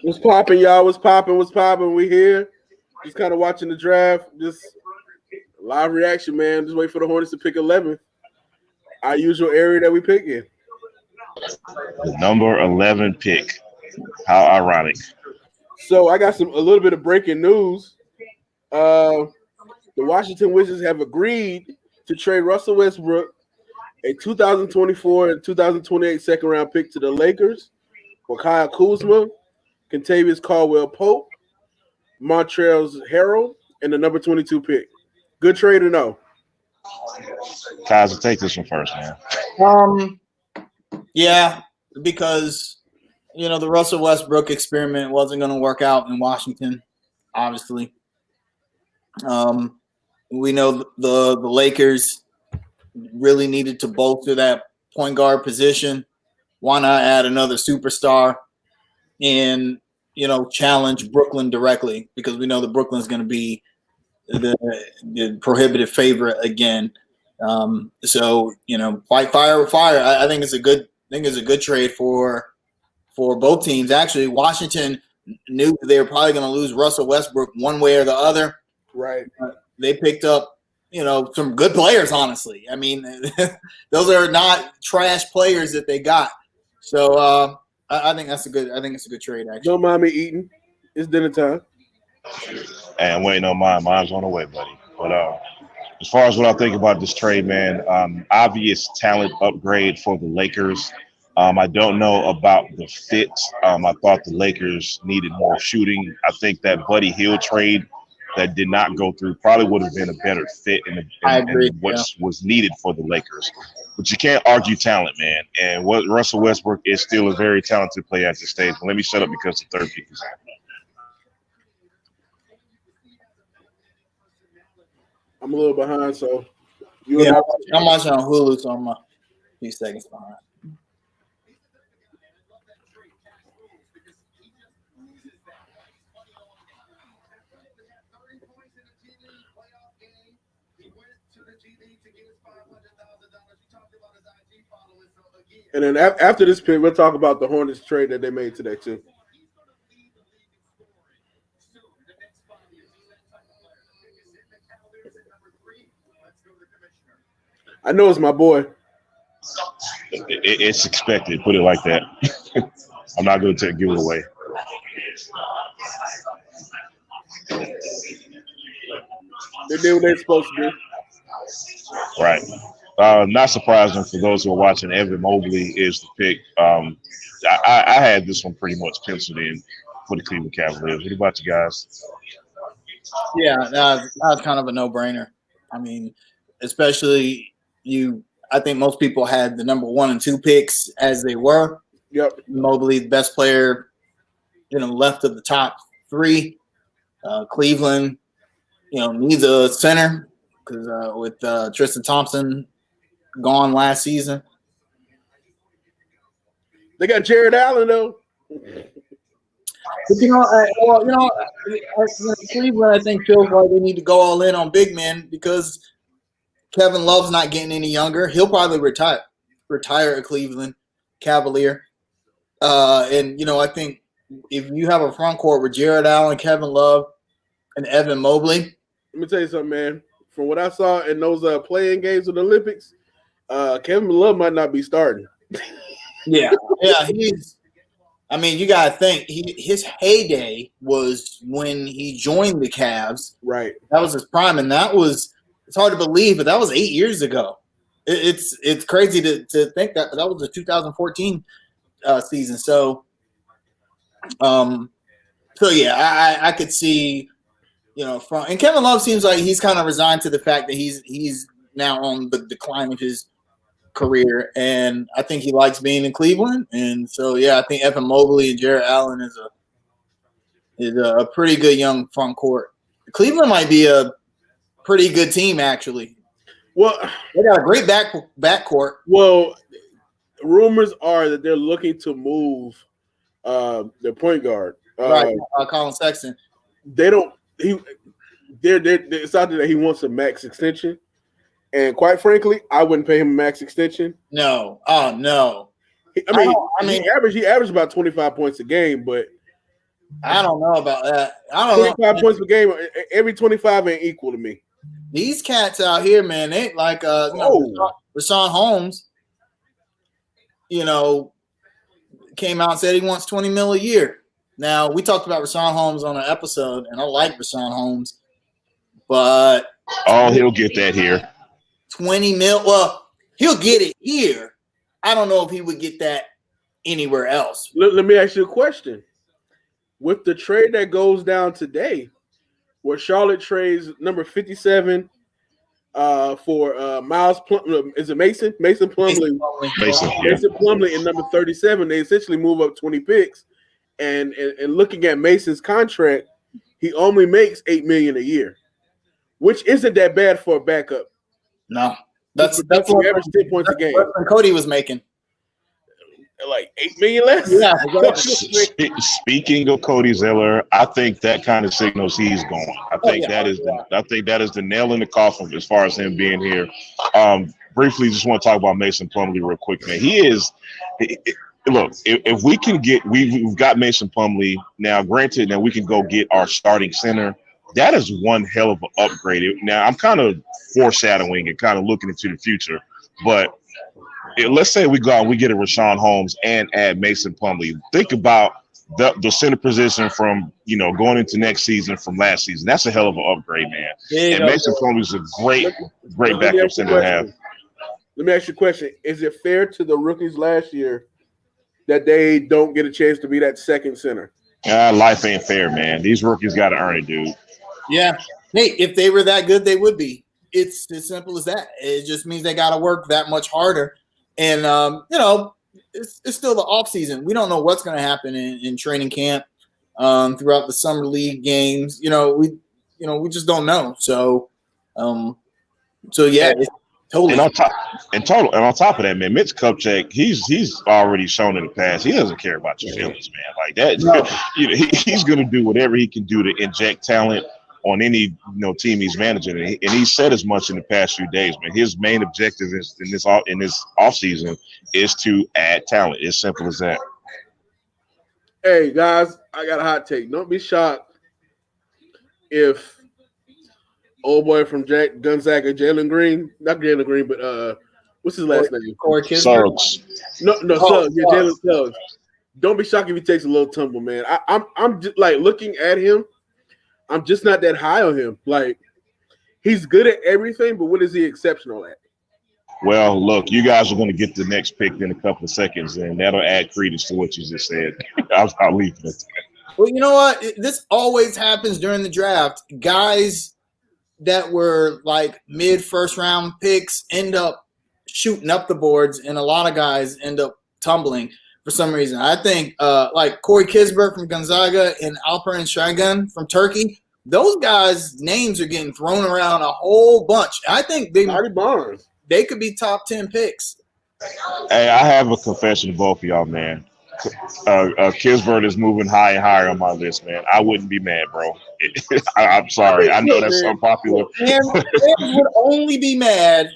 What's popping, y'all? What's popping? What's popping? We here. Just kind of watching the draft. Just live reaction, man. Just wait for the Hornets to pick 11. Our usual area that we pick in. The number 11 pick. How ironic. So I got a little bit of breaking news. The Washington Wizards have agreed to trade Russell Westbrook, a 2024 and 2028 second round pick to the Lakers for Kyle Kuzma, Kentavious Caldwell-Pope, Montrezl Harrell, and the number 22 pick. Good trade or no? Kaiser, take this one first, man. Yeah, because the Russell Westbrook experiment wasn't going to work out in Washington, obviously. We know the Lakers really needed to bolster that point guard position. Why not add another superstar and challenge Brooklyn directly, because we know that Brooklyn's going to be the prohibitive favorite again. So fight fire with fire. I think it's a good trade for both teams. Actually, Washington knew they were probably going to lose Russell Westbrook one way or the other. Right. They picked up some good players. Honestly, I mean, those are not trash players that they got. So I think it's a good trade. Actually, Don't mind me eating. It's dinner time. And waiting on mine. Mine's on the way, buddy. But as far as what I think about this trade, man, obvious talent upgrade for the Lakers. I don't know about the fit. I thought the Lakers needed more shooting. I think that Buddy Hield trade that did not go through probably would have been a better fit in what was needed for the Lakers. But you can't argue talent, man. And what Russell Westbrook is still a very talented player at this stage. But let me shut up because the third pick is out. I'm a little behind, so I'm watching on Hulu, so I'm a few seconds behind. And then after this pick, we'll talk about the Hornets trade that they made today too. I know it's my boy. It's expected. Put it like that. I'm not going to give it away. They did what they're supposed to do. Right. Not surprising for those who are watching. Evan Mobley is the pick. I had this one pretty much penciled in for the Cleveland Cavaliers. What about you guys? Yeah, that's kind of a no-brainer. I mean, especially I think most people had the number 1 and 2 picks as they were. Yep. Mobley, the best player, left of the top 3. Cleveland, needs a center because with Tristan Thompson gone last season. They got Jared Allen though. But Cleveland, I think, feels like they need to go all in on big men because Kevin Love's not getting any younger. He'll probably retire a Cleveland Cavalier. And I think if you have a front court with Jared Allen, Kevin Love, and Evan Mobley. Let me tell you something, man. From what I saw in those playing games of the Olympics, Kevin Love might not be starting. Yeah, you got to think his heyday was when he joined the Cavs. Right. That was his prime, and it's hard to believe, but that was 8 years ago. It's crazy to think that, but that was the 2014 season. So, yeah, I could see, and Kevin Love seems like he's kind of resigned to the fact that he's now on the decline of his career, and I think he likes being in Cleveland. And so, yeah, I think Evan Mobley and Jared Allen is a pretty good young front court. Cleveland might be a pretty good team, actually. Well, they got a great backcourt. Well, rumors are that they're looking to move their point guard. Right, Colin Sexton. They don't. It's out there that he wants a max extension, and quite frankly, I wouldn't pay him a max extension. No, oh no. He averaged about 25 points a game, but I don't know about that. I don't know. 25 points per game. Every 25 ain't equal to me. These cats out here, man, they like Rashawn Holmes, came out and said he wants $20 million a year. Now, we talked about Rashawn Holmes on an episode, and I like Rashawn Holmes, but he'll get that here. 20 mil. Well, he'll get it here. I don't know if he would get that anywhere else. Let me ask you a question. With the trade that goes down today, where Charlotte trades number 57 for Miles Plumlee, is it Mason? Mason Plumlee. Mason Plumlee in number 37. They essentially move up 20 picks. And looking at Mason's contract, he only makes $8 million a year, which isn't that bad for a backup. No, that's what average 10 points a game. What Cody was making. Like $8 million less. Yeah. Speaking of Cody Zeller, I think that kind of signals he's going. I think that is the nail in the coffin as far as him being here. Briefly, just want to talk about Mason Plumlee real quick, man. Look, if we can get, we've got Mason Plumlee now. Granted, that we can go get our starting center. That is one hell of an upgrade. Now, I'm kind of foreshadowing and kind of looking into the future, but let's say we go out and we get a Rashawn Holmes and add Mason Plumlee. Think about the center position from going into next season from last season. That's a hell of an upgrade, man. And Mason Plumlee is a great backup center to have. Let me ask you a question. Is it fair to the rookies last year that they don't get a chance to be that second center? Life ain't fair, man. These rookies got to earn it, dude. Yeah. Hey, if they were that good, they would be. It's as simple as that. It just means they got to work that much harder. And, it's still the off season. We don't know what's going to happen in training camp throughout the summer league games. We just don't know. So yeah, it's totally. And on top of that, man, Mitch Kupchak, he's already shown in the past he doesn't care about your feelings, man. Like that, no. He's going to do whatever he can do to inject talent on any team he's managing, and he said as much in the past few days, man. His main objective in this offseason is to add talent. It's simple as that. Hey guys, I got a hot take. Don't be shocked if old boy from Gonzaga, Jalen Green, not Jalen Green, but what's his last name? Suggs. No, Suggs. Yeah, Jalen Suggs. Don't be shocked if he takes a little tumble, man. I'm just like looking at him. I'm just not that high on him. Like, he's good at everything, but what is he exceptional at? Well, look, you guys are going to get the next pick in a couple of seconds, and that'll add credence to what you just said. I'll leave it at that. Well, you know what? This always happens during the draft. Guys that were like mid-first round picks end up shooting up the boards, and a lot of guys end up tumbling for some reason. I think like Corey Kispert from Gonzaga and Alperen Şengün from Turkey, those guys' names are getting thrown around a whole bunch. I think they could be top 10 picks. Hey, I have a confession to both of y'all, man. Kispert is moving high and higher on my list, man. I wouldn't be mad, bro. I'm sorry. I know that's unpopular. Fans would only be mad.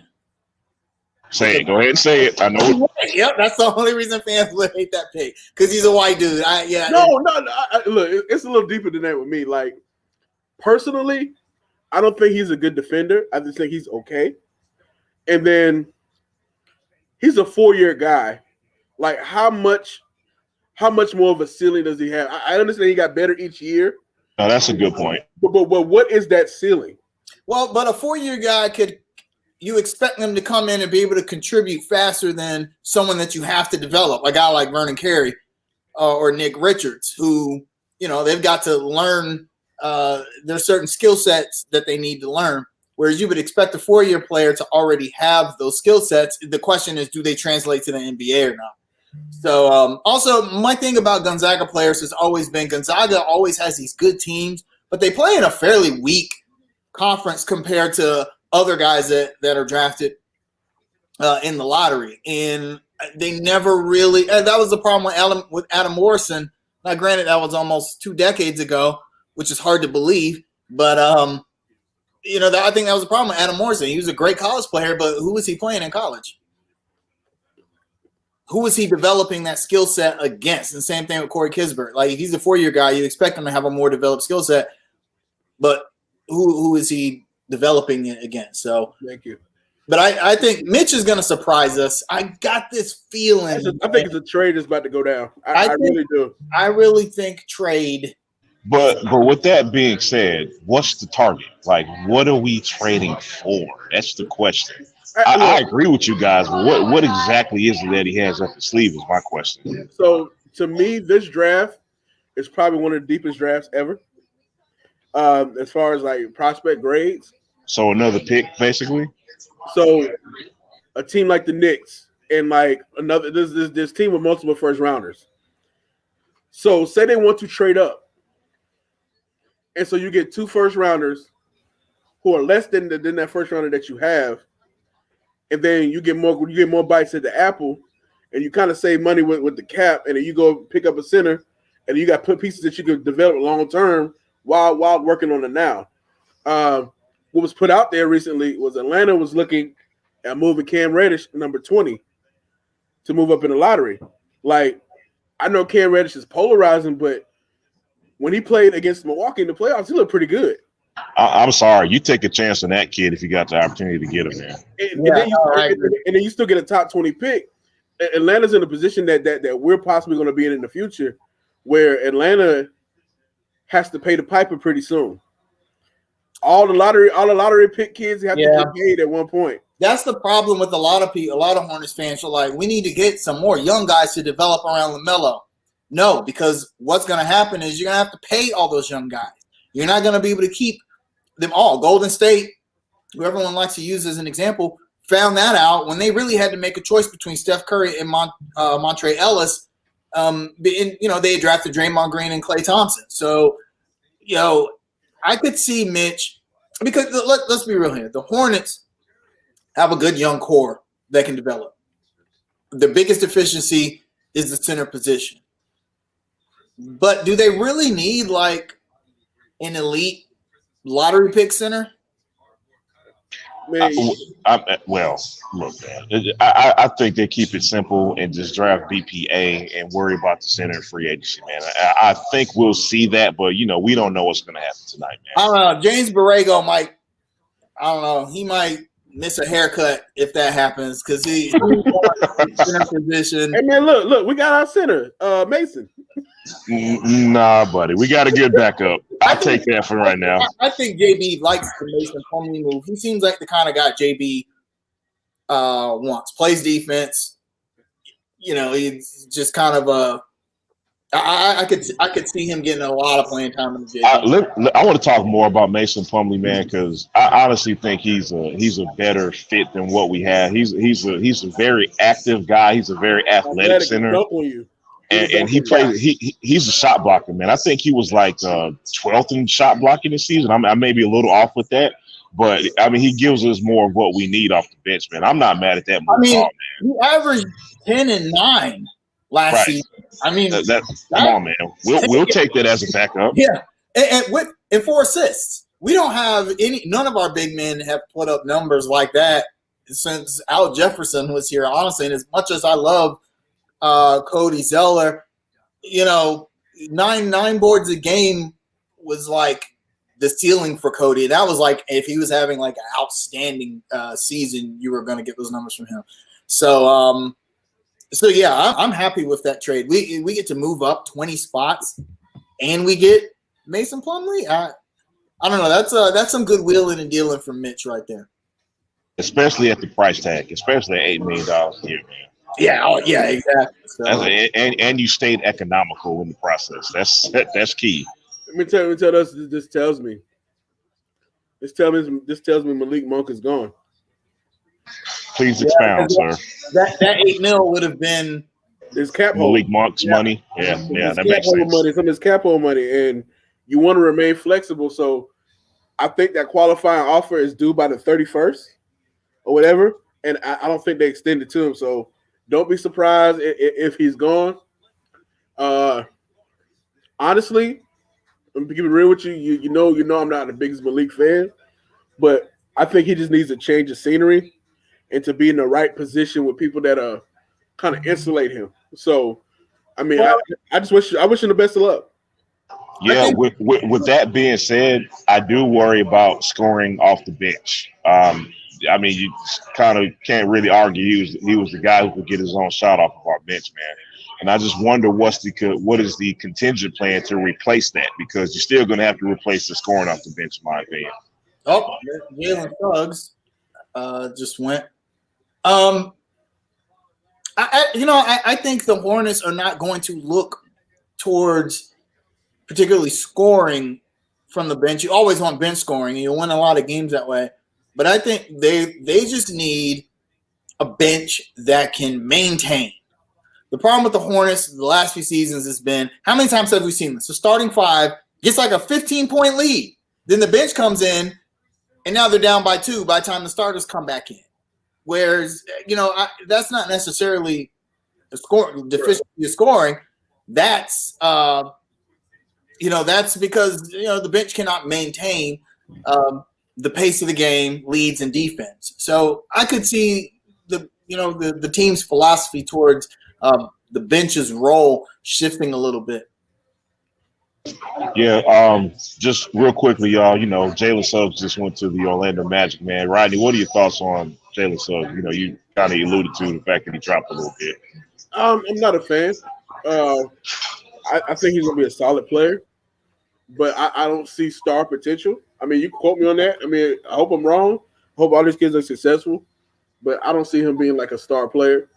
Say it. Go ahead and say it. I know. Yep, that's the only reason fans would hate that pick, because he's a white dude. Look, it's a little deeper than that with me. Like, personally, I don't think he's a good defender. I just think he's okay. And then he's a 4-year guy. Like, how much more of a ceiling does he have? I understand he got better each year. No, that's a good point. But what is that ceiling? Well, but a 4-year guy you expect them to come in and be able to contribute faster than someone that you have to develop, a guy like Vernon Carey or Nick Richards, who, they've got to learn. There's certain skill sets that they need to learn, whereas you would expect a 4-year player to already have those skill sets. The question is, do they translate to the NBA or not? So also, my thing about Gonzaga players has always been Gonzaga always has these good teams, but they play in a fairly weak conference compared to other guys that are drafted in the lottery. And they never really – and that was the problem with Adam Morrison. Now, granted, that was almost 2 decades ago, which is hard to believe. But, I think that was the problem with Adam Morrison. He was a great college player, but who was he playing in college? who is he developing that skill set against? And same thing with Corey Kispert. Like, if he's a 4-year guy, you expect him to have a more developed skill set, but who is he developing it against? So thank you. But I think Mitch is going to surprise us. I got this feeling. I think it's a trade that's about to go down. I really do. I really think trade. But with that being said, what's the target? Like, what are we trading for? That's the question. I agree with you guys, but what exactly is it that he has up his sleeve is my question. So, to me, this draft is probably one of the deepest drafts ever. As far as, like, prospect grades. So, another pick, basically? So, a team like the Knicks and, like, another this team with multiple first-rounders. So, say they want to trade up. And so you get 2 first-rounders who are less than that first-rounder that you have. And then you get more bites at the apple, and you kind of save money with the cap, and then you go pick up a center, and you got put pieces that you could develop long term while working on it now. What was put out there recently was Atlanta was looking at moving Cam Reddish, number 20, to move up in the lottery. Like, I know Cam Reddish is polarizing, but when he played against Milwaukee in the playoffs, he looked pretty good. I'm sorry. You take a chance on that kid if you got the opportunity to get him there. And then you still get a top 20 pick. Atlanta's in a position that we're possibly going to be in the future, where Atlanta has to pay the piper pretty soon. All the lottery pick kids have to get paid at one point. That's the problem with a lot of people. A lot of Hornets fans are like, we need to get some more young guys to develop around LaMelo. No, because what's going to happen is you're going to have to pay all those young guys. You're not going to be able to keep them all. Golden State, who everyone likes to use as an example, found that out when they really had to make a choice between Steph Curry and Montre Ellis. They had drafted Draymond Green and Klay Thompson. So, I could see Mitch, because let's be real here. The Hornets have a good young core that can develop. The biggest deficiency is the center position. But do they really need like an elite lottery pick center? Look, man. I think they keep it simple and just draft BPA and worry about the center free agency, man. I think we'll see that, but we don't know what's going to happen tonight, man. I don't know. James Borrego might. I don't know. He might miss a haircut if that happens because he's in center position. Hey man, look, we got our center, Mason. Nah, buddy, we got a good backup. I'll take that for right now. I think JB likes the Mason Plumlee move. He seems like the kind of guy JB wants. Plays defense. He's just kind of a. I could see him getting a lot of playing time in the JV. I want to talk more about Mason Plumlee, man, because I honestly think he's a better fit than what we have. He's a very active guy. He's a very athletic center. And he plays. He's a shot blocker, man. I think he was like 12th in shot blocking this season. I may be a little off with that, but I mean he gives us more of what we need off the bench, man. I'm not mad at that move, man. He averaged 10 and 9 last season. I mean, come on, man. We'll take that as a backup. Yeah, and 4 assists. We don't have any. None of our big men have put up numbers like that since Al Jefferson was here. Honestly, and as much as I love Cody Zeller, 9 boards a game was like the ceiling for Cody. That was like if he was having like an outstanding season, you were going to get those numbers from him. So yeah, I'm happy with that trade. We get to move up 20 spots, and we get Mason Plumlee. I don't know. That's some good wheeling and dealing from Mitch right there. Especially at the price tag, especially at $8 million a year, man. Yeah, exactly. So, and you stayed economical in the process. That's key. Let me tell us. This tells me Malik Monk is gone. Please expound, sir. That $8 million would have been his cap Malik Monk's money. Yeah, that makes sense. Money, some of his cap hold money, and you want to remain flexible. So I think that qualifying offer is due by the 31st or whatever, and I don't think they extend it to him. So don't be surprised if he's gone. Honestly, I'm gonna keep it real with you. You know I'm not the biggest Malik fan, but I think he just needs a change of scenery and to be in the right position with people that are kind of insulate him. So, I mean, Well, I just wish him the best of luck. Yeah, think- with that being said, I do worry about scoring off the bench. I mean, you kind of can't really argue he was the guy who could get his own shot off of our bench, man. And I just wonder what is the contingent plan to replace that, because you're still going to have to replace the scoring off the bench, in my opinion. Oh, Jalen Suggs just went. I think the Hornets are not going to look towards particularly scoring from the bench. You always want bench scoring, and you'll win a lot of games that way. But I think they just need a bench that can maintain. The problem with the Hornets the last few seasons has been, how many times have we seen this? The starting five gets like a 15-point lead. Then the bench comes in, and now they're down by 2 by the time the starters come back in. Whereas, that's not necessarily a deficiency of scoring. That's that's because the bench cannot maintain the pace of the game, leads, and defense. So I could see the team's philosophy towards the bench's role shifting a little bit. Yeah, just real quickly, y'all. Jalen Suggs just went to the Orlando Magic, man. Rodney, what are your thoughts on Jalen Suggs? You kind of alluded to the fact that he dropped a little bit. I'm not a fan. I think he's gonna be a solid player, but I don't see star potential. I mean, you can quote me on that. I mean, I hope I'm wrong. I hope all these kids are successful, but I don't see him being like a star player.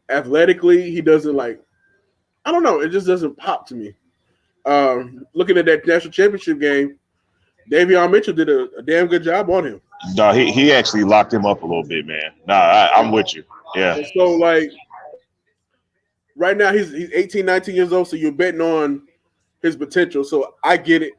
Athletically, he doesn't I don't know. It just doesn't pop to me. Looking at that national championship game, Davion Mitchell did a damn good job on him. No, he actually locked him up a little bit, man. Nah, I'm with you. Yeah. And so, right now he's 18, 19 years old, so you're betting on his potential. So I get it.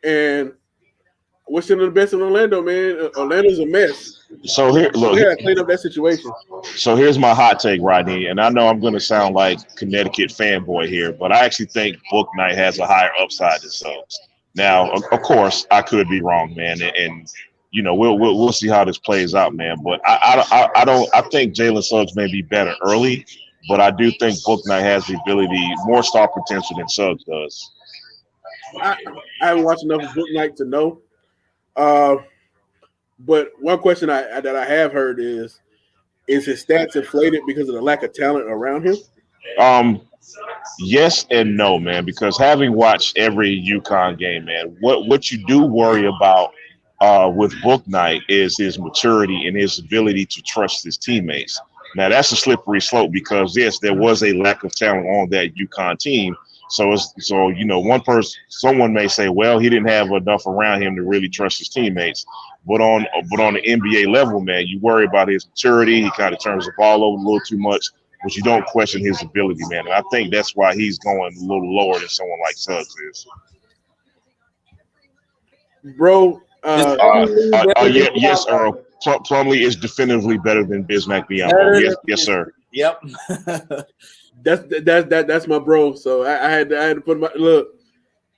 And I wish him the best in Orlando, man. Orlando's a mess. So here, look. We got to clean up that situation. So here's my hot take, Rodney, and I know I'm going to sound like Connecticut fanboy here, but I actually think Book Knight has a higher upside than Suggs. Now, of course, I could be wrong, man, and we'll see how this plays out, man. But I think Jalen Suggs may be better early, but I do think Book Knight has the ability, more star potential than Suggs does. I haven't watched enough of Book Knight to know. But one question that I have heard is his stats inflated because of the lack of talent around him? Yes and no, man, because having watched every UConn game, man, what you do worry about with Book Knight is his maturity and his ability to trust his teammates. Now, that's a slippery slope because, yes, there was a lack of talent on that UConn team. So someone may say, well, he didn't have enough around him to really trust his teammates. But on the NBA level, man, you worry about his maturity. He kind of turns the ball over a little too much, but you don't question his ability, man. And I think that's why he's going a little lower than someone like Suggs is. Bro, yes, Earl. Plumlee is definitively better than Bismack Biyombo. Yes, sir. Yep. That's my bro. So I had to put my look.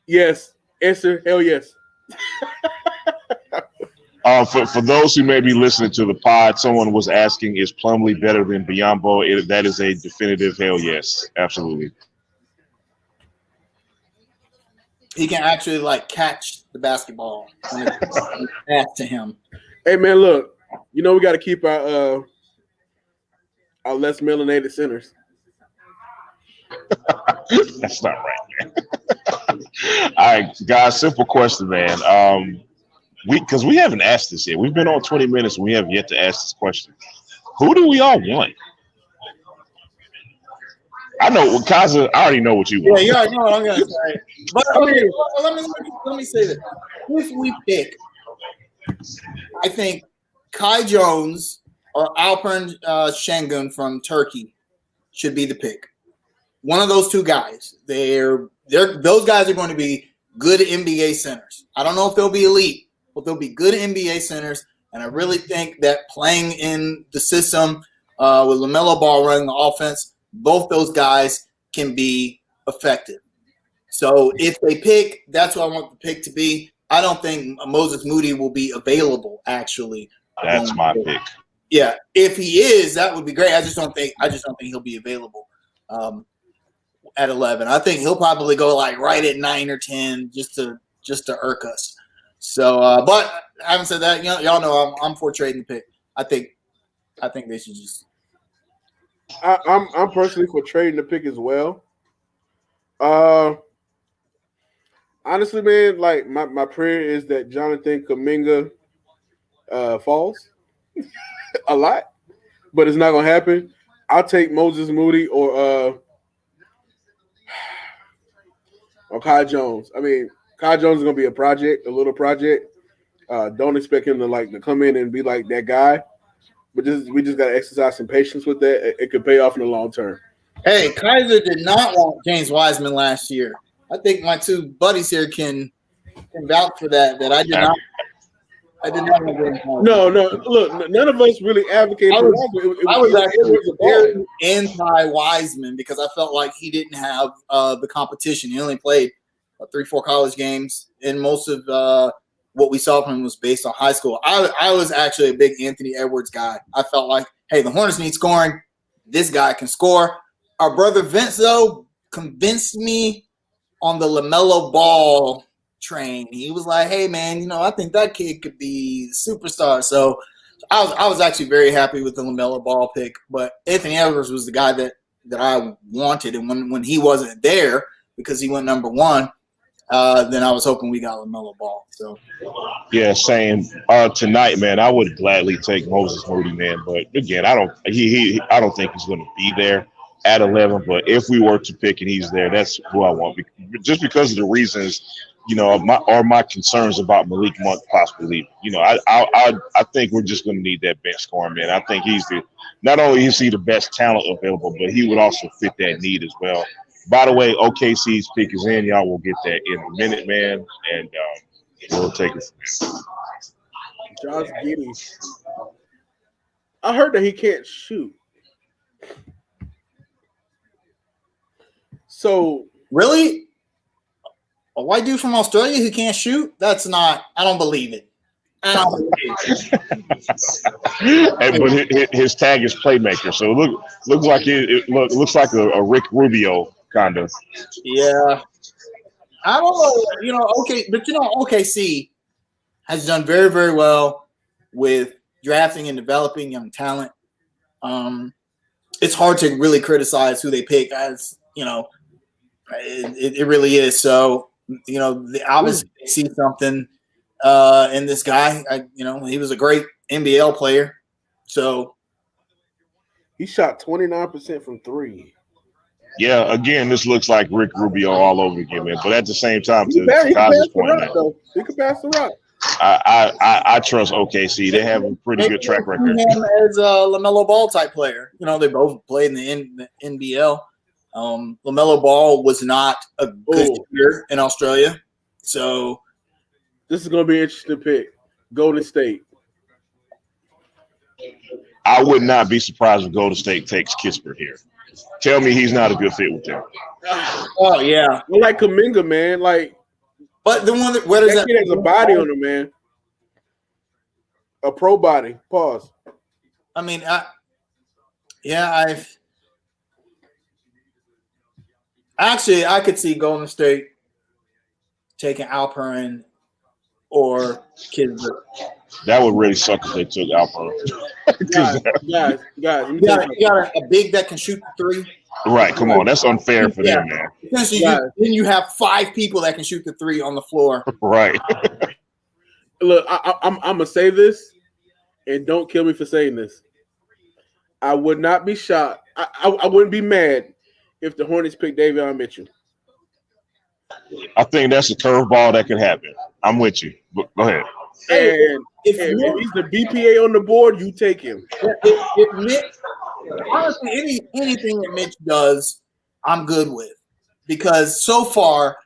Yes, answer. Hell yes. For those who may be listening to the pod, someone was asking, is Plumlee better than Biyombo? That is a definitive hell yes. Absolutely. He can actually catch the basketball when it's passed to him. Hey man, look, we got to keep our less melanated centers. That's not right, man. All right, guys, simple question, man. Because we haven't asked this yet. We've been on 20 minutes and we have yet to ask this question. Who do we all want? I know, Kaza, I already know what you want. Yeah, you already know what I'm going to say. But okay, let me say this. If we pick, I think Kai Jones or Alperen Şengün from Turkey should be the pick. One of those two guys. Those guys are going to be good NBA centers. I don't know if they'll be elite, but they'll be good NBA centers. And I really think that playing in the system with LaMelo Ball running the offense, both those guys can be effective. So if they pick, that's what I want the pick to be. I don't think Moses Moody will be available, actually. That's my pick. Yeah, if he is, that would be great. I just don't think he'll be available at 11. I think he'll probably go like right at 9 or 10 just to irk us. So, but having said that, y'all know I'm for trading the pick. I think they should just. I'm personally for trading the pick as well. Honestly, man, like my prayer is that Jonathan Kuminga falls a lot, but it's not gonna happen. I'll take Moses Moody or Kai Jones. I mean, Kai Jones is gonna be a little project. Don't expect him to come in and be like that guy. But we just gotta exercise some patience with that. It could pay off in the long term. Hey, Kaiser did not want James Wiseman last year. I think my two buddies here can vouch for that. That I did not. No. Look, none of us really advocated. I was actually very anti-Wiseman because I felt like he didn't have the competition. He only played 3-4 college games, and most of what we saw from him was based on high school. I was actually a big Anthony Edwards guy. I felt like, hey, the Hornets need scoring. This guy can score. Our brother Vince, though, convinced me on the LaMelo Ball train. He was like, hey, man, I think that kid could be a superstar. So I was actually very happy with the LaMelo Ball pick. But Anthony Edwards was the guy that I wanted. And when he wasn't there because he went number 1, then I was hoping we got LaMelo Ball. So yeah, same. Tonight, man, I would gladly take Moses Moody, man. But again, I don't think he's going to be there at 11. But if we were to pick and he's there, that's who I want. Just because of the reasons, my concerns about Malik Monk possibly. I think we're just going to need that bench scoring, man. I think not only is he the best talent available, but he would also fit that need as well. By the way, OKC's pick is in. Y'all will get that in a minute, man, and we'll take it from there. Josh Giddey. I heard that he can't shoot. So really, a white dude from Australia who can't shoot? That's not. I don't believe it. I don't believe it. But his tag is playmaker, so it looks like it looks like a Rick Rubio kind of. Yeah, I don't know. Okay, but OKC has done very, very well with drafting and developing young talent. It's hard to really criticize who they pick, as it really is. So they obviously see something in this guy. He was a great NBL player. So he shot 29% from 3. Yeah, again, this looks like Rick Rubio all over again, man. But at the same time, he can pass the rock. I trust OKC. They have a pretty good track record. Him as a LaMelo Ball type player. They both played in the NBL. LaMelo Ball was not a good player in Australia. So this is going to be an interesting pick. Golden State. I would not be surprised if Golden State takes Kispert here. Tell me he's not a good fit with them. Oh yeah, I like Kuminga, man. But the one where does that kid has a body on him, man? A pro body. Pause. I mean, I could see Golden State taking Alperen or Kispert. That would really suck if they took Alperen. guys. You got a big that can shoot the 3. Right, come on. That's unfair for them, man. Then you have 5 people that can shoot the 3 on the floor. Right. Look, I'm gonna say this, and don't kill me for saying this. I would not be shocked. I wouldn't be mad if the Hornets picked Davion Mitchell. I think that's a curveball that could happen. I'm with you. Go ahead. And if he's the BPA on the board, you take him. If Mitch, honestly, anything that Mitch does, I'm good with, because so far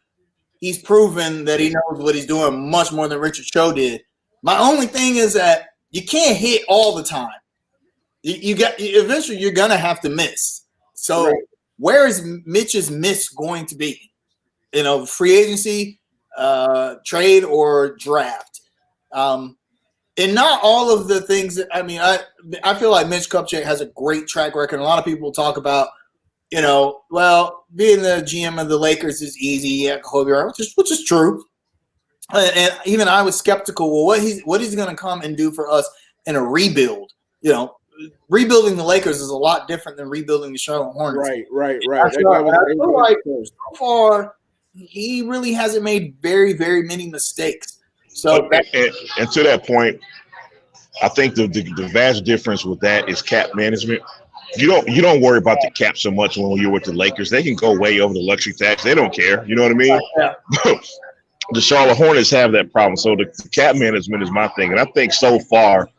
he's proven that he knows what he's doing much more than Richard Cho did. My only thing is that you can't hit all the time. Eventually you're gonna have to miss. So right. Where is Mitch's miss going to be? Free agency, trade, or draft? And not all of the things that I feel like Mitch Kupchak has a great track record. A lot of people talk about, well, being the GM of the Lakers is easy. Yeah, Kobe, which is true. And even I was skeptical. Well, what he's going to come and do for us in a rebuild? Rebuilding the Lakers is a lot different than rebuilding the Charlotte Hornets. Right. I feel like so far he really hasn't made very, very many mistakes. So and to that point, I think the vast difference with that is cap management. You don't worry about the cap so much when you're with the Lakers. They can go way over the luxury tax. They don't care. You know what I mean? Yeah. The Charlotte Hornets have that problem. So the cap management is my thing. And I think so far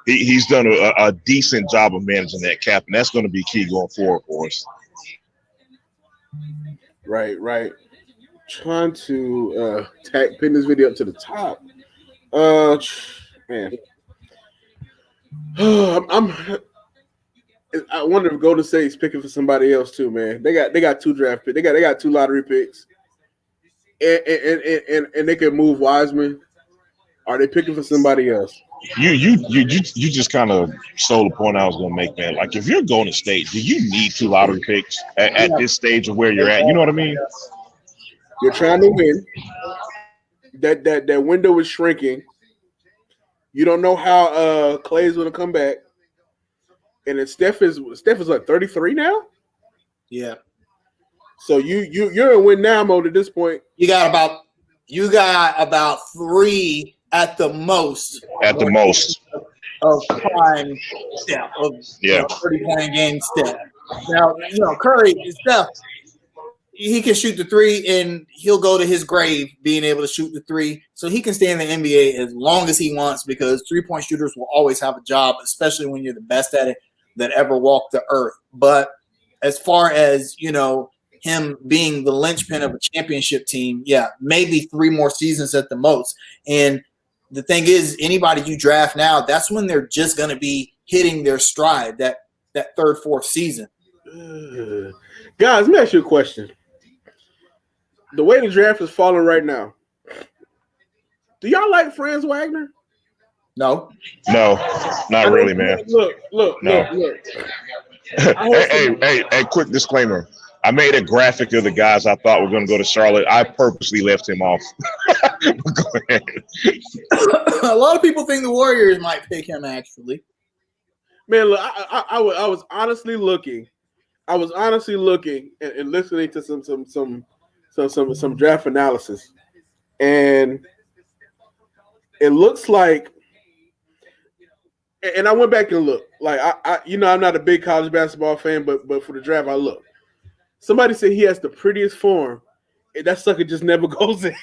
he's done a decent job of managing that cap. And that's going to be key going forward for us. Right. Trying to pin this video up to the top. Man. I wonder if Golden State's picking for somebody else too, man. They got 2 draft picks. They got 2 lottery picks, and they can move Wiseman. Are they picking for somebody else? You just kind of stole the point I was going to make, man. Like if you're Golden State, do you need 2 lottery picks at this stage of where you're at? You know what I mean? You're trying to win. That window is shrinking. You don't know how Clay's going to come back. And then Steph is like 33 now? Yeah. So you're in win now mode at this point. You got about 3 at the most. At the most. Of prime Steph. 30-point game Steph. Now, Curry and Steph, he can shoot the 3 and he'll go to his grave being able to shoot the 3. So he can stay in the NBA as long as he wants because 3-point shooters will always have a job, especially when you're the best at it that ever walked the earth. But as far as, him being the linchpin of a championship team, maybe 3 more seasons at the most. And the thing is, anybody you draft now, that's when they're just going to be hitting their stride, that 3rd, 4th season. Guys, let me ask you a question. The way the draft is falling right now, do y'all like Franz Wagner? No, not really, man. Look. Hey, quick disclaimer. I made a graphic of the guys I thought were going to go to Charlotte. I purposely left him off. Go ahead. A lot of people think the Warriors might pick him, actually. Man, look, I was honestly looking. I was honestly looking and listening to some draft analysis, and it looks like. And I went back and looked. Like I'm not a big college basketball fan, but for the draft, I looked. Somebody said he has the prettiest form, and that sucker just never goes in.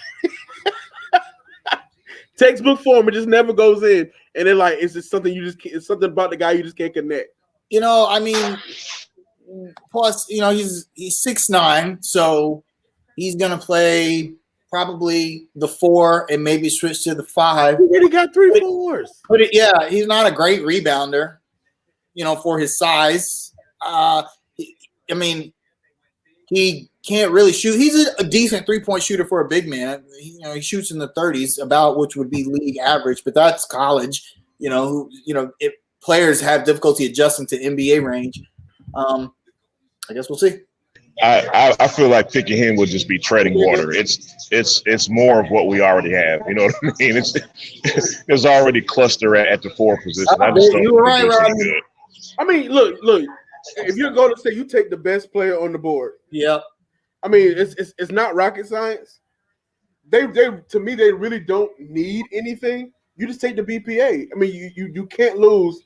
Textbook form, it just never goes in. And they're like, it's just something it's something about the guy you just can't connect. Plus, he's 6'9", so he's gonna play probably the 4 and maybe switch to the 5. He already got 3 4s. But he's not a great rebounder, for his size. He can't really shoot. He's a decent 3-point shooter for a big man. He shoots in the 30s, about which would be league average, but that's college. If players have difficulty adjusting to NBA range. I guess we'll see. I feel like picking him would just be treading water. It's more of what we already have. You know what I mean? It's already cluster at the 4 position. I just don't you were right, Rodney. good. I mean, look. If you're going to say you take the best player on the board, yep. I mean, it's not rocket science. They to me they really don't need anything. You just take the BPA. I mean, you can't lose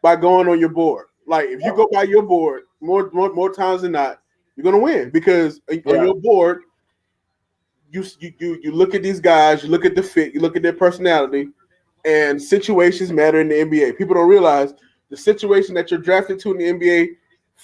by going on your board. Like if you go by your board more times than not, you're gonna win because on your board, you look at these guys, you look at the fit, you look at their personality, and situations matter in the NBA. People don't realize the situation that you're drafted to in the NBA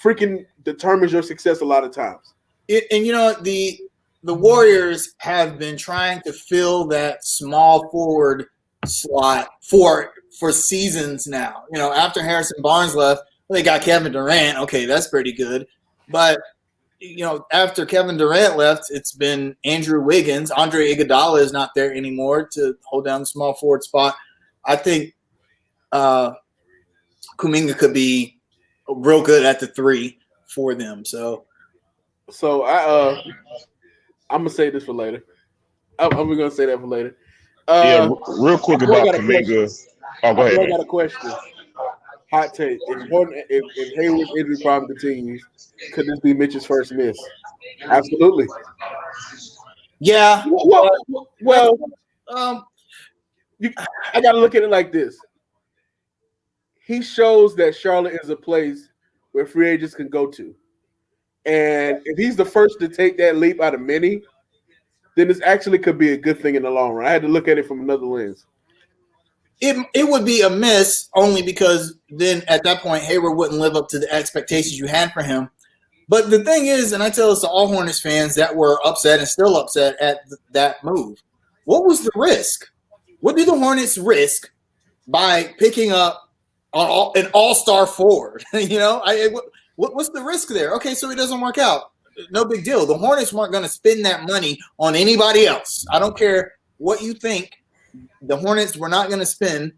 freaking determines your success a lot of times. The Warriors have been trying to fill that small forward slot for seasons now. After Harrison Barnes left, they got Kevin Durant. Okay, that's pretty good. But after Kevin Durant left, it's been Andrew Wiggins. Andre Iguodala is not there anymore to hold down the small forward spot. I think Kuminga could be real good at the 3 for them. So I'm gonna say this for later. I'm gonna say that for later. Real quick about Kuminga. Oh, go ahead, I man. got a question. Hot take: if Hayward's injury problem continues, could this be Mitch's first miss? Absolutely. Yeah. Well, I got to look at it like this. He shows that Charlotte is a place where free agents can go to. And if he's the first to take that leap out of many, then this actually could be a good thing in the long run. I had to look at it from another lens. It would be a miss only because then at that point Hayward wouldn't live up to the expectations you had for him. But the thing is, and I tell this to all Hornets fans that were upset and still upset at that move, what was the risk? What did the Hornets risk by picking up an all-star forward? What's the risk there? Okay, so it doesn't work out. No big deal. The Hornets weren't going to spend that money on anybody else. I don't care what you think. The Hornets were not going to spend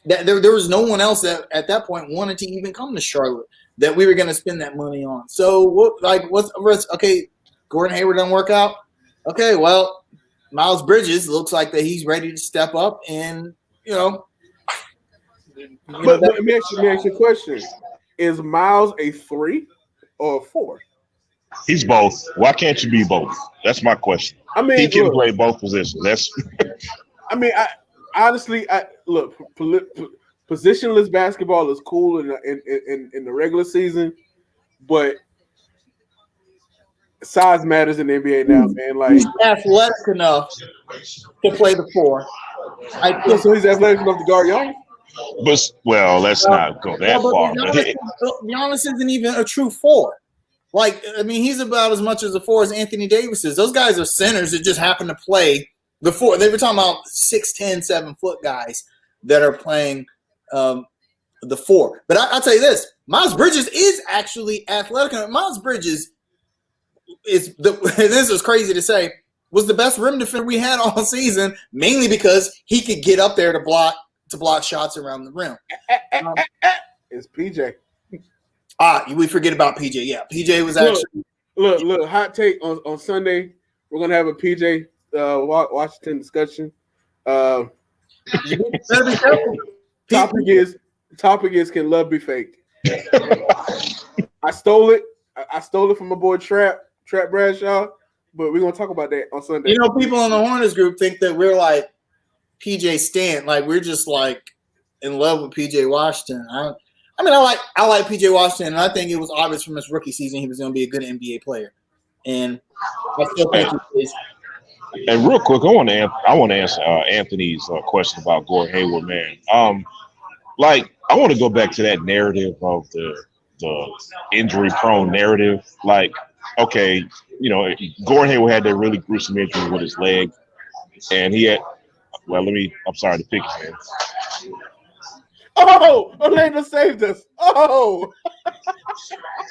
that. There was no one else that at that point wanted to even come to Charlotte that we were going to spend that money on. So what's the risk? Okay, Gordon Hayward doesn't work out. Okay, well, Miles Bridges looks like that he's ready to step up, and But let me ask you a question: is Miles a 3 or a 4? He's both. Why can't you be both? That's my question. I mean, he can play both positions. Honestly, positionless basketball is cool in the regular season, but size matters in the NBA now, man. Like, he's athletic enough to play the 4. So he's athletic enough to guard Young. But let's not go that far. Giannis isn't even a true 4. He's about as much as a 4 as Anthony Davis is. Those guys are centers that just happen to play the 4. They were talking about 6'10", 7-foot guys that are playing the 4. But I'll tell you this: Miles Bridges is actually athletic. Miles Bridges is this is crazy to say, was the best rim defender we had all season, mainly because he could get up there to block shots around the rim. It's PJ. We forget about PJ. Yeah, PJ was actually look. Hot take on Sunday. We're gonna have a PJ Washington discussion. Topic is can love be faked? I stole it. I stole it from my boy Trap Bradshaw. But we're gonna talk about that on Sunday. People in the Hornets group think that we're like PJ Stant, like we're just like in love with PJ Washington. I like PJ Washington, and I think it was obvious from his rookie season he was going to be a good NBA player. And I still think he is. And real quick, I want to answer Anthony's question about Gordon Hayward, man. I want to go back to that narrative of the injury-prone narrative. Like, okay, Gordon Hayward had that really gruesome injury with his leg, and he had. I'm sorry to pick his man. Oh, Orlando saved us. Oh.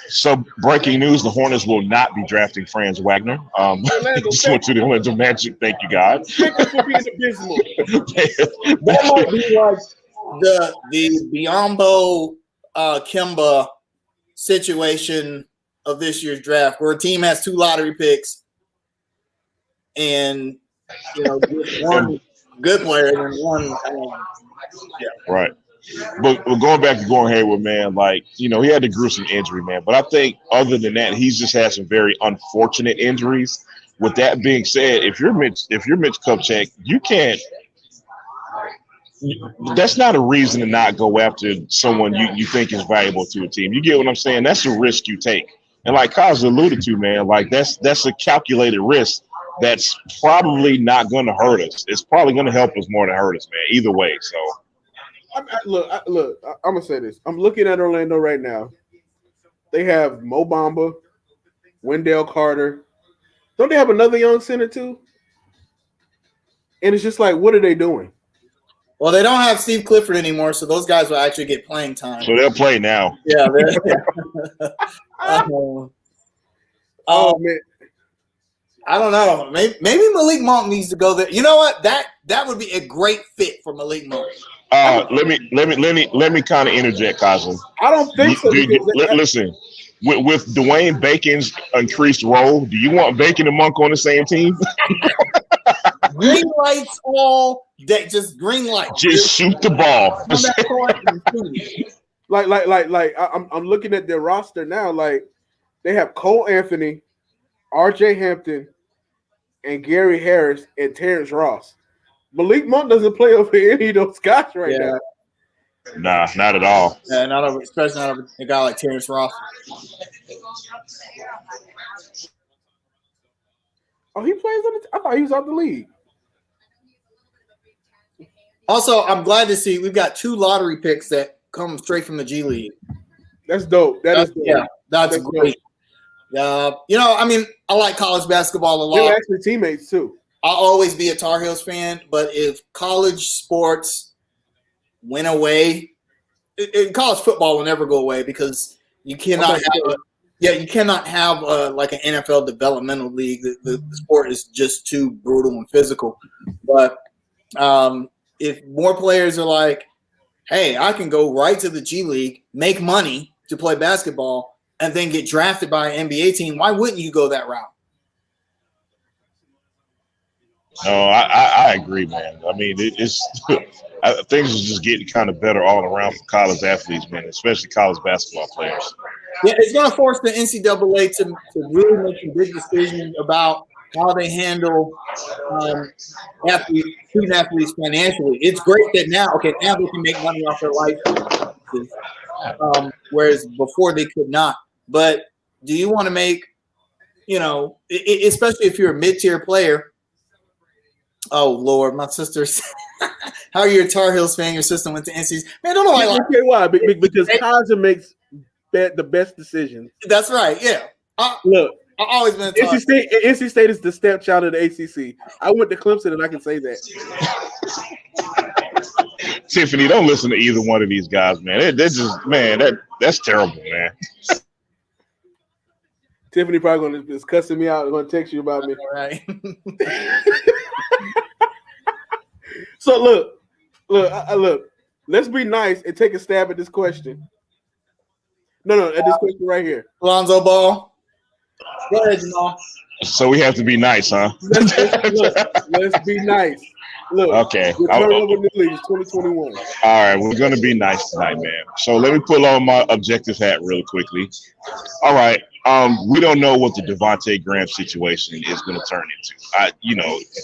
So, breaking news: the Hornets will not be drafting Franz Wagner. Just went to the Orlando Magic. Thank you, God. Thank you for being abysmal. That might be like the Biyombo Kemba situation of this year's draft, where a team has 2 lottery picks, and one good player and one. Right. But going back to Gordon Hayward, man, he had the gruesome injury, man. But I think other than that, he's just had some very unfortunate injuries. With that being said, if you're Mitch Kupchak, you can't. That's not a reason to not go after someone you think is valuable to your team. You get what I'm saying? That's a risk you take. And like Kaz alluded to, man, that's a calculated risk that's probably not going to hurt us. It's probably going to help us more than hurt us, man. Either way, so. Look, I'm gonna say this. I'm looking at Orlando right now. They have Mo Bamba, Wendell Carter. Don't they have another young center too? And it's just like, what are they doing? Well, they don't have Steve Clifford anymore, so those guys will actually get playing time. So they'll play now. Yeah. Oh man, I don't know. Maybe Malik Monk needs to go there. You know what? That would be a great fit for Malik Monk. Let me kind of interject, Cosmo. I don't think so because Listen, with Dwayne Bacon's increased role, do you want Bacon and Monk on the same team? Green lights all day, just green lights. Just shoot the ball. I'm looking at their roster now. Like they have Cole Anthony, R.J. Hampton, and Gary Harris and Terrence Ross. Malik Monk doesn't play over any of those guys right now. Nah, not at all. Yeah, especially not over a guy like Terrence Ross. Oh, he plays on the. I thought he was out the league. Also, I'm glad to see we've got 2 lottery picks that come straight from the G League. That's dope. That's dope. Yeah, that's great. I mean, I like college basketball a lot. They're actually teammates too. I'll always be a Tar Heels fan, but if college sports went away, college football will never go away because you cannot have like an NFL developmental league. The sport is just too brutal and physical. But if more players are like, hey, I can go right to the G League, make money to play basketball, and then get drafted by an NBA team, why wouldn't you go that route? No, I agree, man. I mean, it's things are just getting kind of better all around for college athletes, man, especially college basketball players. Yeah, it's going to force the NCAA to really make some big decisions about how they handle student athletes financially. It's great that now they can make money off their licenses, whereas before they could not. But do you want to make, especially if you're a mid-tier player? Oh Lord, my sister's. How are you a Tar Heels fan? Your sister went to NC's. Man, I don't know why. Because Kaiser makes the best decisions. That's right. Yeah. Look, I've always been. NC State is the stepchild of the ACC. I went to Clemson, and I can say that. Tiffany, don't listen to either one of these guys, man. They're just that's terrible, man. Tiffany probably is cussing me out. Going to text you about me. All right. So look. Let's be nice and take a stab at this question. No, at this question right here. Lonzo Ball. Go ahead, Jamal. So we have to be nice, huh? Let's be nice. Look, okay. We're turning over the league. It's 2021. All right, we're gonna be nice tonight, man. So let me pull on my objective hat real quickly. All right. We don't know what the Devontae Graham situation is going to turn into.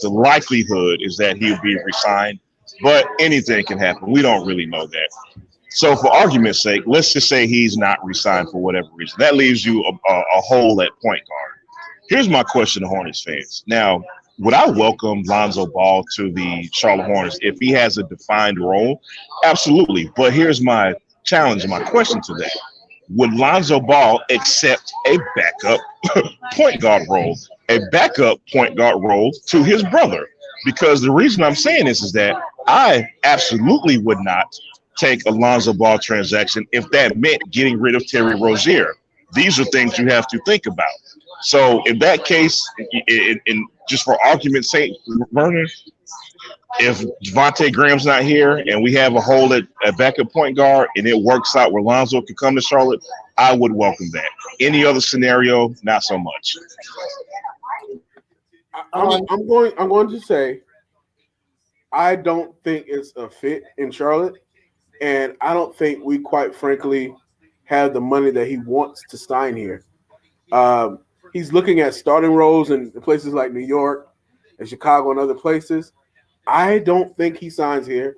The likelihood is that he'll be resigned, but anything can happen. We don't really know that. So for argument's sake, let's just say he's not resigned for whatever reason. That leaves you a hole at point guard. Here's my question to Hornets fans. Now, would I welcome Lonzo Ball to the Charlotte Hornets if he has a defined role? Absolutely. But here's my challenge and my question to that. Would Lonzo Ball accept a backup point guard role to his brother? Because the reason I'm saying this is that I absolutely would not take a Lonzo Ball transaction if that meant getting rid of Terry Rozier. These are things you have to think about. So in that case, in just for argument's sake, Vernon, if Devontae Graham's not here and we have a hole at backup point guard and it works out where Lonzo could come to Charlotte, I would welcome that. Any other scenario, not so much. I'm going to say I don't think it's a fit in Charlotte, and I don't think we quite frankly have the money that he wants to sign here. He's looking at starting roles in places like New York and Chicago and other places. I don't think he signs here.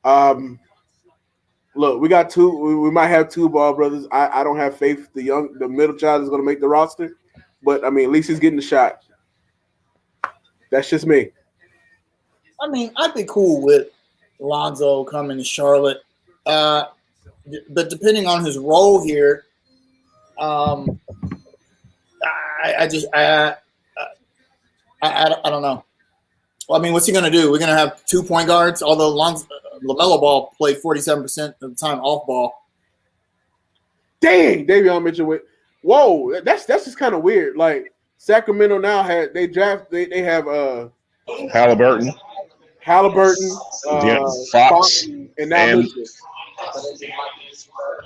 Look, we got two. We might have 2 Ball brothers. I don't have faith the middle child is going to make the roster, but I mean, at least he's getting the shot. That's just me. I mean, I'd be cool with Lonzo coming to Charlotte, but depending on his role here, I don't know. Well, I mean, what's he going to do? We're going to have 2 point guards, although LaMelo Ball played 47% of the time off ball. Dang, Davion Mitchell. Whoa, that's just kind of weird. Like Sacramento now they have Halliburton. Halliburton, Fox, and now Mitchell.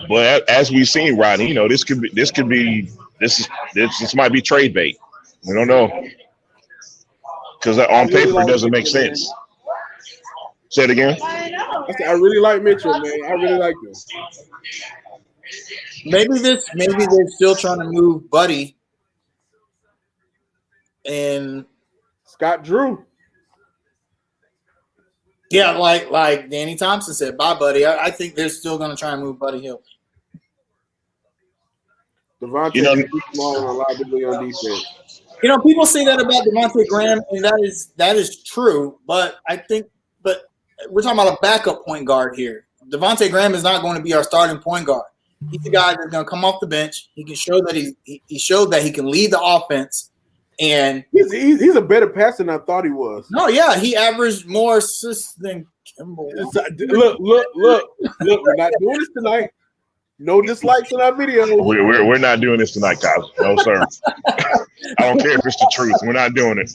But as we've seen, Rodney, this might be trade bait. We don't know because on paper it doesn't make sense. Say it again. I said I really like Mitchell, man. I really like him. Maybe they're still trying to move Buddy and Scott Drew. Yeah, like Danny Thompson said, bye, Buddy. I think they're still going to try and move Buddy Hield. Devontae is small and reliability on defense. People say that about Devontae Graham, and that is true. But we're talking about a backup point guard here. Devontae Graham is not going to be our starting point guard. He's the guy that's going to come off the bench. He can show that he showed that he can lead the offense. And he's a better passer than I thought he was. No, yeah, he averaged more assists than Kimball. Look, we're not doing this tonight. No dislikes in our video. We're not doing this tonight, guys. No, sir. I don't care if it's the truth. We're not doing it.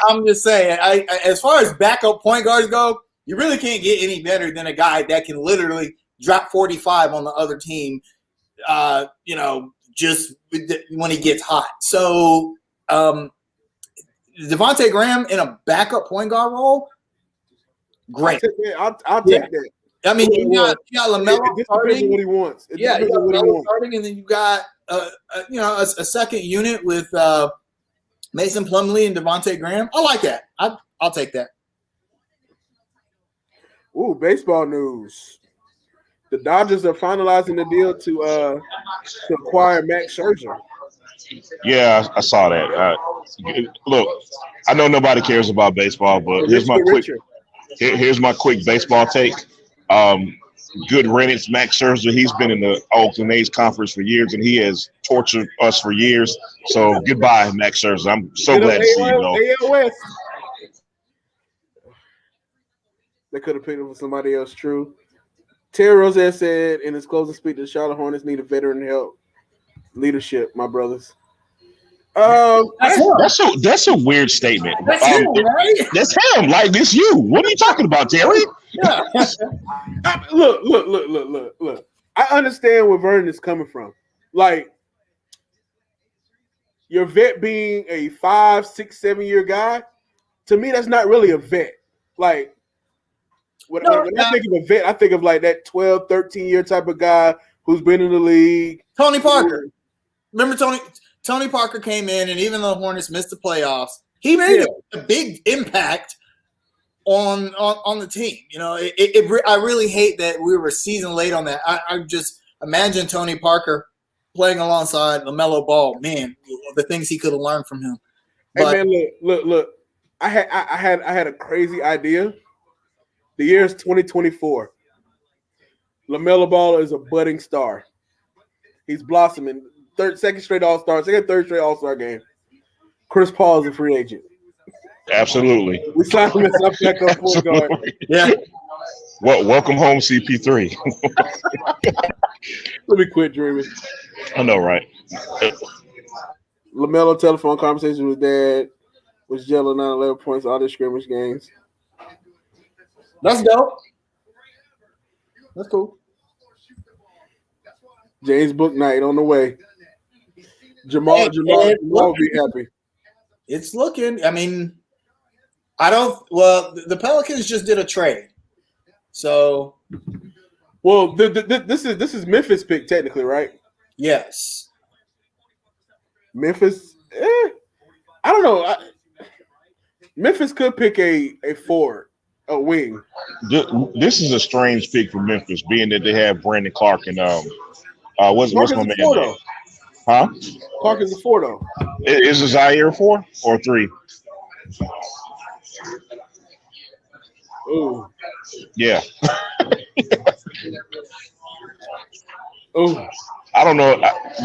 I'm just saying. As far as backup point guards go, you really can't get any better than a guy that can literally drop 45 on the other team. Just when he gets hot. So. Devontae Graham in a backup point guard role, great. I'll take that. I mean, you got LaMelo starting. What he wants. You got LaMelo starting, and then you got a second unit with Mason Plumlee and Devontae Graham. I like that. I'll take that. Ooh, baseball news. The Dodgers are finalizing the deal to acquire Max Scherzer. Yeah, I saw that. Look, I know nobody cares about baseball, but here's my quick baseball take. Good riddance, Max Scherzer. He's been in the Oakland A's conference for years, and he has tortured us for years. So goodbye, Max Scherzer. I'm so glad to see you go. They could have picked him for somebody else. True. Terry Rozier said in his closing speech, the Charlotte Hornets need a veteran help. Leadership, my brothers. That's a weird statement. That's him, right? That's him. Like this, you. What are you talking about, Terry? Yeah. Look. I understand where Vernon is coming from. Like your vet being a 5, 6, 7 year guy. To me, that's not really a vet. Like when I think of a vet, I think of like that 12, 13 year type of guy who's been in the league. Tony Parker. Remember Tony Parker came in, and even though the Hornets missed the playoffs, he made a big impact on the team. I really hate that we were a season late on that. I just imagine Tony Parker playing alongside LaMelo Ball. Man, the things he could have learned from him. Hey man, look. I had a crazy idea. The year is 2024. LaMelo Ball is a budding star. He's blossoming. Second straight All-Star, third straight All-Star game. Chris Paul is a free agent. Absolutely. We signed him as a backup point guard. Yeah. Well, welcome home, CP3. Let me quit dreaming. I know, right? LaMelo telephone conversation with dad was yelling 9-11 points all the scrimmage games. That's dope. That's cool. James Book night on the way. Jamal will be happy. It's looking. I mean, the Pelicans just did a trade, so. Well, this is Memphis pick technically, right? Yes. Memphis. I don't know. Memphis could pick a forward, a wing. This is a strange pick for Memphis, being that they have Brandon Clark and what's my man name? Huh? Clark is a 4 though. Is Zaire 4 or 3? Ooh. Yeah. Ooh. I don't know.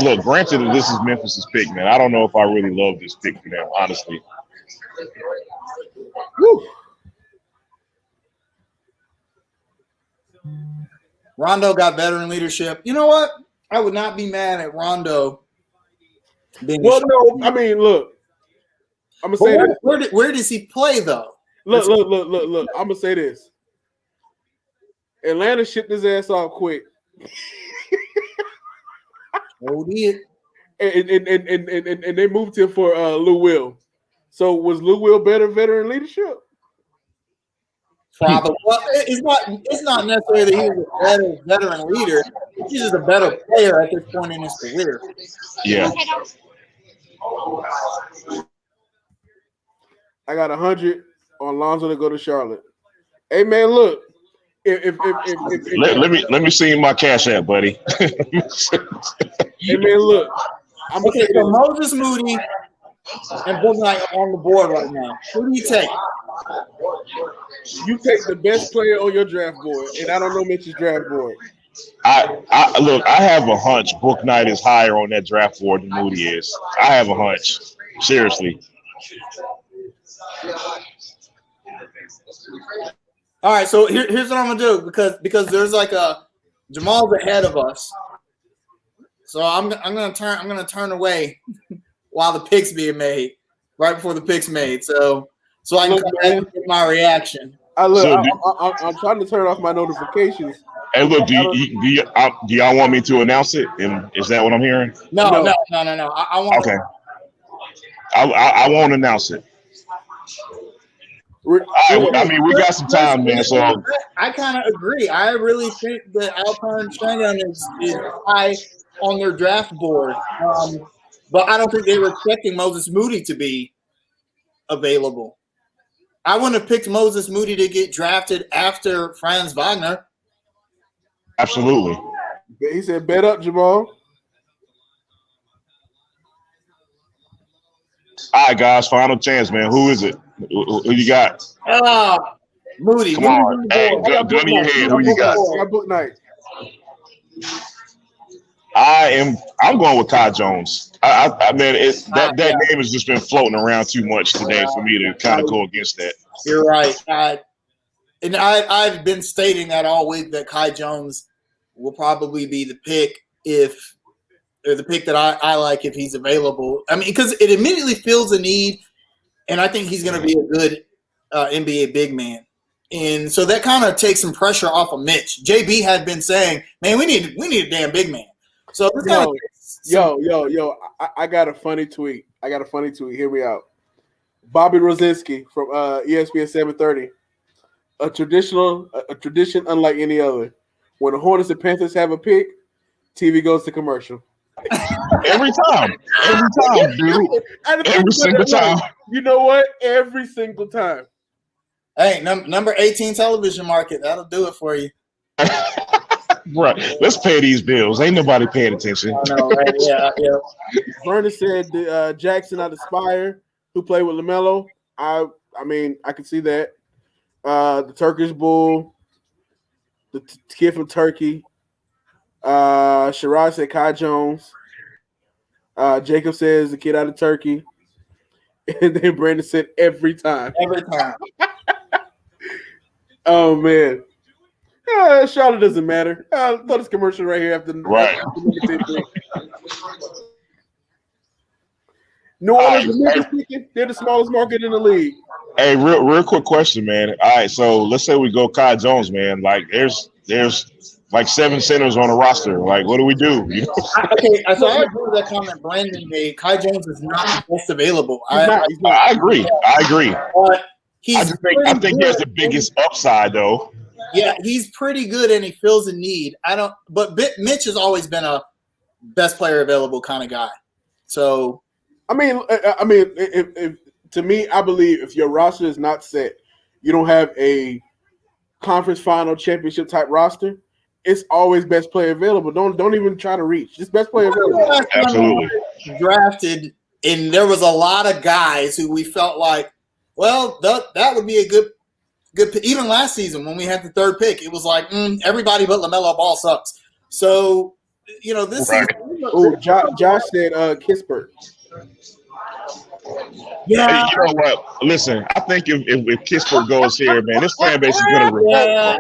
Look, granted that this is Memphis's pick, man. I don't know if I really love this pick for them, honestly. Woo. Rondo got veteran leadership. You know what? I would not be mad at Rondo. Well, no, I mean, look. I'm gonna say where does he play though? Look. I'm gonna say this. Atlanta shipped his ass off quick. Oh, did. And they moved him for Lou Will. So was Lou Will better veteran leadership? Probably. Well, it's not necessarily that he was a better veteran leader. He's just a better player at this point in his career. Yeah. I got 100 on Lonzo to go to Charlotte. Hey man, look. Let me see my cash app, buddy. Hey man, look. Okay, so Moses Moody and Book Knight on the board right now. Who do you take? You take the best player on your draft board, and I don't know Mitch's draft board. I look. I have a hunch. Book Knight is higher on that draft board than Moody is. I have a hunch. Seriously. All right, so here's what I'm gonna do because there's like a Jamal's ahead of us, so I'm gonna turn away while the pick's being made, right before the pick's made, so I can come back and get my reaction. I'm trying to turn off my notifications. Hey, look, do y'all want me to announce it? And is that what I'm hearing? No. I want. Okay. I won't announce it. I mean, we got some time, man. So I kind of agree. I really think that Alpine Shannon is high on their draft board, but I don't think they were expecting Moses Moody to be available. I wouldn't have picked Moses Moody to get drafted after Franz Wagner. Absolutely. He said, "Bet up, Jamal." All right, guys, final chance, man. Who is it? Who you got? Moody. Come on. Hey, gun in your head. Who you got? I Book Knight. I'm going with Kai Jones. I mean, that name has just been floating around too much today for me to kind of go against that. You're right. I've been stating that all week that Kai Jones will probably be the pick the pick that I like if he's available. I mean, because it immediately fills a need, and I think he's going to be a good NBA big man. And so that kind of takes some pressure off of Mitch. JB had been saying, "Man, we need a damn big man." So I got a funny tweet. Hear me out. Bobby Rosinski from ESPN 730. A tradition unlike any other. When the Hornets and Panthers have a pick, TV goes to commercial. Every time, dude. Every single time. You know what? Every single time. Hey, number 18 television market. That'll do it for you. Right. Let's pay these bills. Ain't nobody paying attention. I know, right? Yeah. Vernon said Jackson out of Spire, who played with LaMelo. I mean, I can see that. The Turkish Bull, the kid from Turkey. Sherrod said Kai Jones. Jacob says the kid out of Turkey. And then Brandon said every time. Every time. Oh, man. Charlotte doesn't matter. Throw this commercial right here after. Right. New Orleans, they're the smallest market in the league. Hey, real quick question, man. All right, so let's say we go Kai Jones, man. Like, there's like 7 centers on the roster. Like, what do we do? You know? Okay, so I agree with that comment Brandon made. Kai Jones is not the best available. I agree. But I think he has the biggest upside, though. Yeah, he's pretty good and he fills a need. But Mitch has always been a best player available kind of guy. So, I mean, if to me, I believe if your roster is not set, you don't have a conference final championship type roster. It's always best player available. Don't even try to reach. Just best player available. Absolutely. Drafted, and there was a lot of guys who we felt like, well, that would be a good. Even last season when we had the 3rd pick, it was like everybody but LaMelo Ball sucks. So, this right. season. Oh, Josh said Kispert. Yeah. Hey, you know what? Listen, I think if Kispert goes here, man, this fan base is going to revolt. Yeah,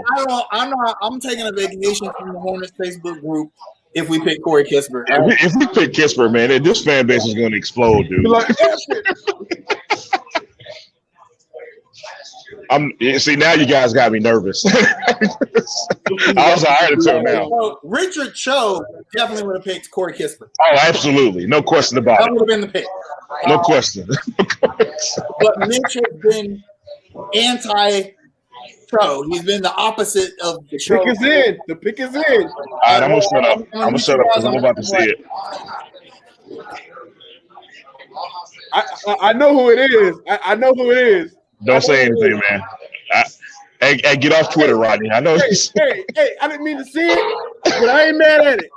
I'm taking a vacation from the Hornets Facebook group if we pick Corey Kispert. If we pick Kispert, man, this fan base is going to explode, dude. See, now you guys got me nervous. I was alright until now. So Richard Cho definitely would have picked Corey Kispert. Oh, absolutely, no question about That it. would have been the pick. No question. But Mitch has been anti-Cho. He's been the opposite of The Cho. pick is in. The pick is in. All right, I'm gonna shut up. I'm gonna shut up because I'm about to see it. I know who it is. I know who it is. Don't say anything, man. Hey, get off Twitter, Rodney. I know. Hey, I didn't mean to see it, but I ain't mad at it.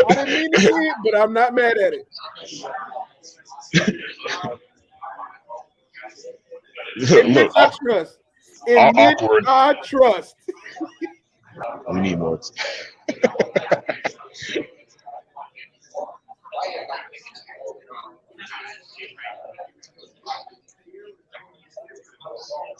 I didn't mean to see it, but I'm not mad at it. Look, I trust. In Mitch, awkward. I trust. We need more.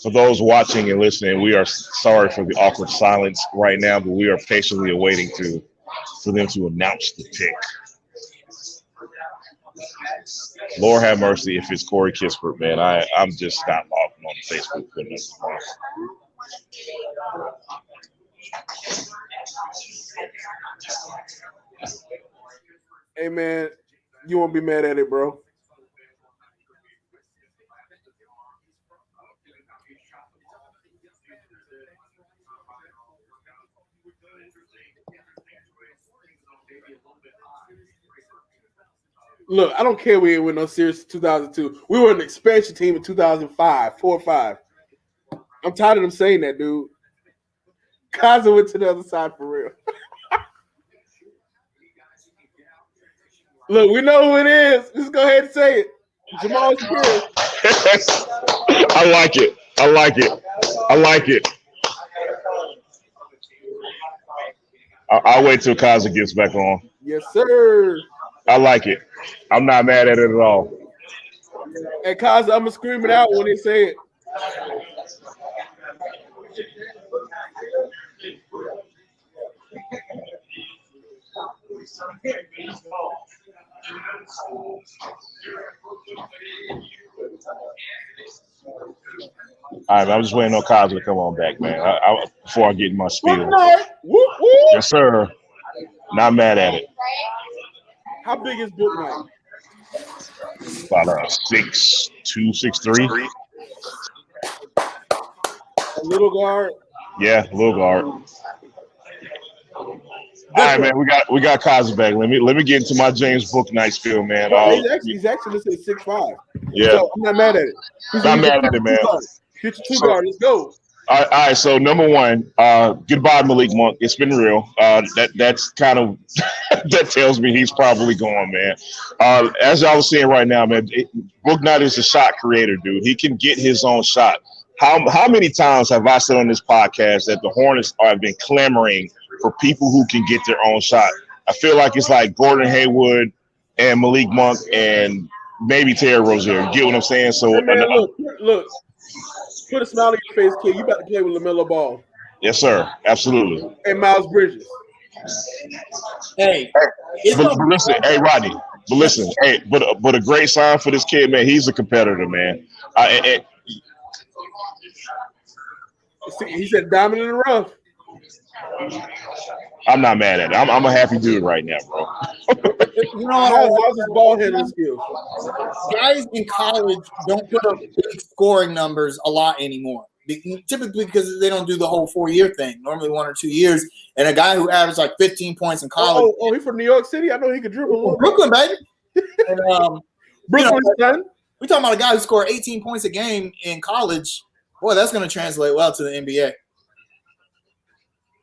For those watching and listening, we are sorry for the awkward silence right now, but we are patiently awaiting for them to announce the pick. Lord have mercy if it's Corey Kispert, man. I'm just not logging on Facebook putting up the mark. Hey, man, you won't be mad at it, bro. Look, I don't care we ain't win no series in 2002. We were an expansion team in 2005, 4 or 5. I'm tired of them saying that, dude. Kaza went to the other side for real. Look, we know who it is. Just go ahead and say it. Jamal's here. I like it. I like it. I like it. I'll wait till Kaza gets back on. Yes, sir. I like it. I'm not mad at it at all. Hey, Kaza, I'm going to scream it out when they say it. All right, I'm just waiting on Kaza to come on back, man. Before I get in my spiel. Whoop, whoop. Yes, sir. Not mad at it. How big is Book Night? About 6'2", 6'3". A little guard. Yeah, little guard. All right, man. We got Kaza back. Let me get into my James Book Night spiel, man. He's actually listed at 6'5". Yeah, so I'm not mad at it. Not mad at it, man. Get your 2 guard. Let's go. All right. So number one, goodbye, Malik Monk. It's been real. That's kind of that tells me he's probably gone, man. As y'all are seeing right now, man, Book Night is a shot creator, dude. He can get his own shot. How many times have I said on this podcast that the Hornets have been clamoring for people who can get their own shot? I feel like it's like Gordon Hayward and Malik Monk and maybe Terry Rozier. You get what I'm saying? So hey man, look. Put a smile on your face, kid. You about to play with LaMelo Ball. Yes, sir. Absolutely. And Miles Bridges. Hey, but listen, hey Rodney. But listen, hey, but a great sign for this kid, man. He's a competitor, man. He said diamond in the rough. I'm not mad at it. I'm a happy dude right now, bro. You know how's his ball handling skills? Guys in college don't put up big scoring numbers a lot anymore. Typically because they don't do the whole 4-year thing. Normally 1 or 2 years. And a guy who averaged like 15 points in college. Oh, he's from New York City. I know he could dribble a little. Brooklyn, baby. And, Brooklyn, son. We're talking about a guy who scored 18 points a game in college. Boy, that's going to translate well to the NBA.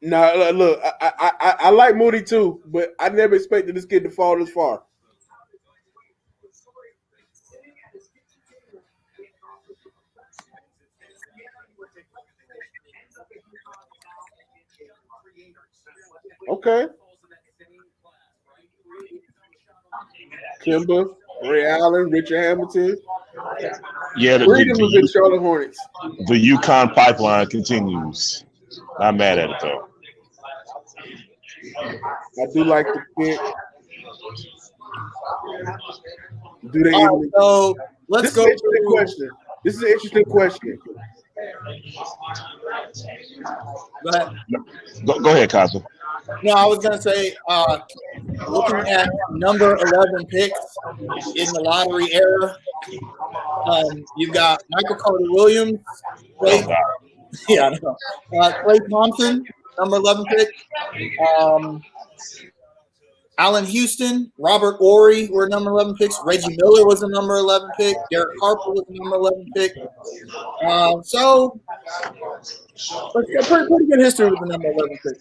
No, look, I like Moody too, but I never expected this kid to fall this far. Okay. Kimba, Ray Allen, Richard Hamilton. Yeah, the Charlotte Hornets. The Yukon pipeline continues. Not mad at it though. I do like the pick. Do they? So let's go to the question. This is an interesting question. But Go ahead, Kaza. no, I was gonna say, looking at number 11 picks in the lottery era, you've got Michael Carter Williams, Oh God. yeah, I know. Klay Thompson, number 11 pick. Allen Houston, Robert Ory were number 11 picks. Reggie Miller was a number 11 pick. Derek Harper was a number 11 pick. So, it's a pretty good history with the number 11 pick.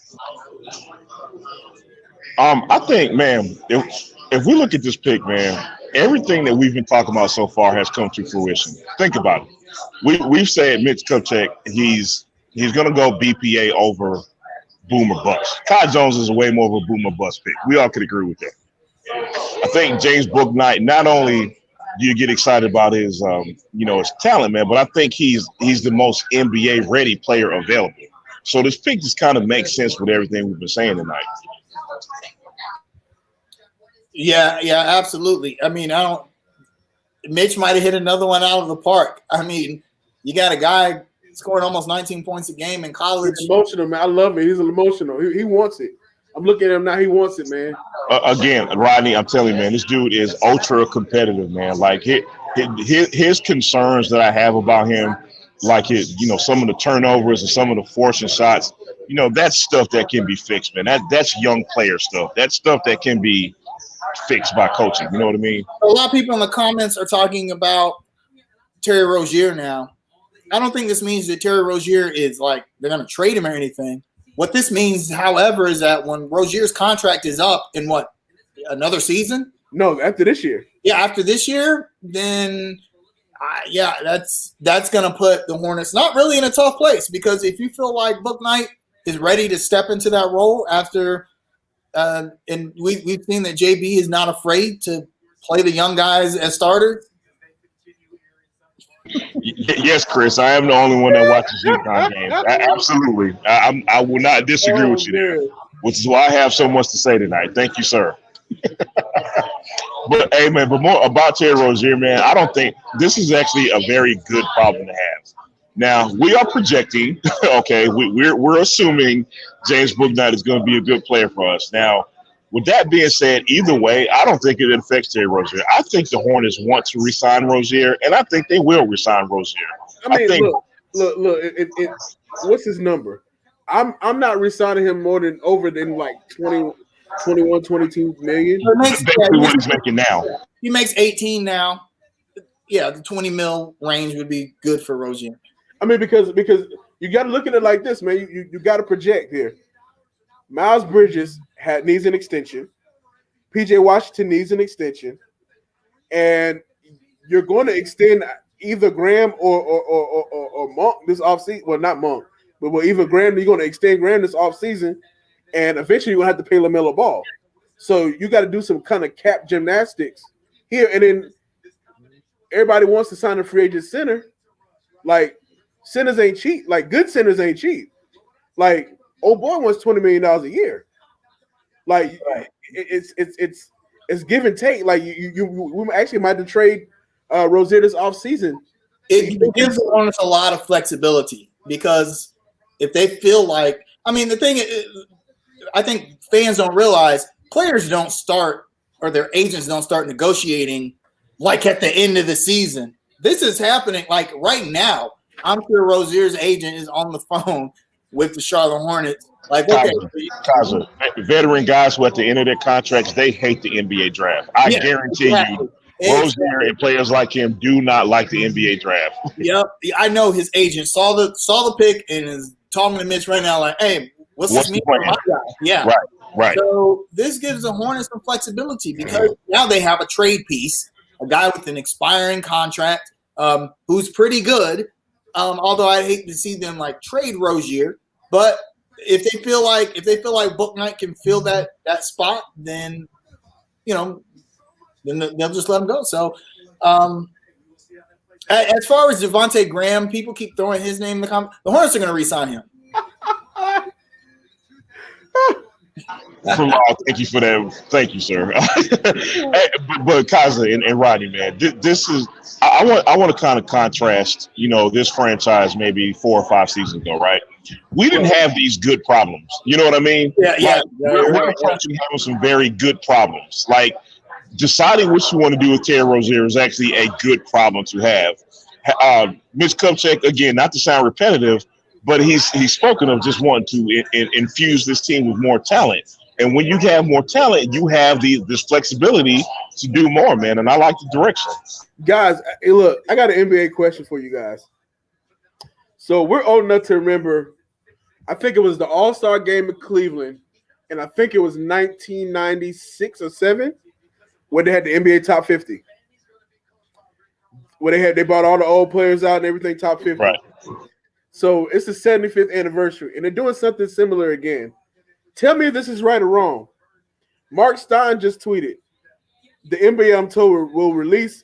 I think, man, if we look at this pick, man, everything that we've been talking about so far has come to fruition. Think about it. We've said Mitch Kupchak, he's going to go BPA over boomer bust. Kai Jones is way more of a boomer bust pick. We all could agree with that. I think James Bouknight, not only do you get excited about his his talent, man, but I think he's the most NBA ready player available. So this pick just kind of makes sense with everything we've been saying tonight. Yeah, absolutely. I mean, Mitch might have hit another one out of the park. I mean, you got a guy scoring almost 19 points a game in college. He's emotional, man. I love it. He's emotional. He wants it. I'm looking at him now. He wants it, man. Again, Rodney, I'm telling you, man, this dude is ultra competitive, man. Like his concerns that I have about him, like some of the turnovers and some of the forcing shots, that's stuff that can be fixed, man. That's young player stuff. That's stuff that can be fixed by coaching. You know what I mean? A lot of people in the comments are talking about Terry Rozier now. I don't think this means that Terry Rozier is like they're going to trade him or anything. What this means, however, is that when Rozier's contract is up in another season? No, after this year. Yeah, after this year, then that's going to put the Hornets not really in a tough place, because if you feel like Bouknight is ready to step into that role after and we've seen that JB is not afraid to play the young guys as starters. Yes, Chris, I am the only one that watches UConn games. Absolutely. I will not disagree with you there, which is why I have so much to say tonight. Thank you, sir. But, hey, man, but more about Terry Rozier, man, I don't think this is actually a very good problem to have. Now, we are projecting, okay, we're assuming James Bouknight is going to be a good player for us. Now, with that being said, either way, I don't think it affects Terry Rozier. I think the Hornets want to re-sign Rozier, and I think they will re-sign Rozier. I mean, look. What's his number? I'm not re-signing him over than like 20, 21, 22 million. That's basically what he's making now. He makes 18 now. Yeah, the 20 mil range would be good for Rozier. I mean, because you got to look at it like this, man. You got to project here. Miles Bridges needs an extension. PJ Washington needs an extension, and you're going to extend either Graham or Monk this offseason. Well, not Monk, but either Graham. You're going to extend Graham this offseason, and eventually you're going to have to pay LaMelo Ball. So you got to do some kind of cap gymnastics here, and then everybody wants to sign a free agent center. Like, centers ain't cheap. Like, good centers ain't cheap. Like, old boy wants $20 million a year. Like, it's give and take. Like, we actually might have to trade Rozier this offseason. It gives the Hornets a lot of flexibility, because if they feel like, I mean, the thing is, I think fans don't realize players don't start, or their agents don't start negotiating like at the end of the season. This is happening like right now. I'm sure Rozier's agent is on the phone with the Charlotte Hornets. Like, okay, Kaza, veteran guys who at the end of their contracts, they hate the NBA draft. I guarantee you, Rozier and players like him do not like the NBA draft. Yep, I know his agent saw the pick and is talking to Mitch right now, like, hey, what's this mean for my guy? Yeah, right. So this gives the Hornets some flexibility, because now they have a trade piece, a guy with an expiring contract, who's pretty good. Although I hate to see them like trade Rozier, but if they feel like Bouknight can fill that spot, then then they'll just let him go. So as far as Devontae Graham, people keep throwing his name in the comments. The Hornets are going to re-sign him. Thank you for that. Thank you, sir. Hey, but Kaza and Rodney, man, this is. I want to kind of contrast, this franchise maybe 4 or 5 seasons ago, right? We didn't have these good problems. You know what I mean? Yeah. We're approaching having some very good problems. Like deciding what you want to do with Terry Rozier is actually a good problem to have. Mitch Kupchak, again, not to sound repetitive, but he's spoken of just wanting to infuse this team with more talent. And when you have more talent, you have this flexibility to do more, man. And I like the direction. Guys, hey, look, I got an NBA question for you guys. So we're old enough to remember, I think it was the All-Star game in Cleveland, and I think it was 1996 or 7, where they had the NBA Top 50. Where they brought all the old players out and everything top 50. Right. So it's the 75th anniversary, and they're doing something similar again. Tell me if this is right or wrong. Mark Stein just tweeted, the NBA, I'm told, will release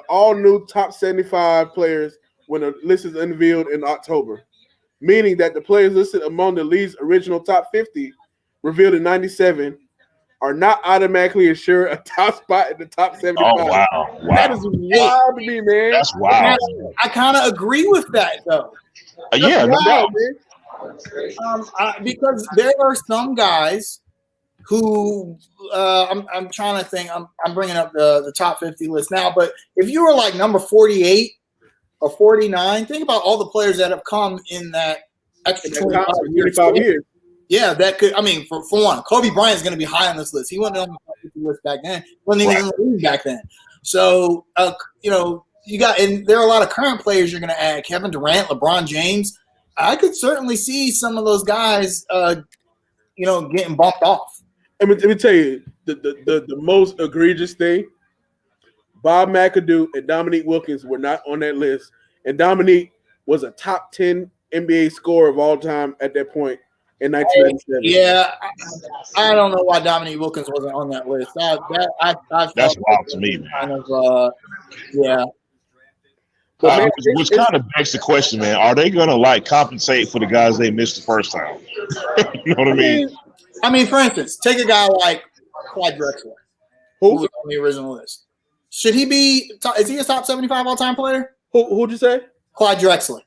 all new top 75 players when the list is unveiled in October, meaning that the players listed among the league's original top 50, revealed in 97, are not automatically assured a top spot in the top 75. Oh, wow. That is wild to me, man. That's wild. I kind of agree with that, though. Yeah, no doubt. Because there are some guys who I'm trying to think. I'm bringing up the top 50 list now, but if you were like number 48 or 49, think about all the players that have come in that extra 25 years. Yeah, that could. I mean, for one, Kobe Bryant's going to be high on this list. He wasn't on the top 50 list back then. He wasn't even in the league back then. So, you got, and there are a lot of current players you're going to add. Kevin Durant, LeBron James. I could certainly see some of those guys, getting bumped off. Let me tell you, the most egregious thing, Bob McAdoo and Dominique Wilkins were not on that list. And Dominique was a top 10 NBA scorer of all time at that point in 1997. Yeah, I don't know why Dominique Wilkins wasn't on that list. That's wild to me, man. Kind of, yeah. Which kind of begs the question, man. Are they going to compensate for the guys they missed the first time? You know what I mean? I mean, for instance, take a guy like Clyde Drexler, who was on the original list. Should he be? Is he a top 75 all-time player? Who'd you say? Clyde Drexler.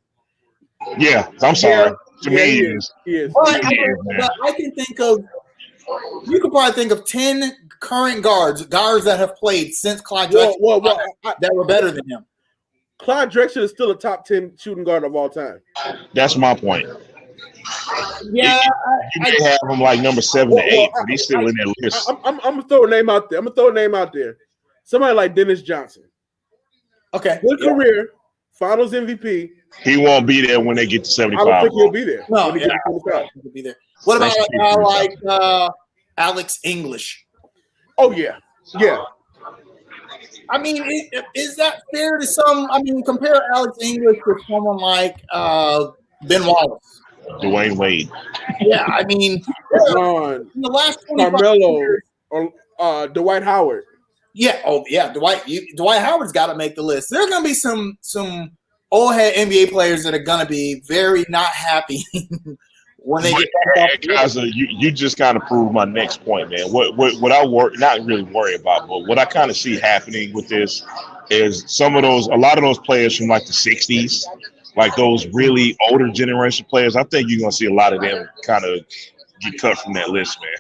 Yeah, I'm sorry. To me, he is. But I can think of. You could probably think of 10 current guards that have played since Clyde Drexler that were better than him. Clyde Drexler is still a top 10 shooting guard of all time. That's my point. Yeah, you may have him like number 7 to 8, but he's still in that list. I'm gonna throw a name out there. Somebody like Dennis Johnson. Okay, good career, Finals MVP. He won't be there when they get to 75. I don't think he'll be there. No, he'll be there. What about a guy like Alex English? Oh yeah. I mean, is that fair to some? I mean, compare Alex English with someone like Ben Wallace, Dwayne Wade. Yeah, I mean, in the last 25 Carmelo years, or Dwight Howard. Yeah, Dwight Howard's got to make the list. There's going to be some old head NBA players that are going to be very not happy when they get guys, you just kind of proved my next point, man. What I not really worry about, but what I kind of see happening with this is a lot of those players from like the 60s, like those really older generation players. I think you're gonna see a lot of them kind of get cut from that list, man.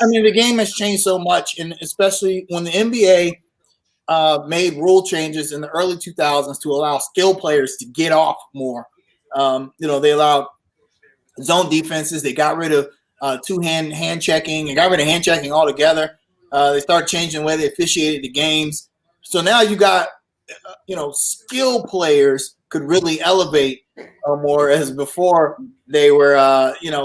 I mean, the game has changed so much, and especially when the NBA made rule changes in the early 2000s to allow skill players to get off more. They allowed zone defenses. They got rid of hand checking and got rid of hand checking altogether. They started changing the way they officiated the games. So now you got, skill players could really elevate more, as before they were,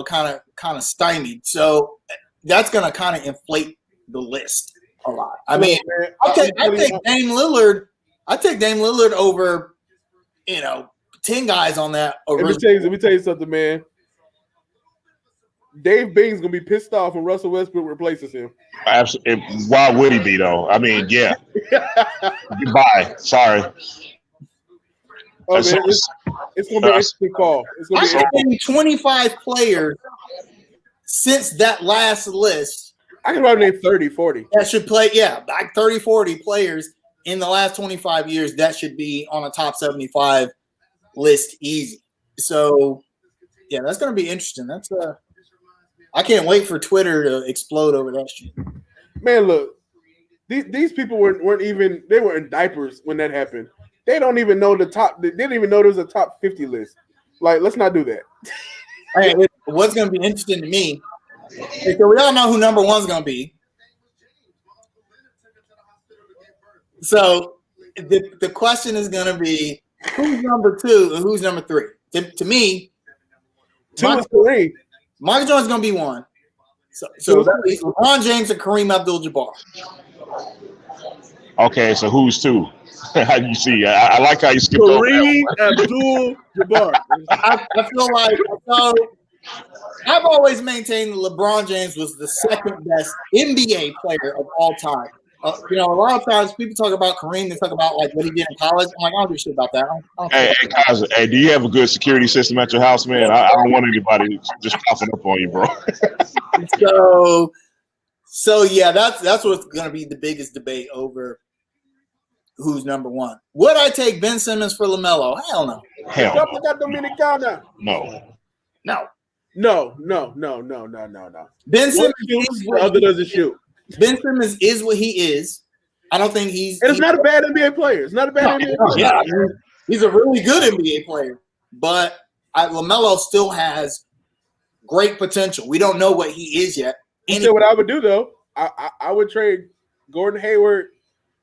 kind of stymied. So that's going to kind of inflate the list a lot. I mean, I take Dame Lillard. I take Dame Lillard over, 10 guys on that. Let me tell you something, man. Dave Bing's gonna be pissed off when Russell Westbrook replaces him. Absolutely. Why would he be though? I mean, yeah. Goodbye. Sorry. Oh, man, it's gonna be an interesting call. It's gonna be 25 players since that last list, I can probably name 30, 40. that should play, like 30, 40 players in the last 25 years that should be on a top 75 list easy. So, yeah, that's going to be interesting. That's I can't wait for Twitter to explode over that shit. Man, look, these people weren't even – they were in diapers when that happened. They don't even know the top – they didn't even know there was a top 50 list. Like, let's not do that. Hey, what's going to be interesting to me is that we all know who number one's going to be. So the question is going to be who's number two and who's number three. To me, Two is Kareem. Michael Jordan's going to be one. So that means LeBron James and Kareem Abdul-Jabbar. Okay, so who's two? How do you see? I like how you skipped over Kareem that Abdul-Jabbar. I feel like I've always maintained that LeBron James was the second best NBA player of all time. A lot of times people talk about Kareem, they talk about like what he did in college. I'm like, I don't do shit about that. Hey, Kaiser, hey, do you have a good security system at your house, man? I don't want anybody just popping up on you, bro. So yeah, that's what's going to be the biggest debate over who's number one. Would I take Ben Simmons for LaMelo? Hell no. Hell No. Ben Simmons the other doesn't shoot. Ben Simmons is what he is. I don't think he's. And it's not a bad NBA player. It's not a bad NBA player. Yeah, he's a really good NBA player, but LaMelo still has great potential. We don't know what he is yet. You know what I would do though? I would trade Gordon Hayward,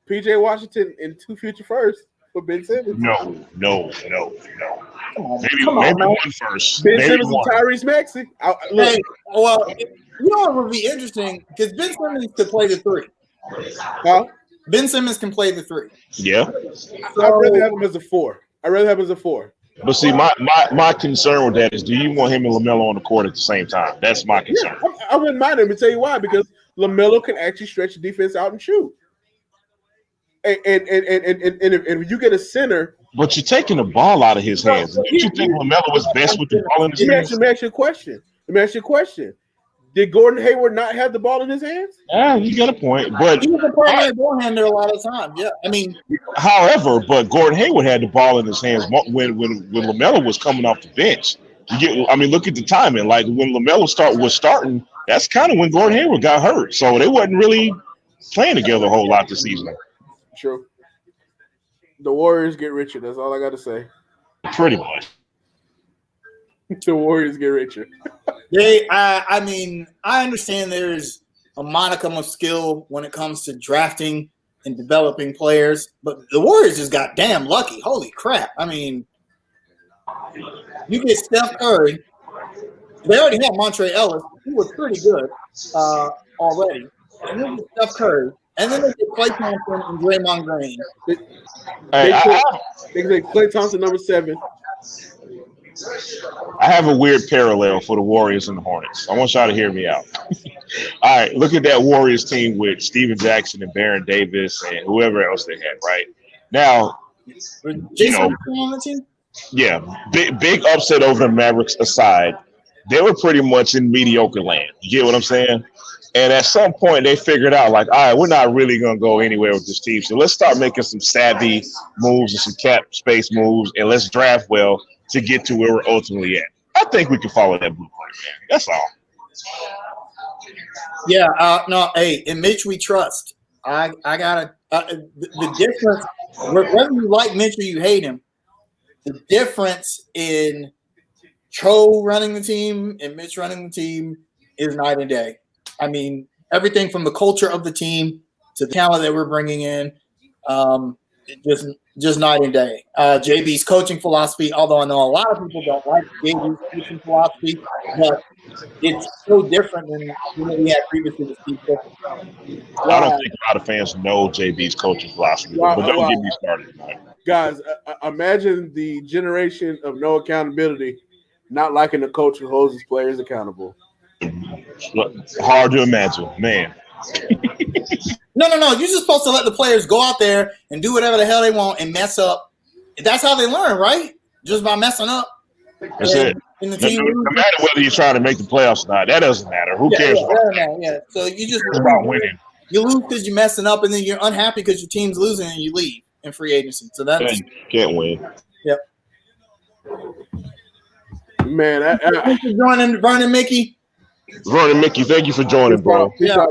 PJ Washington, and 2 future firsts for Ben Simmons. No. Maybe man. one first. Ben maybe Simmons one. and Tyrese Maxey. You know what would be interesting? Because Ben Simmons could play the three. Huh? Ben Simmons can play the three. Yeah. I'd rather have him as a 4. But see, my concern with that is, do you want him and LaMelo on the court at the same time? That's my concern. Yeah, I wouldn't mind him. And tell you why, because LaMelo can actually stretch the defense out and shoot. And if you get a center, but you're taking the ball out of his hands. Don't you think LaMelo was best with the ball in his hands? Let me ask you a question. Did Gordon Hayward not have the ball in his hands? Yeah, you got a point. But he was a primary ball handler a lot of times. Yeah, I mean. However, but Gordon Hayward had the ball in his hands when LaMelo was coming off the bench. Look at the timing. Like when LaMelo was starting, that's kind of when Gordon Hayward got hurt. So they wasn't really playing together a whole lot this season. True. The Warriors get richer. That's all I got to say. Pretty much. The Warriors get richer. I understand there's a modicum of skill when it comes to drafting and developing players, but the Warriors just got damn lucky. Holy crap. I mean, you get Steph Curry. They already had Montre Ellis, who was pretty good already. And then get Steph Curry. And then they get Klay Thompson and Draymond Green. They get Klay Thompson, number 7. I have a weird parallel for the Warriors and the Hornets. I want y'all to hear me out. All right, look at that Warriors team with Steven Jackson and Baron Davis and whoever else they had, right? Now, Jason on the team? Yeah, big upset over the Mavericks aside, they were pretty much in mediocre land. You get what I'm saying? And at some point, they figured out, like, all right, we're not really going to go anywhere with this team. So let's start making some savvy moves and some cap space moves, and let's draft well to get to where we're ultimately at. I think we can follow that blueprint, man. That's all. Yeah, no, hey, in Mitch we trust. I got the difference, whether you like Mitch or you hate him, the difference in Cho running the team and Mitch running the team is night and day. I mean, everything from the culture of the team to the talent that we're bringing in, just night and day. JB's coaching philosophy, although I know a lot of people don't like JB's coaching philosophy, but it's so different than what we had previously with Steve Clifford. I don't think a lot of fans know JB's coaching philosophy, but don't get me started. Guys, imagine the generation of no accountability not liking the coach who holds his players accountable. Hard to imagine, man. No. You're just supposed to let the players go out there and do whatever the hell they want and mess up. That's how they learn, right? Just by messing up. That's it. and the team No matter whether you're trying to make the playoffs or not, that doesn't matter. Who cares about that? So you just it's about winning. You lose because you're messing up, and then you're unhappy because your team's losing, and you leave in free agency. So that's can't win. Yep. Man, thanks for joining, Vernon Mickey. Vernon Mickey, thank you for joining, bro. Yeah.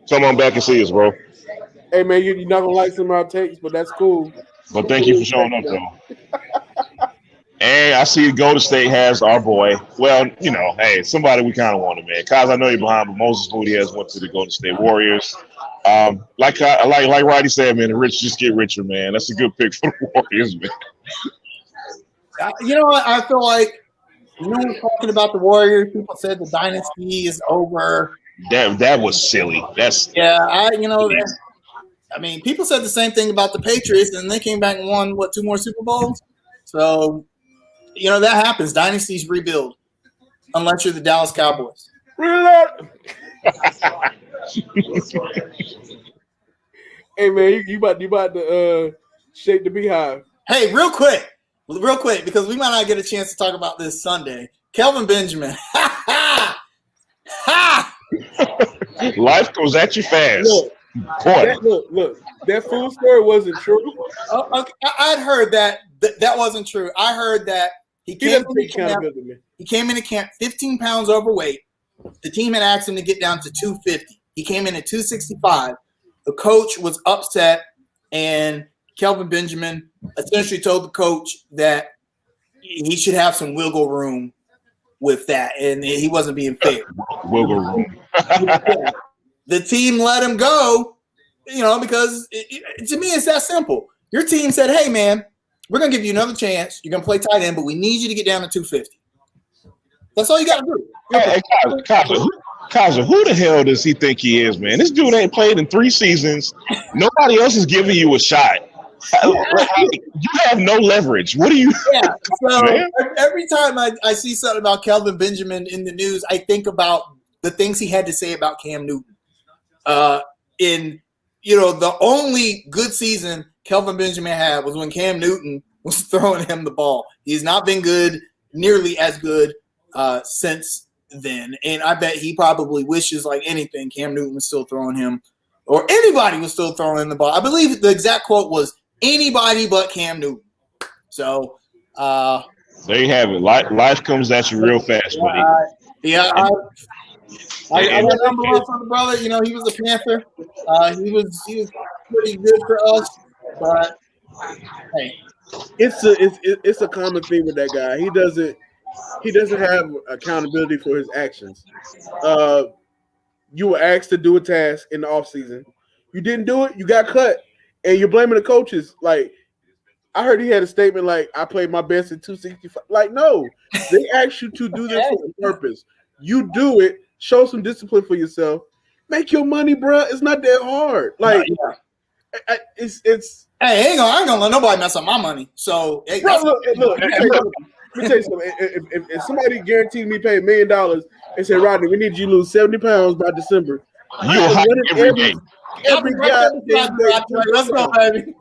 Come on back and see us, bro. Hey, man, you're not gonna like some of our takes, but that's cool. But thank you for showing up, though. And I see Golden State has our boy. Well, you know, hey, somebody we kind of wanted, man. Kaz, I know you're behind, but Moses Moody has went to the Golden State Warriors. Like Roddy said, man, the rich just get richer, man. That's a good pick for the Warriors, man. You know what? I feel like we're talking about the Warriors. People said the dynasty is over. That was silly. I mean, people said the same thing about the Patriots, and they came back and won 2 more Super Bowls. So, that happens. Dynasties rebuild, unless you're the Dallas Cowboys. Hey, man, you about to shake the beehive. Hey, real quick, because we might not get a chance to talk about this Sunday. Kelvin Benjamin. Life goes at you fast. Look. That full story wasn't true. Okay. I'd heard that wasn't true. I heard that he came into camp 15 pounds overweight. The team had asked him to get down to 250. He came in at 265. The coach was upset, and Kelvin Benjamin essentially told the coach that he should have some wiggle room with that, and he wasn't being fair. Wiggle room. The team let him go, because to me it's that simple. Your team said, "Hey, man, we're gonna give you another chance. You're gonna play tight end, but we need you to get down to 250." That's all you got to do. Hey, Kaza, who the hell does he think he is, man? This dude ain't played in 3 seasons. Nobody else is giving you a shot. You have no leverage. What do you? Yeah. So every time I see something about Kelvin Benjamin in the news, I think about the things he had to say about Cam Newton. The only good season Kelvin Benjamin had was when Cam Newton was throwing him the ball. He's not been good, nearly as good since then. And I bet he probably wishes, like anything, Cam Newton was still throwing him, or anybody was still throwing him the ball. I believe the exact quote was, "Anybody but Cam Newton." So there you have it. Life comes at you real fast, buddy. I got number 1 for the brother. He was a Panther. He was pretty good for us. But hey, it's a common theme with that guy. He doesn't have accountability for his actions. You were asked to do a task in the offseason. You didn't do it. You got cut, and you're blaming the coaches. Like, I heard he had a statement like, "I played my best at 265." Like, no, they asked you to do this for a purpose. You do it. Show some discipline for yourself. Make your money, bro. It's not that hard. Like, it's. Hey, I ain't gonna let nobody mess up my money. So, hey, bro, look. Let me tell you something. If somebody guaranteed me pay $1 million and said, "Rodney, we need you to lose 70 pounds by December," you'll hire every day. Every guy. Let's go, baby.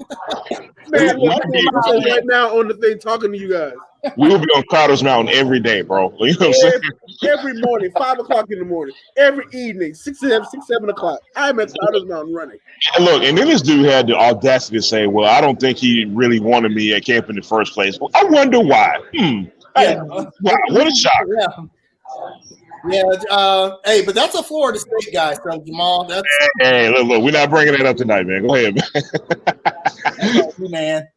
Man, I'm right now on the thing talking to you guys. We will be on Carter's Mountain every day, bro. You know what I'm saying? Every morning, 5 o'clock in the morning. Every evening, 6, 7 o'clock. I'm at Carter's Mountain running. And look, and then this dude had the audacity to say, "Well, I don't think he really wanted me at camp in the first place." Well, I wonder why. Hey, what a shock. Hey, but that's a Florida State guy, so Jamal. Hey, look, we're not bringing that up tonight, man. Go ahead, man.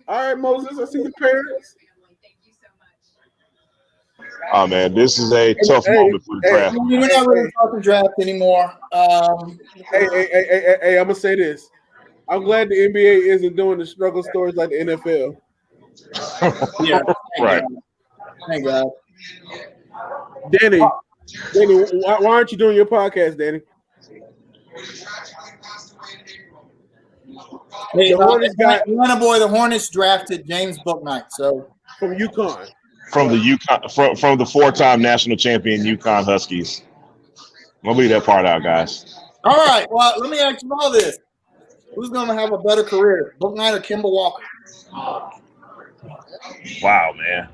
All right, Moses, I see your parents. Oh, man, this is a tough moment for the draft. We're not really talking draft anymore. Hey, I'm going to say this. I'm glad the NBA isn't doing the struggle stories like the NFL. Yeah. Right. Thank God. Danny, why aren't you doing your podcast, Danny? Hey, the Hornets drafted James Bouknight, so from UConn. From the from the 4-time national champion UConn Huskies. We'll leave that part out, guys. All right. Well, let me ask you all this: who's going to have a better career, Bouknight or Kemba Walker? Wow, man.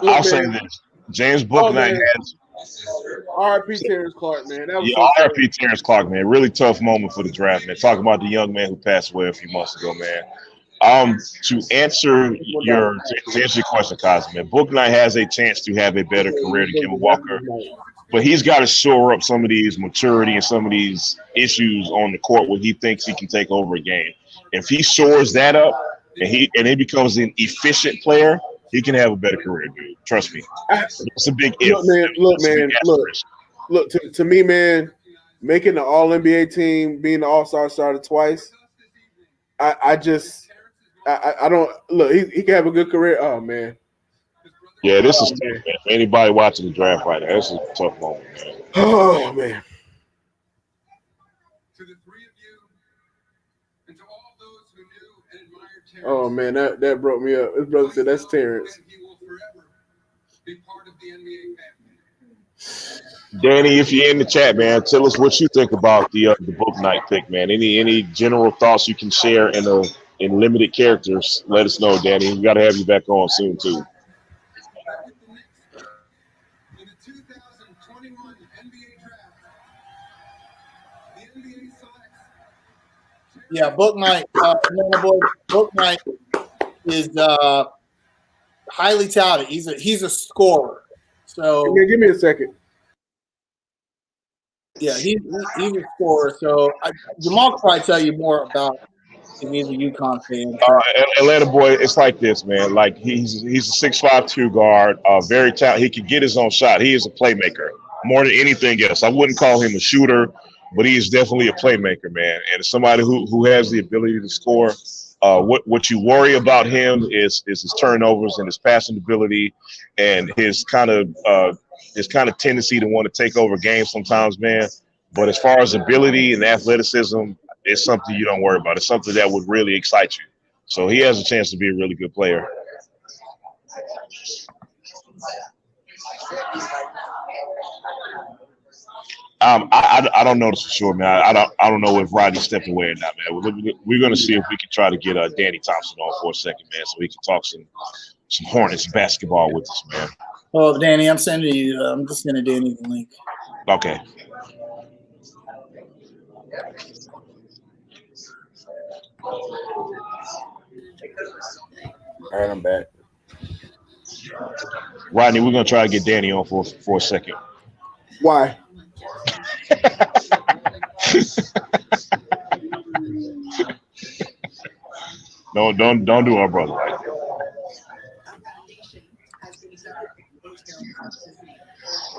Look, I'll say man. this: James Bouknight has. R.I.P. Terrence Clark, man. That was Yeah, so sad. R.I.P. Terrence Clark, man. Really tough moment for the draft, man. Talking about the young man who passed away a few months ago, man. To answer your question, Cosmo, man, Bouknight has a chance to have a better career than Kemba Walker, but he's got to shore up some of these maturity and some of these issues on the court where he thinks he can take over a game. If he shores that up and he becomes an efficient player, he can have a better career, dude. Trust me. It's a big if. Look, to me, man, making the All NBA team, being the All-Star starter twice, I don't look. He can have a good career. Oh man. Yeah, this is tough, man. For anybody watching the draft right now, this is a tough moment, man. Oh man. Oh man, that broke me up. His brother said that's Terrence. Danny, if you're in the chat, man, tell us what you think about the Bouknight pick, man. Any general thoughts you can share in limited characters? Let us know, Danny. We got to have you back on soon too. Yeah, Bouknight, Bouknight is highly touted. He's a scorer. So give me a second. Yeah, he's a scorer. So Jamal could probably tell you more about if he's a UConn fan. Atlanta boy, it's like this, man. Like he's a 6'5" guard, very talented. He can get his own shot. He is a playmaker more than anything else. I wouldn't call him a shooter, but he is definitely a playmaker, man. And somebody who has the ability to score. What you worry about him is his turnovers and his passing ability and his kind of tendency to want to take over games sometimes, man. But as far as ability and athleticism, it's something you don't worry about. It's something that would really excite you. So he has a chance to be a really good player. I don't know this for sure, man. I don't know if Rodney stepped away or not, man. We're going to see if we can try to get Danny Thompson on for a second, man, so we can talk some Hornets basketball with us, man. Oh, Danny, I'm sending you. I'm just sending Danny the link. Okay. All right, I'm back. Rodney, we're going to try to get Danny on for a second. Why? Don't do our brother like that.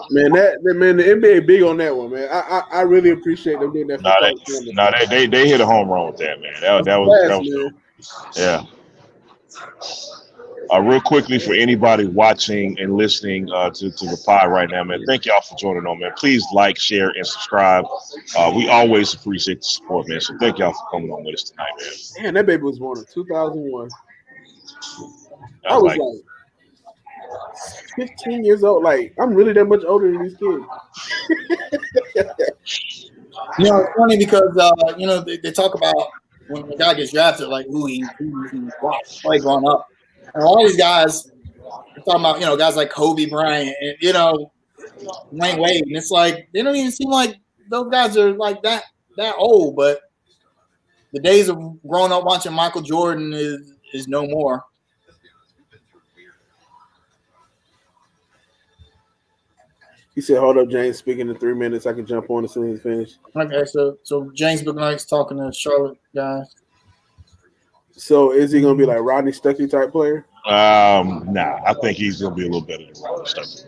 Man, the NBA big on that one, man. I really appreciate them doing that. They hit a home run with that, man. That was man. Yeah. Real quickly, for anybody watching and listening to the pod right now, man, thank y'all for joining on, man. Please like, share, and subscribe. We always appreciate the support, man. So thank y'all for coming on with us tonight, man. Man, that baby was born in 2001. I was like 15 years old. Like, I'm really that much older than these kids. It's funny because, they talk about when the guy gets drafted, like who he watched play growing up. And all these guys are talking about, guys like Kobe Bryant and, Dwayne Wade. And it's like, they don't even seem like those guys are like that old. But the days of growing up watching Michael Jordan is no more. He said, hold up, James, speaking in 3 minutes. I can jump on as soon as he's finished. Okay, so James Bouknight's talking to Charlotte guys. So is he going to be like Rodney Stuckey type player? Nah, I think he's going to be a little better than Rodney Stuckey.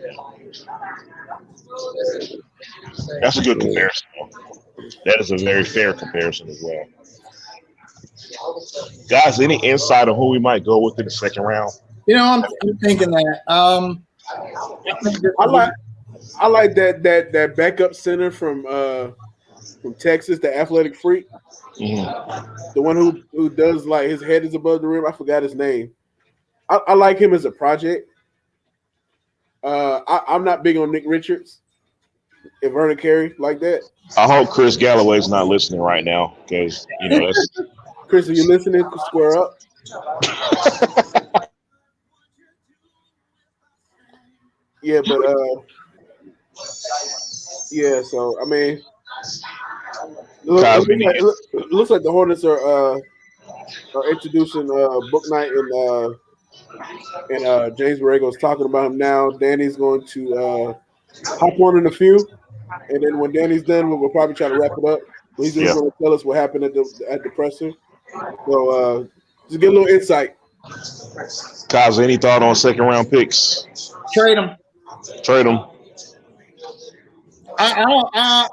That's a good comparison. That is a very fair comparison as well. Guys, any insight on who we might go with in the second round? I'm thinking that. I like that backup center from Texas, the athletic freak. Mm-hmm. The one who does like his head is above the rim. I forgot his name. I like him as a project. I'm not big on Nick Richards and Vernon Carey like that. I hope Chris Galloway's not listening right now because that's Chris, are you listening? Square up. Yeah, but yeah. So I mean, it looks like the Hornets are introducing Book Night and James Borrego's talking about him now. Danny's going to hop on in a few, and then when Danny's done, we'll probably try to wrap it up. But he's just going to tell us what happened at the presser. So just get a little insight. Kyle, any thought on second round picks? Trade them. Trade them. I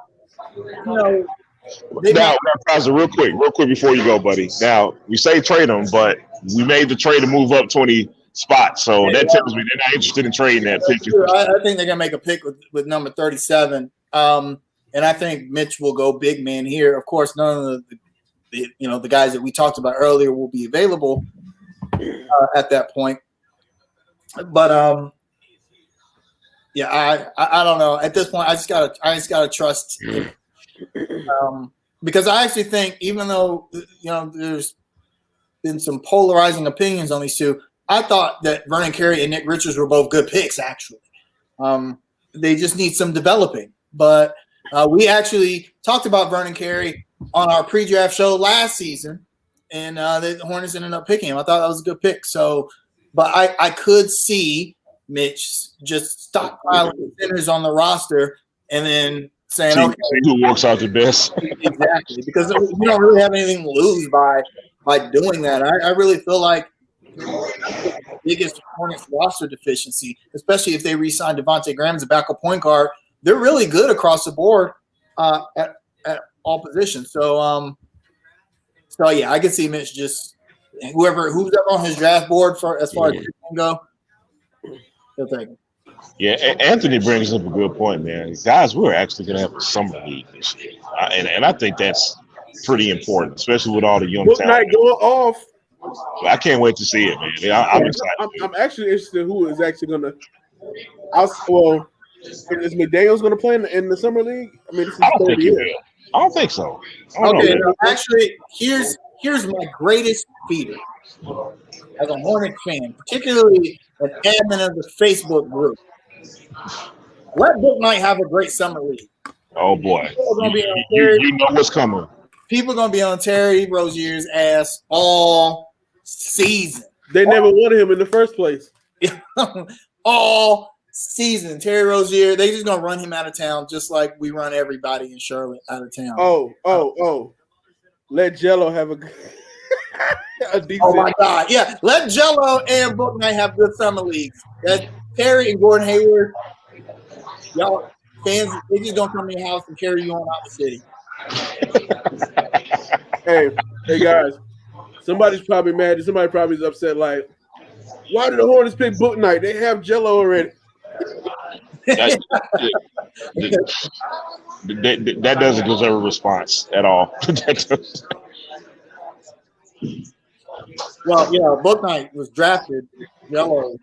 Now, Kyle, real quick before you go, buddy. Now, we say trade them, but we made the trade to move up 20 spots. So that tells me they're not interested in trading that pick. I think they're going to make a pick with number 37. And I think Mitch will go big man here. Of course, none of the guys that we talked about earlier will be available at that point. But yeah, I don't know. At this point, I just gotta trust him. Because I actually think, even though there's been some polarizing opinions on these two, I thought that Vernon Carey and Nick Richards were both good picks. Actually, they just need some developing. But we actually talked about Vernon Carey on our pre-draft show last season, and the Hornets ended up picking him. I thought that was a good pick. So, but I could see Mitch just stockpiling centers on the roster and then saying, see who works out the best. Exactly, because you don't really have anything to lose by doing that. I really feel like that's the biggest Hornets roster deficiency, especially if they re-sign Devontae Graham as a backup point guard. They're really good across the board at all positions. So yeah, I can see Mitch just who's up on his draft board as far as picks go. He'll take it. Yeah, Anthony brings up a good point, man. Guys, we're actually going to have a summer league this year, and I think that's pretty important, especially with all the young talent. Night going off. I can't wait to see it, man. I'm excited. I'm actually interested who is actually going to. Well, is McDaniel's going to play in the summer league? I mean, this is I don't think he year. will. I don't think so. Okay, actually, here's my greatest fear as a Hornet fan, particularly an admin of the Facebook group. Let Book Night have a great summer league. Oh boy, you know what's coming. People are gonna be on Terry Rozier's ass all season. They never wanted him in the first place. All season, Terry Rozier. They just gonna run him out of town, just like we run everybody in Charlotte out of town. Oh. Let Jello have a decent. Oh my God, yeah. Let Jello and Book Night have good summer leagues. That Terry and Gordon Hayward, y'all fans, they just don't come to your house and carry you on out the city. Hey guys, somebody's probably mad. Somebody probably is upset. Like, why did the Hornets pick Book Night? They have Jello already. That doesn't deserve a response at all. Well, yeah, Book Night was drafted. Jello.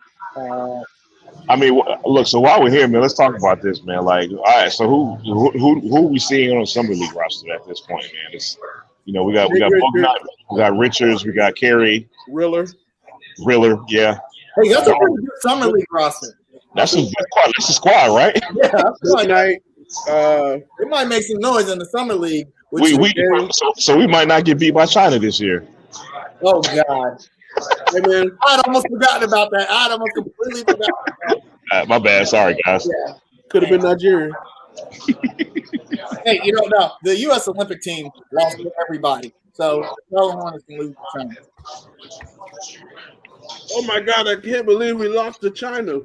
I mean, look. So while we're here, man, let's talk about this, man. Like, all right. So who are we seeing on the summer league roster at this point, man? It's we got Book Night, we got Richards, we got Carey, Riller, yeah. Hey, that's a pretty good summer league roster. That's a squad. That's a squad, right? Yeah, Book Night. It might make some noise in the summer league. So we might not get beat by China this year. Oh God. Hey man, I'd almost forgotten about that. I'd almost completely forgotten about that. My bad. Sorry, guys. Yeah. could have been Nigeria. Hey, no, the U.S. Olympic team lost to everybody, so no one can lose to China. Oh my God, I can't believe we lost to China.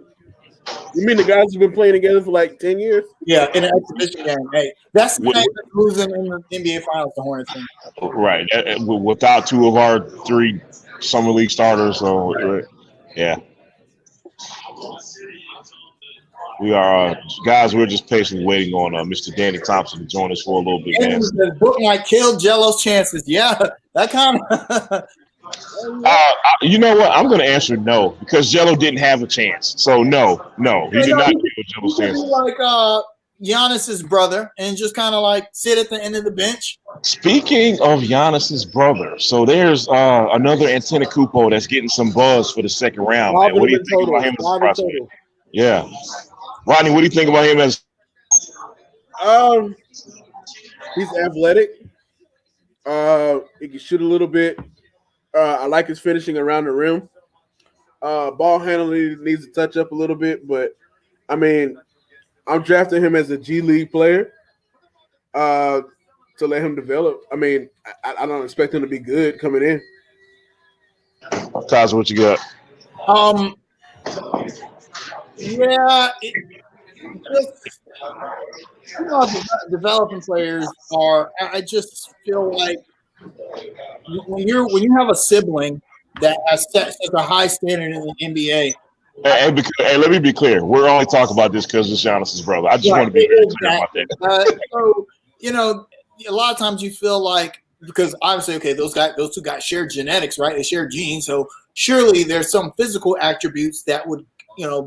You mean the guys who've been playing together for like 10 years? Yeah, in an exhibition game. Hey, that's the thing that's losing in the NBA Finals, the Hornets team. Right. Without two of our three summer league starters, so yeah. We are guys. We're just patiently waiting on Mr. Danny Thompson to join us for a little bit. The book might kill Jello's chances. Yeah, that kind of. You know what? I'm going to answer no because Jello didn't have a chance. So no, he did not kill Jello's chances. Like Giannis's brother, and just kind of like sit at the end of the bench. Speaking of Giannis's brother, so there's another Antetokounmpo that's getting some buzz for the second round. Man. What do you think about him as a prospect? Yeah. Rodney, what do you think about him as? Um, he's athletic. He can shoot a little bit. I like his finishing around the rim. Ball handling needs to touch up a little bit, but I mean, I'm drafting him as a G League player to let him develop. I mean, I don't expect him to be good coming in. Kaz, what you got? Yeah, developing players are. I just feel like when you have a sibling that has set such a high standard in the NBA. Hey, let me be clear. We're only talking about this because it's Giannis's brother. I just want to be very clear about that. So a lot of times you feel like, because obviously, okay, those two guys share genetics, right? They share genes, so surely there's some physical attributes that would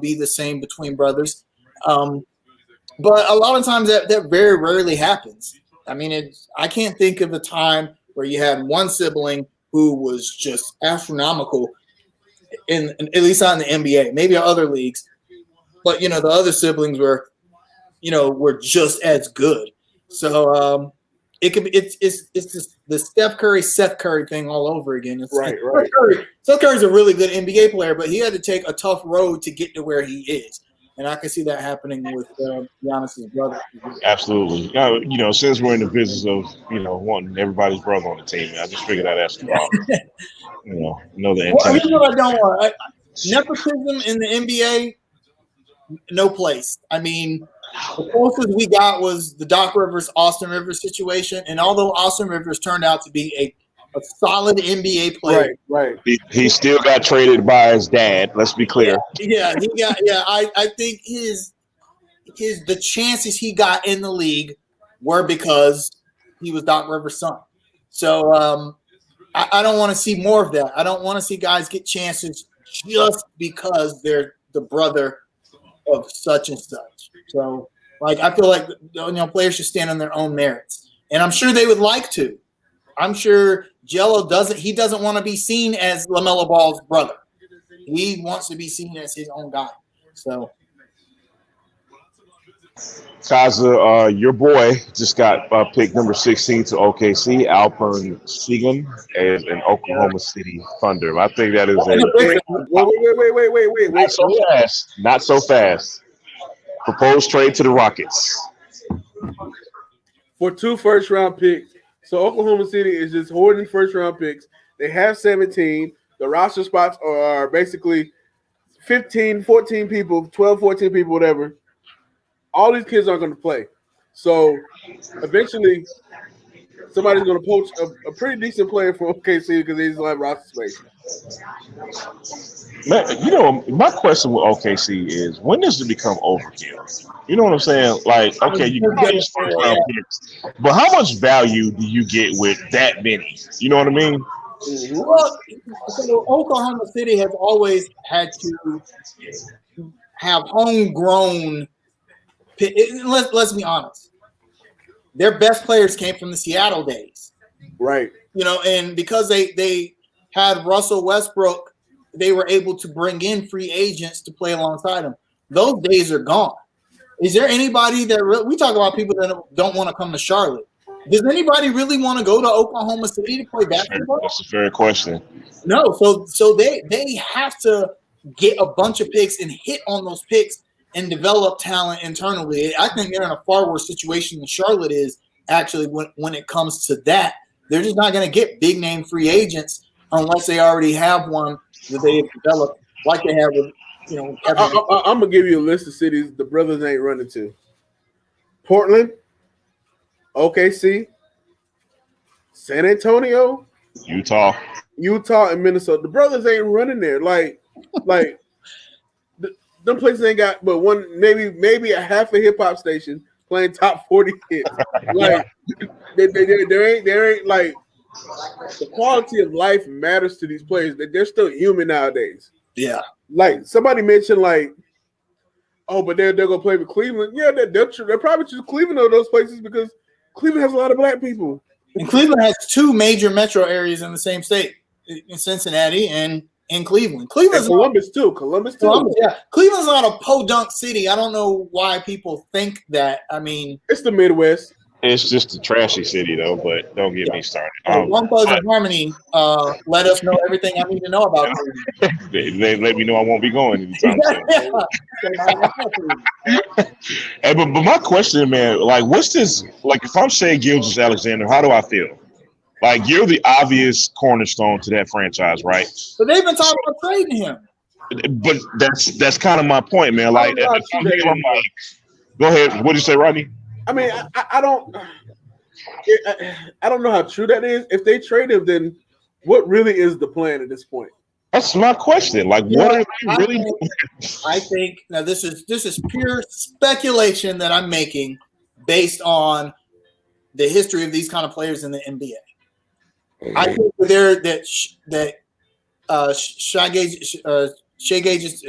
be the same between brothers. But a lot of times that very rarely happens. I mean, I can't think of a time where you had one sibling who was just astronomical, at least not in the NBA, maybe in other leagues. But the other siblings were just as good. So it could be it's just the Steph Curry, Seth Curry thing all over again. Right. Seth Curry's a really good NBA player, but he had to take a tough road to get to where he is. And I can see that happening with Giannis's brother. Absolutely. Since we're in the business of, wanting everybody's brother on the team, I just figured I'd ask about, know the intent. Here's what I don't want. Nepotism in the NBA, no place. I mean, the closest we got was the Doc Rivers, Austin Rivers situation. And although Austin Rivers turned out to be a solid NBA player. Right. He still got traded by his dad. Let's be clear. Yeah, he got. Yeah, I think the chances he got in the league were because he was Doc Rivers' son. So I don't want to see more of that. I don't want to see guys get chances just because they're the brother of such and such. So I feel like players should stand on their own merits, and I'm sure they would like to. I'm sure Jello doesn't want to be seen as LaMelo Ball's brother. He wants to be seen as his own guy. So, Kaza, your boy just got picked number 16 to OKC, Alpern Sengun, as an Oklahoma City Thunder. I think that is wait. Not so fast. Proposed trade to the Rockets. For 2 first-round picks. So Oklahoma City is just hoarding first-round picks. They have 17. The roster spots are basically 15, 14 people, 12, 14 people, whatever. All these kids aren't going to play. So eventually somebody's going to poach a pretty decent player from OKC because they just don't have roster space. Man, my question with OKC is, when does it become overkill? You know what I'm saying? Like, okay, you can get first round picks, but how much value do you get with that many? You know what I mean? Well, so Oklahoma City has always had to have homegrown. Let's be honest. Their best players came from the Seattle days, right? And because they had Russell Westbrook, they were able to bring in free agents to play alongside them. Those days are gone. Is there anybody that we talk about people that don't want to come to Charlotte? Does anybody really want to go to Oklahoma City to play basketball? That's a fair question. No. So they have to get a bunch of picks and hit on those picks and develop talent internally. I think they're in a far worse situation than Charlotte is actually when it comes to that. They're just not going to get big name free agents unless they already have one that they have developed, like they have with I'm gonna give you a list of cities the brothers ain't running to: Portland, OKC, San Antonio, Utah, and Minnesota. The brothers ain't running there. Like them places ain't got but one, maybe a half a hip hop station playing top 40 hits. Like there ain't like the quality of life matters to these players. They're still human nowadays. Yeah. Like somebody mentioned, like, oh, but they're gonna play with Cleveland. Yeah, they're probably choose Cleveland or those places because Cleveland has a lot of black people. And Cleveland has 2 major metro areas in the same state, in Cincinnati and in Cleveland. And Cleveland's Columbus too. Columbus too. yeah. Cleveland's not a podunk city. I don't know why people think that. I mean, It's the Midwest. It's just a trashy city, though. But don't get me started. One Pleasant Harmony let us know everything I need to know about Cleveland. they let me know I won't be going anytime soon. Hey, but my question, man, like, what's this? Like, if I'm Shai Gilgeous-Alexander, how do I feel? Like, you're the obvious cornerstone to that franchise, right? But they've been talking about trading him. But that's kind of my point, man. Like, I'm like, go ahead. What did you say, Rodney? I mean, I don't know how true that is. If they trade him, then what really is the plan at this point? That's my question. Like, what are they really doing? I think now this is pure speculation that I'm making based on the history of these kind of players in the NBA. I think that Shai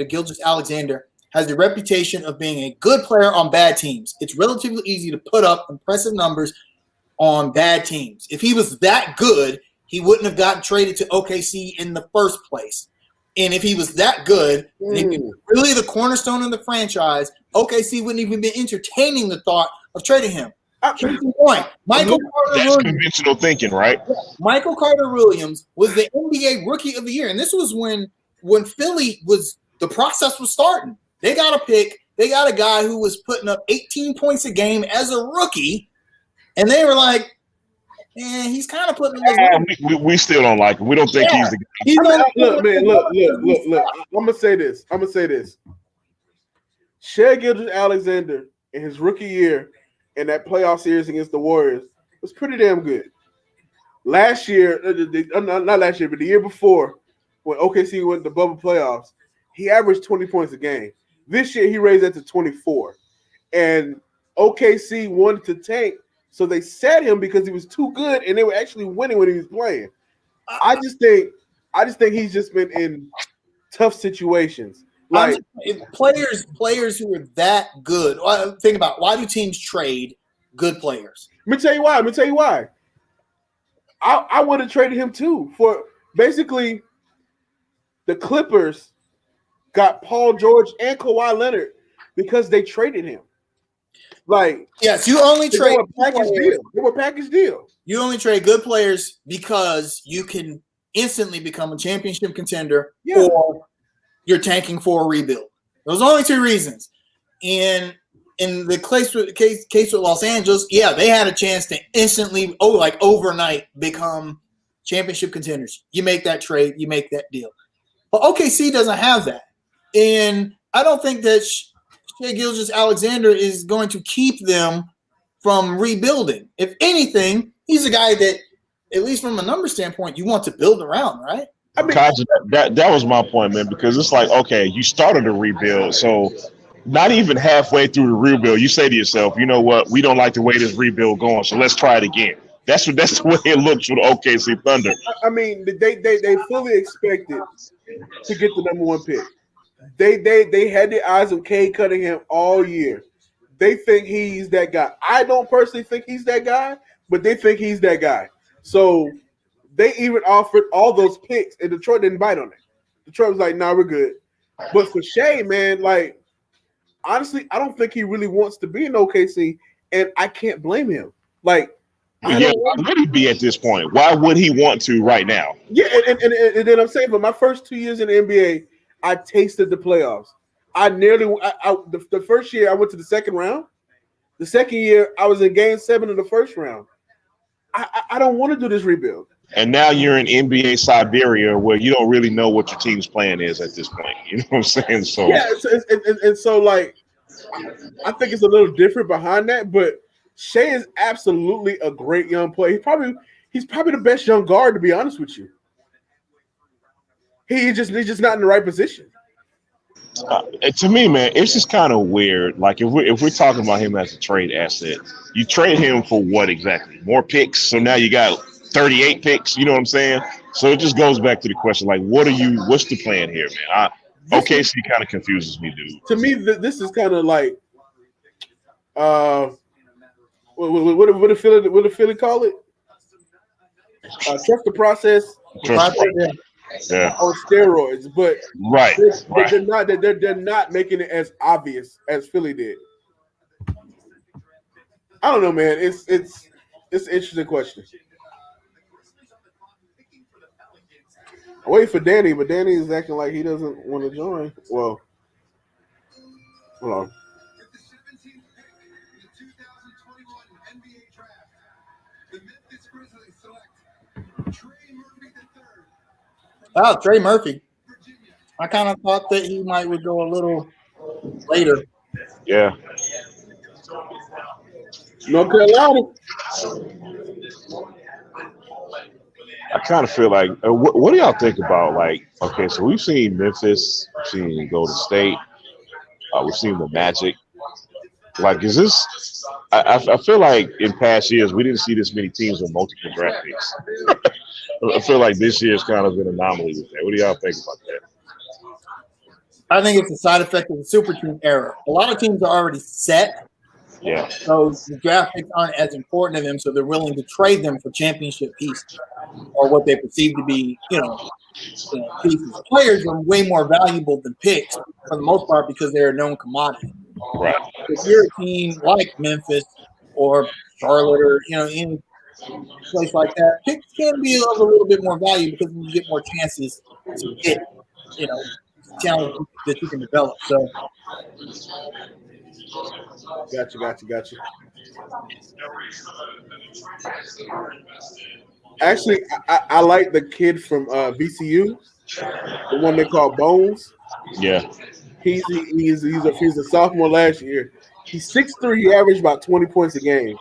Gilgeous-Alexander has the reputation of being a good player on bad teams. It's relatively easy to put up impressive numbers on bad teams. If he was that good, he wouldn't have gotten traded to OKC in the first place. And if he was that good, and he was really the cornerstone of the franchise, OKC wouldn't even be entertaining the thought of trading him. Here's the point. That's conventional thinking, right? Michael Carter-Williams was the NBA Rookie of the Year. And this was when Philly the process was starting. They got a pick. They got a guy who was putting up 18 points a game as a rookie. And they were like, man, he's kind of putting we still don't like him. We don't think he's the guy. Look. I'm going to say this. Shai Gilgeous-Alexander in his rookie year in that playoff series against the Warriors was pretty damn good. Last year, not last year, but the year before, when OKC went to the bubble playoffs, he averaged 20 points a game. This year, he raised that to 24. And OKC wanted to tank, so they sat him because he was too good, and they were actually winning when he was playing. I just think he's just been in tough situations. Like players who are that good. Think about, why do teams trade good players? Let me tell you why. I would have traded him too. For basically, the Clippers got Paul George and Kawhi Leonard because they traded him. Like, yes, you only trade They were package deal. You only trade good players because you can instantly become a championship contender, or you're tanking for a rebuild. Those are only two reasons. And in the case with Los Angeles, they had a chance to instantly, overnight, become championship contenders. You make that trade, you make that deal. But OKC doesn't have that. And I don't think that Shai Gilgeous-Alexander is going to keep them from rebuilding. If anything, he's a guy that, at least from a number standpoint, you want to build around, right? I mean, that was my point, man, because it's like, okay, you started a rebuild, so not even halfway through the rebuild, you say to yourself, you know what, we don't like the way this rebuild going, so let's try it again. That's the way it looks for the OKC Thunder. I mean, they fully expected to get the number one pick. They had their eyes on Cade Cunningham all year. They think he's that guy. I don't personally think he's that guy, but they think he's that guy. So they even offered all those picks, and Detroit didn't bite on it. Detroit was like, nah, we're good. But for Shai, man, like, honestly, I don't think he really wants to be in OKC, and I can't blame him. Like, why would he be at this point? Why would he want to right now? Yeah, and then I'm saying, for my first 2 years in the NBA, I tasted the playoffs. The first year I went to the second round. The second year I was in game 7 of the first round. I don't want to do this rebuild. And now you're in NBA Siberia, where you don't really know what your team's plan is at this point. You know what I'm saying? So so like, I think it's a little different behind that. But Shai is absolutely a great young player. He's probably the best young guard, to be honest with you. He's just not in the right position. To me, man, it's just kind of weird. Like, if we're talking about him as a trade asset, you trade him for what exactly? More picks. So now you got 38 picks. You know what I'm saying? So it just goes back to the question, like, what's the plan here, man? OKC kind of confuses me, dude. To me, this is kind of like, what did Philly call it? Trust the process. Yeah. on steroids, but Right. they're not making it as obvious as Philly did. I don't know, man. It's an interesting question. I'm waiting for Danny, but Danny is acting like he doesn't want to join. Well, hold on. Oh, Trey Murphy. I kind of thought that he would go a little later. Yeah. North Carolina. I kind of feel like, what do y'all think about, like, okay, so we've seen Memphis, we've seen Golden State, we've seen the Magic. Like, is this, I feel like in past years, we didn't see this many teams with multiple draft picks. I feel like this year's kind of an anomaly with that. What do y'all think about that? I think it's a side effect of the super team era. A lot of teams are already set. Yeah. So the draft picks aren't as important to them, so they're willing to trade them for championship pieces or what they perceive to be, pieces. Players are way more valuable than picks for the most part because they're a known commodity. Right. If you're a team like Memphis or Charlotte or any place like that, picks can be of a little bit more value because you get more chances to hit, talent that you can develop. So. Gotcha. Actually, I like the kid from VCU, the one they call Bones. Yeah. He's a sophomore last year. He's 6'3". He averaged about 20 points a game.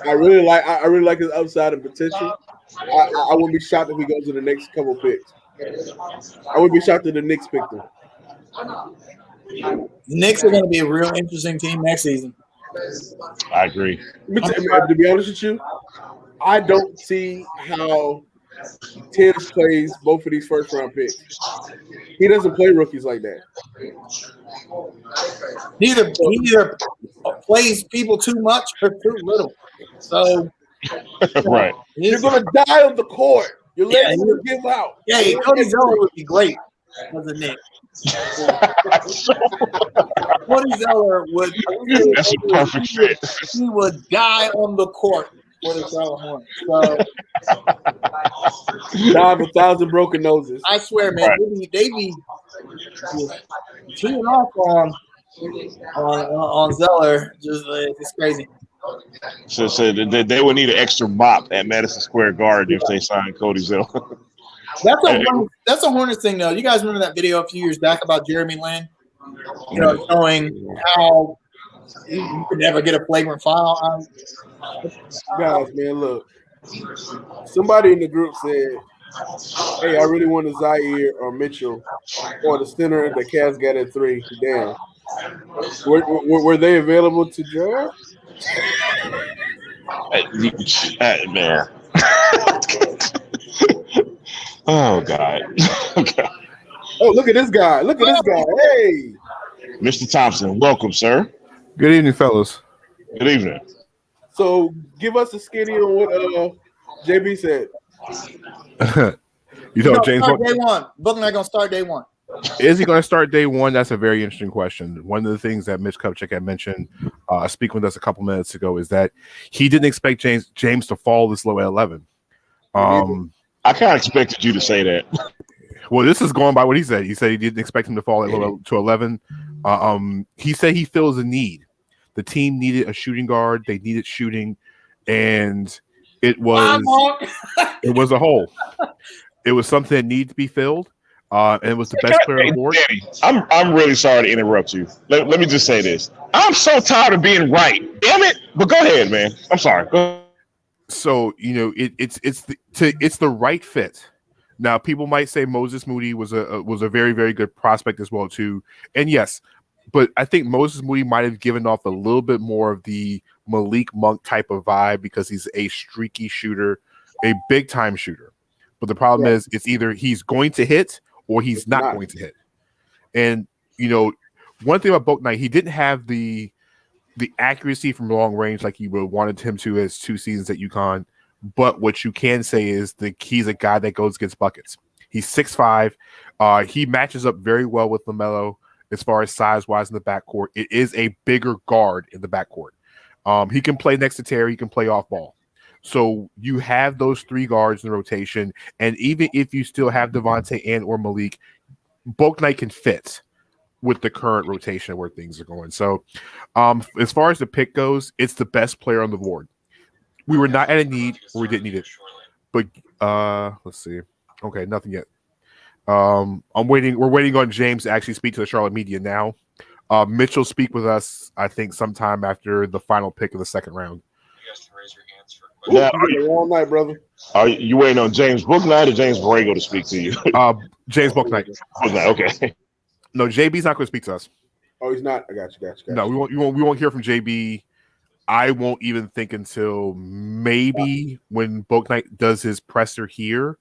I really like his upside and potential. I wouldn't be shocked if he goes to the next couple picks. I wouldn't be shocked if the Knicks picked him. The Knicks are going to be a real interesting team next season. I agree. To be honest with you, I don't see how Tibbs plays both of these first round picks. He doesn't play rookies like that. He either plays people too much or too little. So right. You're gonna die on the court. Your legs will give out. Yeah, Cody Zeller would be great as a Knick. Cody Zeller would. That's a perfect fit. He would die on the court for the Charlotte Hornets. So, die of 1,000 broken noses. I swear, man, right. they be teeing off on Zeller. It's crazy. So they would need an extra mop at Madison Square Garden if they signed Cody Zeller. That's a Hornets thing, though. You guys remember that video a few years back about Jeremy Lin? Showing how you could never get a flagrant foul. Guys, man, look. Somebody in the group said, "Hey, I really want a Zaire or Mitchell or the center the Cavs got at 3." Damn. Were they available to draft? Man. Oh, God. Oh, look at this guy. Hey. Mr. Thompson, welcome, sir. Good evening, fellas. Good evening. So give us a skinny on what JB said. You know, James. Day one. Book not going to start day one. Is he going to start day one? That's a very interesting question. One of the things that Mitch Kupchak had mentioned, speaking with us a couple minutes ago, is that he didn't expect James to fall this low at 11. I kind of expected you to say that. Well, this is going by what he said. He said he didn't expect him to fall to 11. He said he feels a need. The team needed a shooting guard. They needed shooting, and it was a hole. It was something that needed to be filled. And it was the best player on the board. Danny, I'm really sorry to interrupt you. Let me just say this. I'm so tired of being right. Damn it! But go ahead, man. I'm sorry. So it's the right fit. Now, people might say Moses Moody was a very, very good prospect as well too. And yes, but I think Moses Moody might have given off a little bit more of the Malik Monk type of vibe because he's a streaky shooter, a big time shooter. But the problem is it's either he's going to hit or he's not going to hit. And, one thing about Bouknight, he didn't have the accuracy from long range like you would have wanted him to his 2 seasons at UConn. But what you can say is he's a guy that goes against buckets. He's 6'5". He matches up very well with LaMelo as far as size-wise in the backcourt. It is a bigger guard in the backcourt. He can play next to Terry. He can play off ball. So you have those 3 guards in the rotation, and even if you still have Devontae and or Malik, Bouknight can fit with the current rotation where things are going. So as far as the pick goes, it's the best player on the board. We were not at a need where we didn't need it. But let's see. Okay, nothing yet. I'm waiting. We're waiting on James to actually speak to the Charlotte media now. Mitch will speak with us, I think, sometime after the final pick of the second round. You guys can raise your hands for Now, questions. all night, brother. Are you waiting on James Bouknight or James Borrego to speak to you? James Bouknight. Bouknight, okay. No, JB's not going to speak to us. Oh, he's not. I got you. No, we won't hear from JB. I won't even think until maybe when Bouknight does his presser here.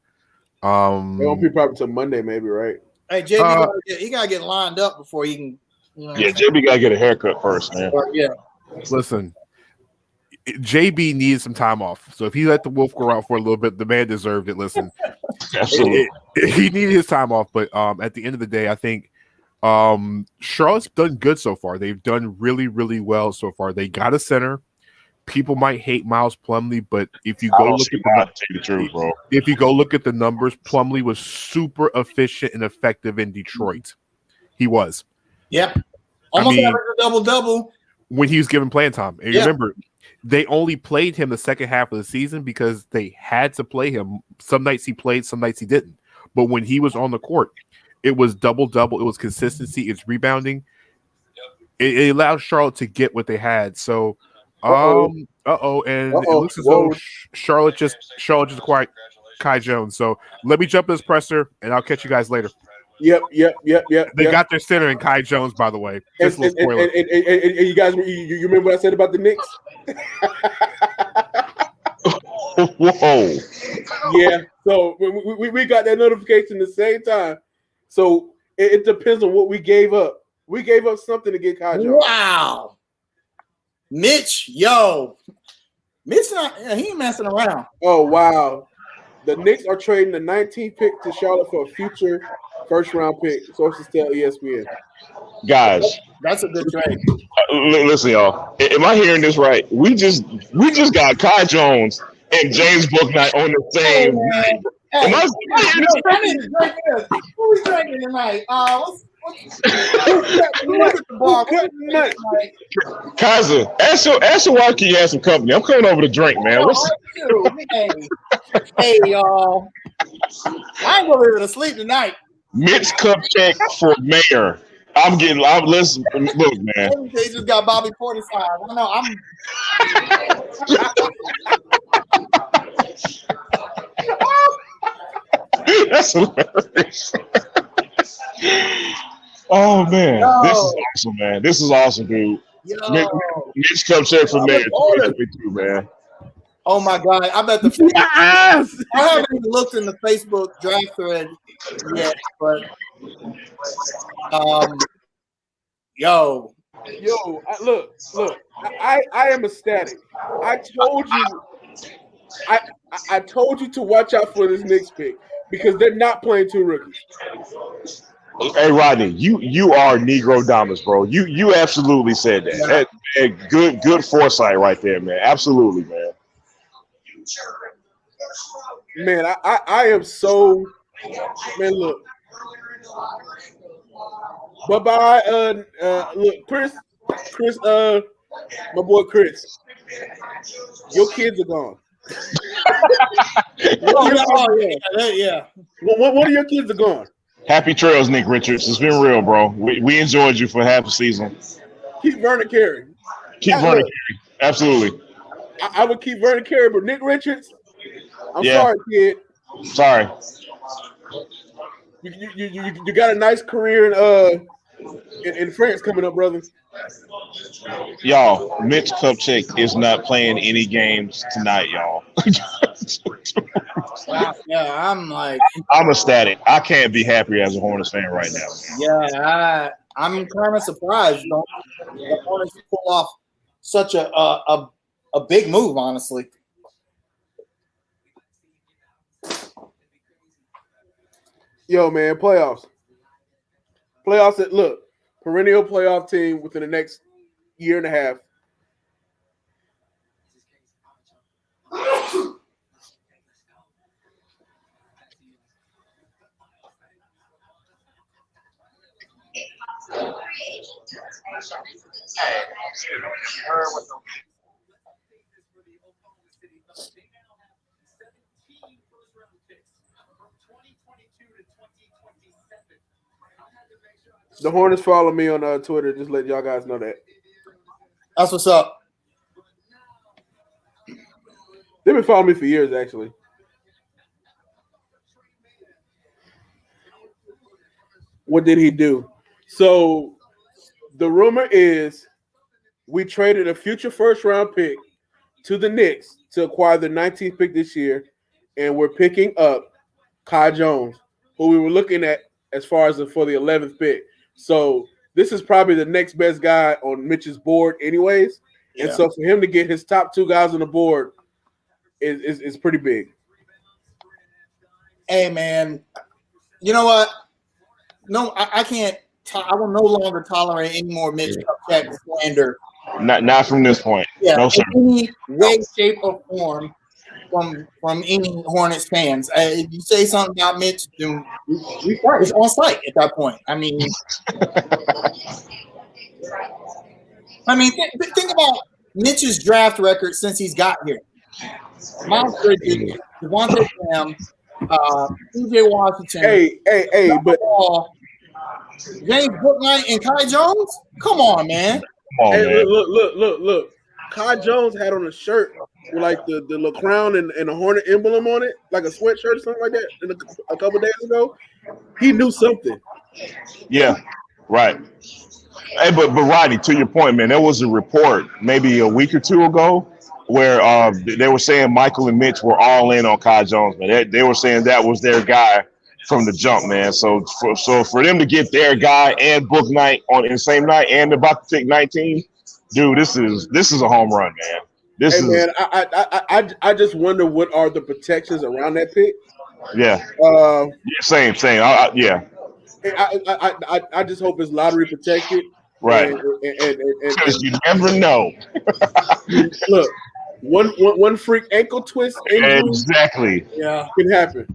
It won't be probably till Monday, maybe, right? Hey, JB, he gotta get lined up before he can. Yeah, JB gotta get a haircut first, man. Yeah. Listen, JB needs some time off. So if he let the wolf go out for a little bit, the man deserved it. Listen, Absolutely. he needed his time off. But at the end of the day, I think Charlotte's done good so far. They've done really, really well so far. They got a center. People might hate Miles Plumlee, but if you go look at the truth, bro. If you go look at the numbers, Plumlee was super efficient and effective in Detroit. He was. Yeah. Almost averaged a double-double. When he was given playing time. And remember, they only played him the second half of the season because they had to play him. Some nights he played, some nights he didn't. But when he was on the court, it was double-double. It was consistency. It's rebounding. It allowed Charlotte to get what they had. So, and it looks as though Charlotte just acquired Kai Jones. So let me jump this presser, and I'll catch you guys later. Yep. They got their center in Kai Jones, by the way. Just a little spoiler. And you guys, you remember what I said about the Knicks? Whoa. Yeah. So we got that notification the same time. So it depends on what we gave up. We gave up something to get Kai Jones. Wow. Mitch, Mitch he ain't messing around. Oh, wow. The Knicks are trading the 19th pick to Charlotte for a future first-round pick. Sources tell ESPN. Guys, that's a good trade. Listen, y'all. Am I hearing this right? We just got Kai Jones and James Bouknight on the same night. Hey, Am I hearing this I need to drink this. Who's drinking tonight? Kaiser, ask your wife can you have some company. I'm coming over to drink, man. Hey, y'all. I ain't gonna be able to sleep tonight. Mitch Kupchak for mayor. Listen, look, man. They just got Bobby Portis fired. I know. That's hilarious. Oh man, this is awesome, man. This is awesome, dude. Mitch Kupchak for mayor 2022, man. Oh my God! I bet I haven't even looked in the Facebook draft thread yet, but Look, I am ecstatic. I told you to watch out for this Knicks pick because they're not playing two rookies. Hey Rodney, you are Negro Dominus, bro. You absolutely said that. Good foresight right there, man. Absolutely, man. Man, I am so look. Bye-bye. Look, Chris, my boy Chris. Your kids are gone. One of your kids are gone. Happy trails, Nick Richards. It's been real, bro. We enjoyed you for half a season. Keep Vernon Carey. Absolutely. I would keep Vernon Carey, but Nick Richards, I'm sorry, kid. Sorry. You got a nice career in France coming up, brother. Y'all, Mitch Kupchak is not playing any games tonight, y'all. I'm ecstatic. I can't be happier as a Hornets fan right now. Yeah, I'm kind of surprised the Hornets pull off such a big move, honestly. Yo, man, playoffs. Playoffs. Look, perennial playoff team within the next year and a half. The Hornets follow me on Twitter. Just let y'all guys know that. That's what's up. They've been following me for years, actually. What did he do? So the rumor is we traded a future first round pick to the Knicks to acquire the 19th pick this year, and we're picking up Kai Jones, who we were looking at as far as for the 11th pick. So this is probably the next best guy on Mitch's board, anyways. Yeah. And so for him to get his top two guys on the board is pretty big. Hey, man, you know what? No, I can't. I will no longer tolerate any more Mitch Kupchak slander. Not from this point. Yeah, No, sir. in any way, shape, or form from any Hornets fans. If you say something about Mitch, then we fight. It's on site at that point. I mean, think about Mitch's draft record since he's got here. Miles Bridges, Devontae Graham, P.J. Washington. Hey, but James Bouknight and Kai Jones? Come on, man. Come on, man. Look. Kai Jones had on a shirt with like the little crown and a Hornet emblem on it, like a sweatshirt or something like that. A couple days ago, he knew something. Yeah, right. Hey, but Rodney, to your point, man, there was a report maybe a week or two ago where they were saying Michael and Mitch were all in on Kai Jones, man. They were saying that was their guy from the jump, man. So for them to get their guy and Book Night on in the same night and about to pick 19, dude, this is a home run, man. Man, I just wonder what are the protections around that pick. Yeah. Same. Yeah. I just hope it's lottery protected. Right. And Because you never know. Look, one freak ankle twist injury exactly. Yeah. can happen.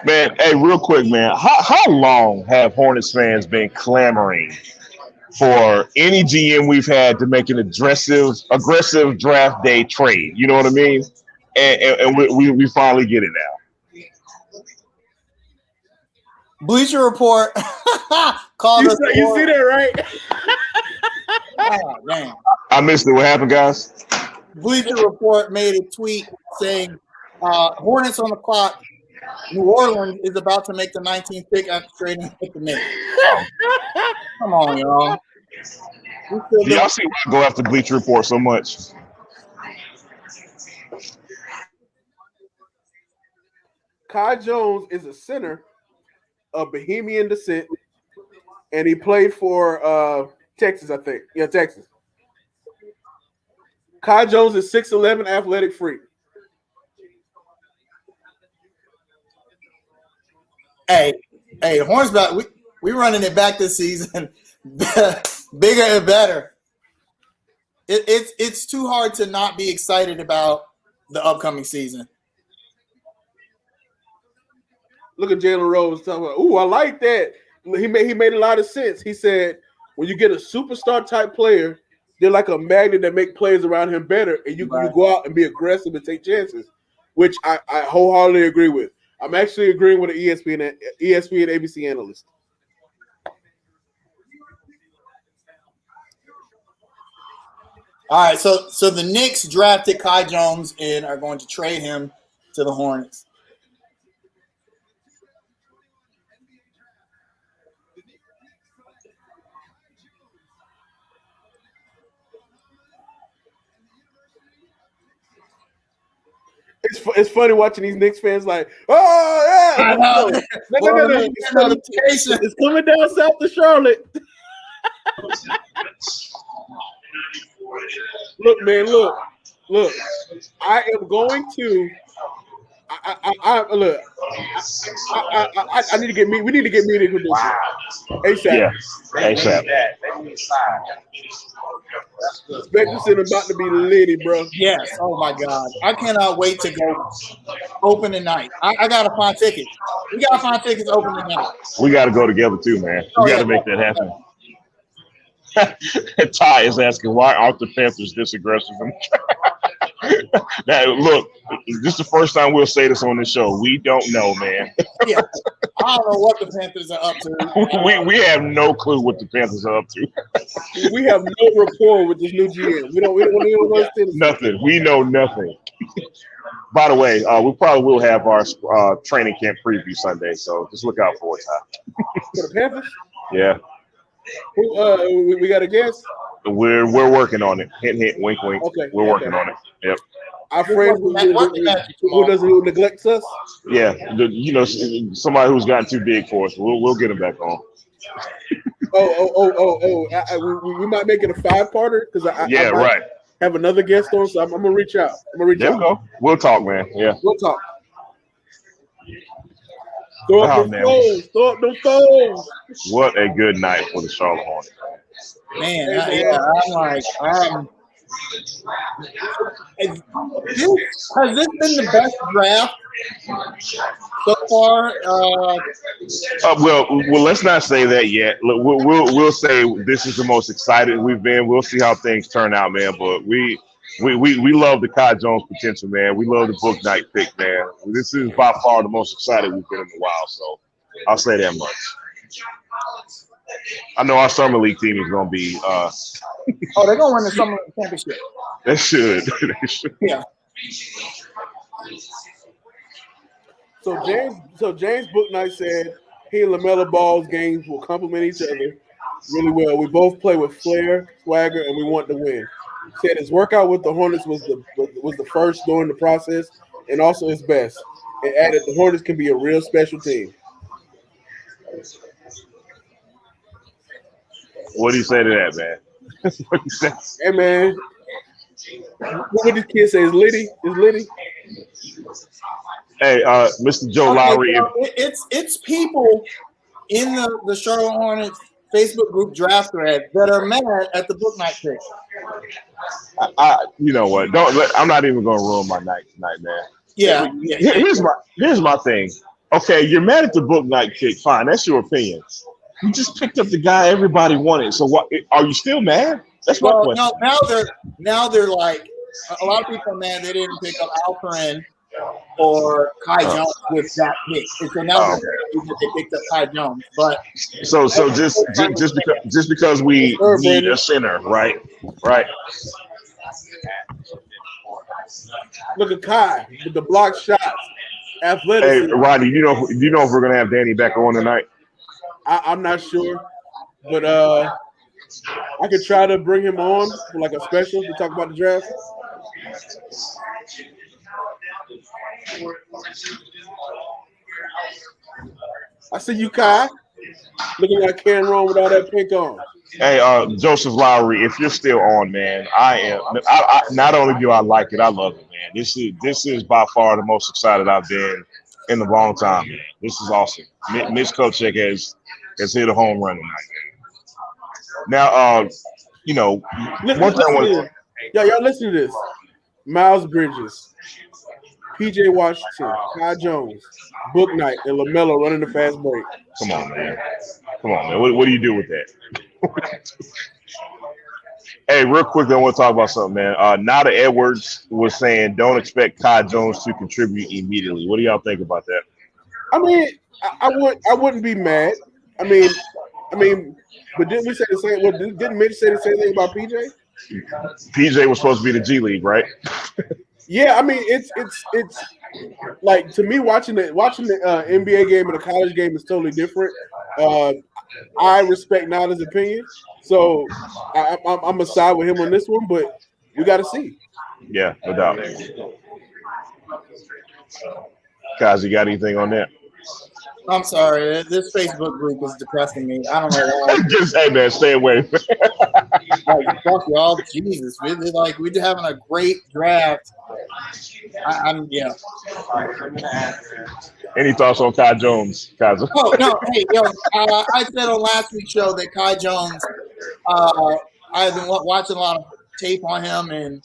Man, hey, real quick, man. How long have Hornets fans been clamoring for any GM we've had to make an aggressive draft day trade? You know what I mean? And we finally get it now. Bleacher Report called us. You see that, right? Oh, man. I missed it. What happened, guys? Bleacher Report made a tweet saying Hornets on the clock. New Orleans is about to make the 19th pick after trading with the Knicks. Come on, y'all. Do y'all see why I go after Bleacher Report so much? Kai Jones is a center of Bohemian descent, and he played for Texas, I think. Yeah, Texas. Kai Jones is 6'11", athletic freak. Hey, Horns back. We running it back this season, bigger and better. It's too hard to not be excited about the upcoming season. Look at Jalen Rose talking about, ooh, I like that. He made a lot of sense. He said, when you get a superstar type player, they're like a magnet that make players around him better, and you go out and be aggressive and take chances, which I wholeheartedly agree with. I'm actually agreeing with an ESPN ABC analyst. All right, so the Knicks drafted Kai Jones and are going to trade him to the Hornets. It's funny watching these Knicks fans like, oh yeah, I know. No. It's coming down south to Charlotte. Look, man, look. I am going to Look. I need to get me. We need to get me in condition ASAP. Yeah, ASAP. Specterson about to be litty, bro. Yes. Oh my God. I cannot wait to go open tonight. I gotta find tickets. We gotta find tickets open tonight. We got to go together too, man. We got to make that happen. Ty is asking, why aren't the Panthers this aggressive? Now, look, this is the first time we'll say this on the show. We don't know, man. Yeah. I don't know what the Panthers are up to. we have no clue what the Panthers are up to. We have no rapport with this new GM. We don't understand Nothing. We know nothing. By the way, we probably will have our training camp preview Sunday, so just look out for it, Ty. For the Panthers? Yeah. We got a guess? We're working on it. Hint, hint, wink, wink. Okay. We're working on it. Yep. Our friend who doesn't neglects us? Yeah. Somebody who's gotten too big for us. We'll get him back on. We might make it a 5-parter because I right. have another guest on, so I'm gonna reach out. There we go. We'll talk, man. Yeah. We'll talk. Throw up the phones. What a good night for the Charlotte Hornets. Man, I'm like, has this been the best draft so far? Well, let's not say that yet. Look, we'll say this is the most excited we've been. We'll see how things turn out, man. But we love the Kai Jones potential, man. We love the book night pick, man. This is by far the most excited we've been in a while. So I'll say that much. I know our summer league team is going to be. They're going to win the summer league championship. They should. They should. Yeah. So James Booknight said he and LaMelo Ball's games will complement each other really well. We both play with flair, swagger, and we want to win. He said his workout with the Hornets was the first during the process and also his best. And added the Hornets can be a real special team. What do you say to that, man? What do you say? Hey, man. What would this kid say? Is Liddy? Hey, Mr. Joe Lowry. It's people in the Charlotte Hornets Facebook group draft thread that are mad at the book night pick. You know what? I'm not even going to ruin my night tonight, man. Yeah. Here's my thing. Okay, you're mad at the book night pick. Fine, that's your opinion. You just picked up the guy everybody wanted. So what? Are you still mad? That's my question. No, now they're like a lot of people are mad they didn't pick up Alperin or Kai Jones with that pick. And so now they picked up Kai Jones. But so just because we need a center, right? Right. Look at Kai with the block shots, athleticism. Hey, Rodney, you know if we're gonna have Danny back on tonight? I'm not sure, but I could try to bring him on for like a special to talk about the draft. I see you, Kai, looking like Cameron with all that pink on. Hey, Joseph Lowry, if you're still on, man, I not only do I like it, I love it, man. This is by far the most excited I've been in a long time, man. This is awesome. Mitch Kochek has hit a home run tonight. Now, one thing I want to. Y'all listen to this. Miles Bridges, PJ Washington, Kai Jones, Book Night, and LaMelo running the fast break. Come on, man. What do you do with that? Hey, real quick, I want to talk about something, man. Nada Edwards was saying, don't expect Kai Jones to contribute immediately. What do y'all think about that? I mean, I wouldn't be mad. I mean, but didn't we say the same? Well, didn't Mitch say the same thing about PJ? PJ was supposed to be the G League, right? Yeah, I mean, it's like, to me, watching the NBA game and a college game is totally different. I respect Nada's opinion, so I'm gonna side with him on this one, but we got to see. Yeah, no doubt. Guys, you got anything on that? I'm sorry, this Facebook group is depressing me. I don't know why. Just, hey, man, stay away. Like, fuck y'all, Jesus. We're having a great draft, I'm yeah. Any thoughts on Kai Jones, Kaza? Oh no, hey yo, I said on last week's show that Kai Jones. I've been watching a lot of tape on him, and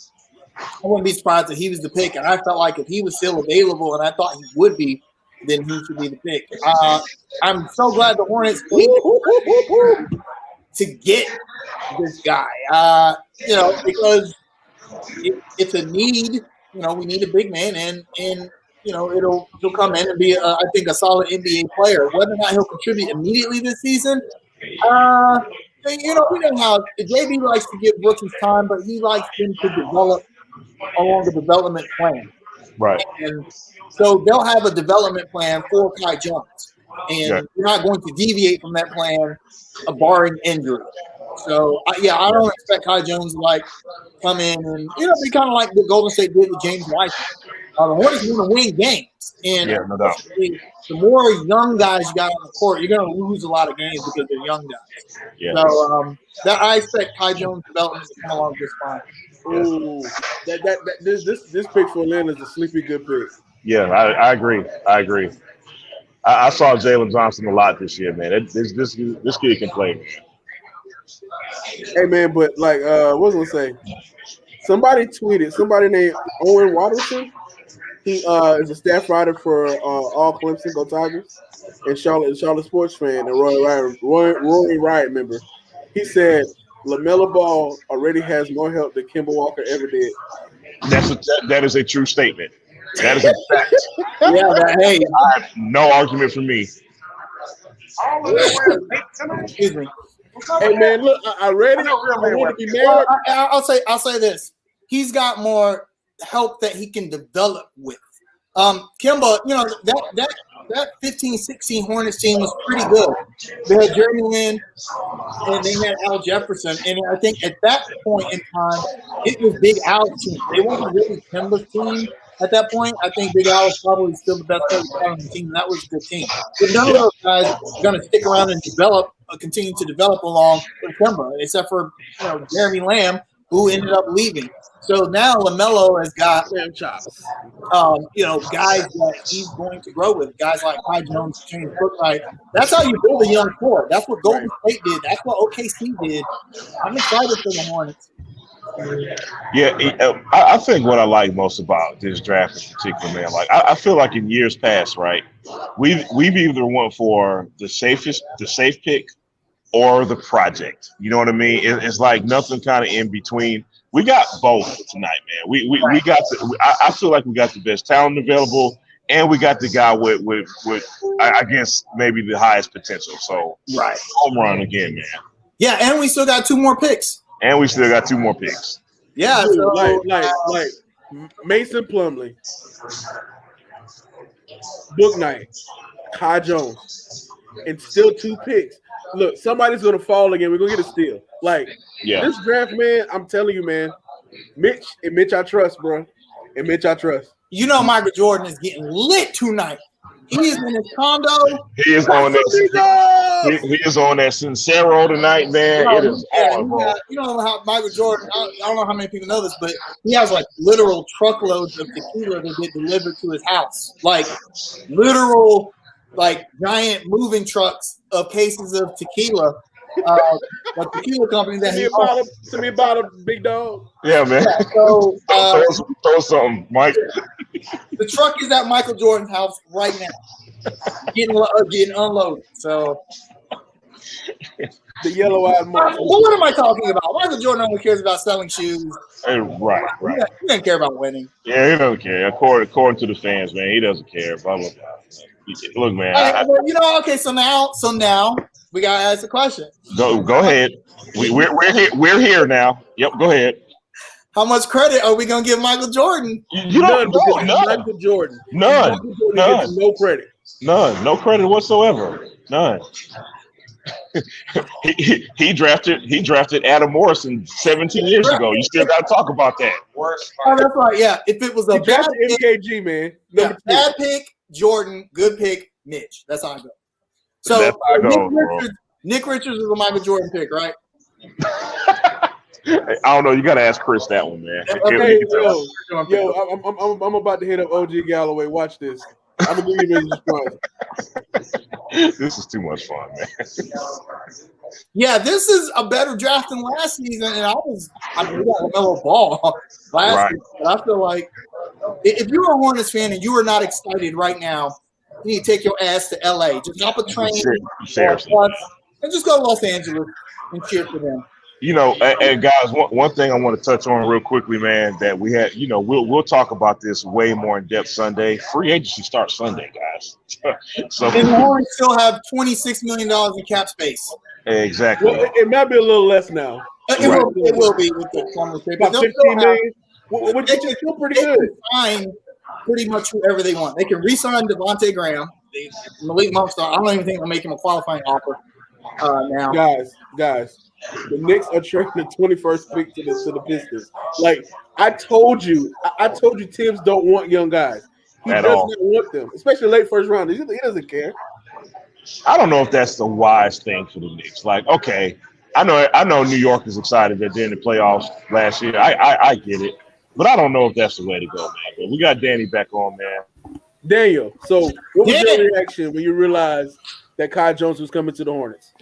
I wouldn't be surprised if he was the pick. And I felt like if he was still available, and I thought he would be, then he should be the pick. I'm so glad the Hornets to get this guy. Because it's a need. We need a big man, and he'll come in and be I think a solid NBA player. Whether or not he'll contribute immediately this season, we know how JB likes to give rookies time, but he likes them to develop along the development plan. Right. And so they'll have a development plan for Kai Jones, and you're not going to deviate from that plan, barring injury. So I don't expect Kai Jones to come in and be kind of like what Golden State did with James Wiseman. The Hornets want to win games, and no doubt. The more young guys you got on the court, you're going to lose a lot of games because they're young guys. Yeah. So I expect Kai Jones' development to come along just fine. Ooh, this pick for Atlanta is a sleepy good pick. Yeah, I agree. I saw Jalen Johnson a lot this year, man. This kid can play. Hey man, but what was I gonna say? Somebody named Owen Watterson. He is a staff writer for All Clemson Go Tigers and Charlotte sports fan and Roy Riot member. He said LaMelo Ball already has more help than Kemba Walker ever did. That is a true statement. That is a fact. Hey, I have no argument for me. Excuse me. Hey man, look, I read it. I want to be mad. I'll say this. He's got more help that he can develop with. Kemba, that 15-16 Hornets team was pretty good. They had Jeremy Lin and they had Al Jefferson. And I think at that point in time, it was Big Al's team. They weren't really Kemba's team at that point. I think Big Al was probably still the best player on the team, and that was a good team. But none of those guys are going to stick around and continue to develop along with Kemba, except for Jeremy Lamb, who ended up leaving. So now LaMelo has got guys that he's going to grow with, guys like Kai Jones, James Brookside. That's how you build a young core. That's what Golden State did. That's what OKC did. I'm excited for the Hornets. Yeah, I think what I like most about this draft in particular, man, I feel like in years past, right, we've either went for the safe pick or the project. You know what I mean? It's like nothing kind of in between. We got both tonight, man. We got I feel like we got the best talent available, and we got the guy with I guess maybe the highest potential. So home run again, man. Yeah, and we still got two more picks. Yeah, Dude, so like Mason Plumlee, Book Knight, Kai Jones, and still two picks. Look, somebody's gonna fall again. We're gonna get a steal. This draft, man. I'm telling you, man. Mitch, I trust, bro. And Mitch, I trust. Michael Jordan is getting lit tonight. He is in his condo. He is on that. He is on that Sincero tonight, man. It is on, bro. You know how Michael Jordan. I don't know how many people know this, but he has literal truckloads of tequila that get delivered to his house, literal, giant moving trucks of cases of tequila. The tequila company that send me about a big dog. Yeah, man. Yeah, so throw something, Mike. The truck is at Michael Jordan's house right now, getting unloaded. So the yellow-eyed monster. What am I talking about? Michael Jordan only cares about selling shoes. Right. He doesn't care about winning. Yeah, he doesn't care. According to the fans, man, he doesn't care. Blah blah blah. Look, man. Okay. So now we gotta ask a question. Go ahead. We're here now. Yep. Go ahead. How much credit are we gonna give Michael Jordan? None. Michael Jordan. None. Gets no credit. None. No credit whatsoever. None. he drafted Adam Morrison 17 years ago. You still got to talk about that. Oh, that's right. Yeah. If it was a bad MKG, man. Bad pick, Jordan. Good pick, Mitch. That's how I go. So Nick Richards is a Michael Jordan pick, right? I don't know. You got to ask Chris that one, man. Hey, I'm about to hit up OG Galloway. Watch this. I'm gonna give you his response. This is too much fun, man. Yeah, this is a better draft than last season, and I mean, we got LaMelo Ball last season, but I feel like if you're a Hornets fan and you are not excited right now, you need to take your ass to LA. Just hop a train and just go to Los Angeles and cheer for them. You know, and guys, one thing I want to touch on real quickly, man, that we had, you know, we'll talk about this way more in depth Sunday. Free agency starts Sunday, guys. So and the Hornets still have $26 million in cap space. Exactly. Well, it might be a little less now. It will be with the former trade. About 15 million, which is still pretty good. They can sign pretty much whoever they want. They can re-sign Devontae Graham. Malik Monk, I don't even think they'll make him a qualifying offer now. Guys, the Knicks are trading the 21st pick to the Pistons. Like I told you Tibbs don't want young guys. He does not want them, especially late first round. He doesn't care. I don't know if that's the wise thing for the Knicks. Like, okay, I know New York is excited that they're in the playoffs last year. I get it, but I don't know if that's the way to go, man. But we got Danny back on, man. Daniel, so what was your reaction when you realized that Kai Jones was coming to the Hornets?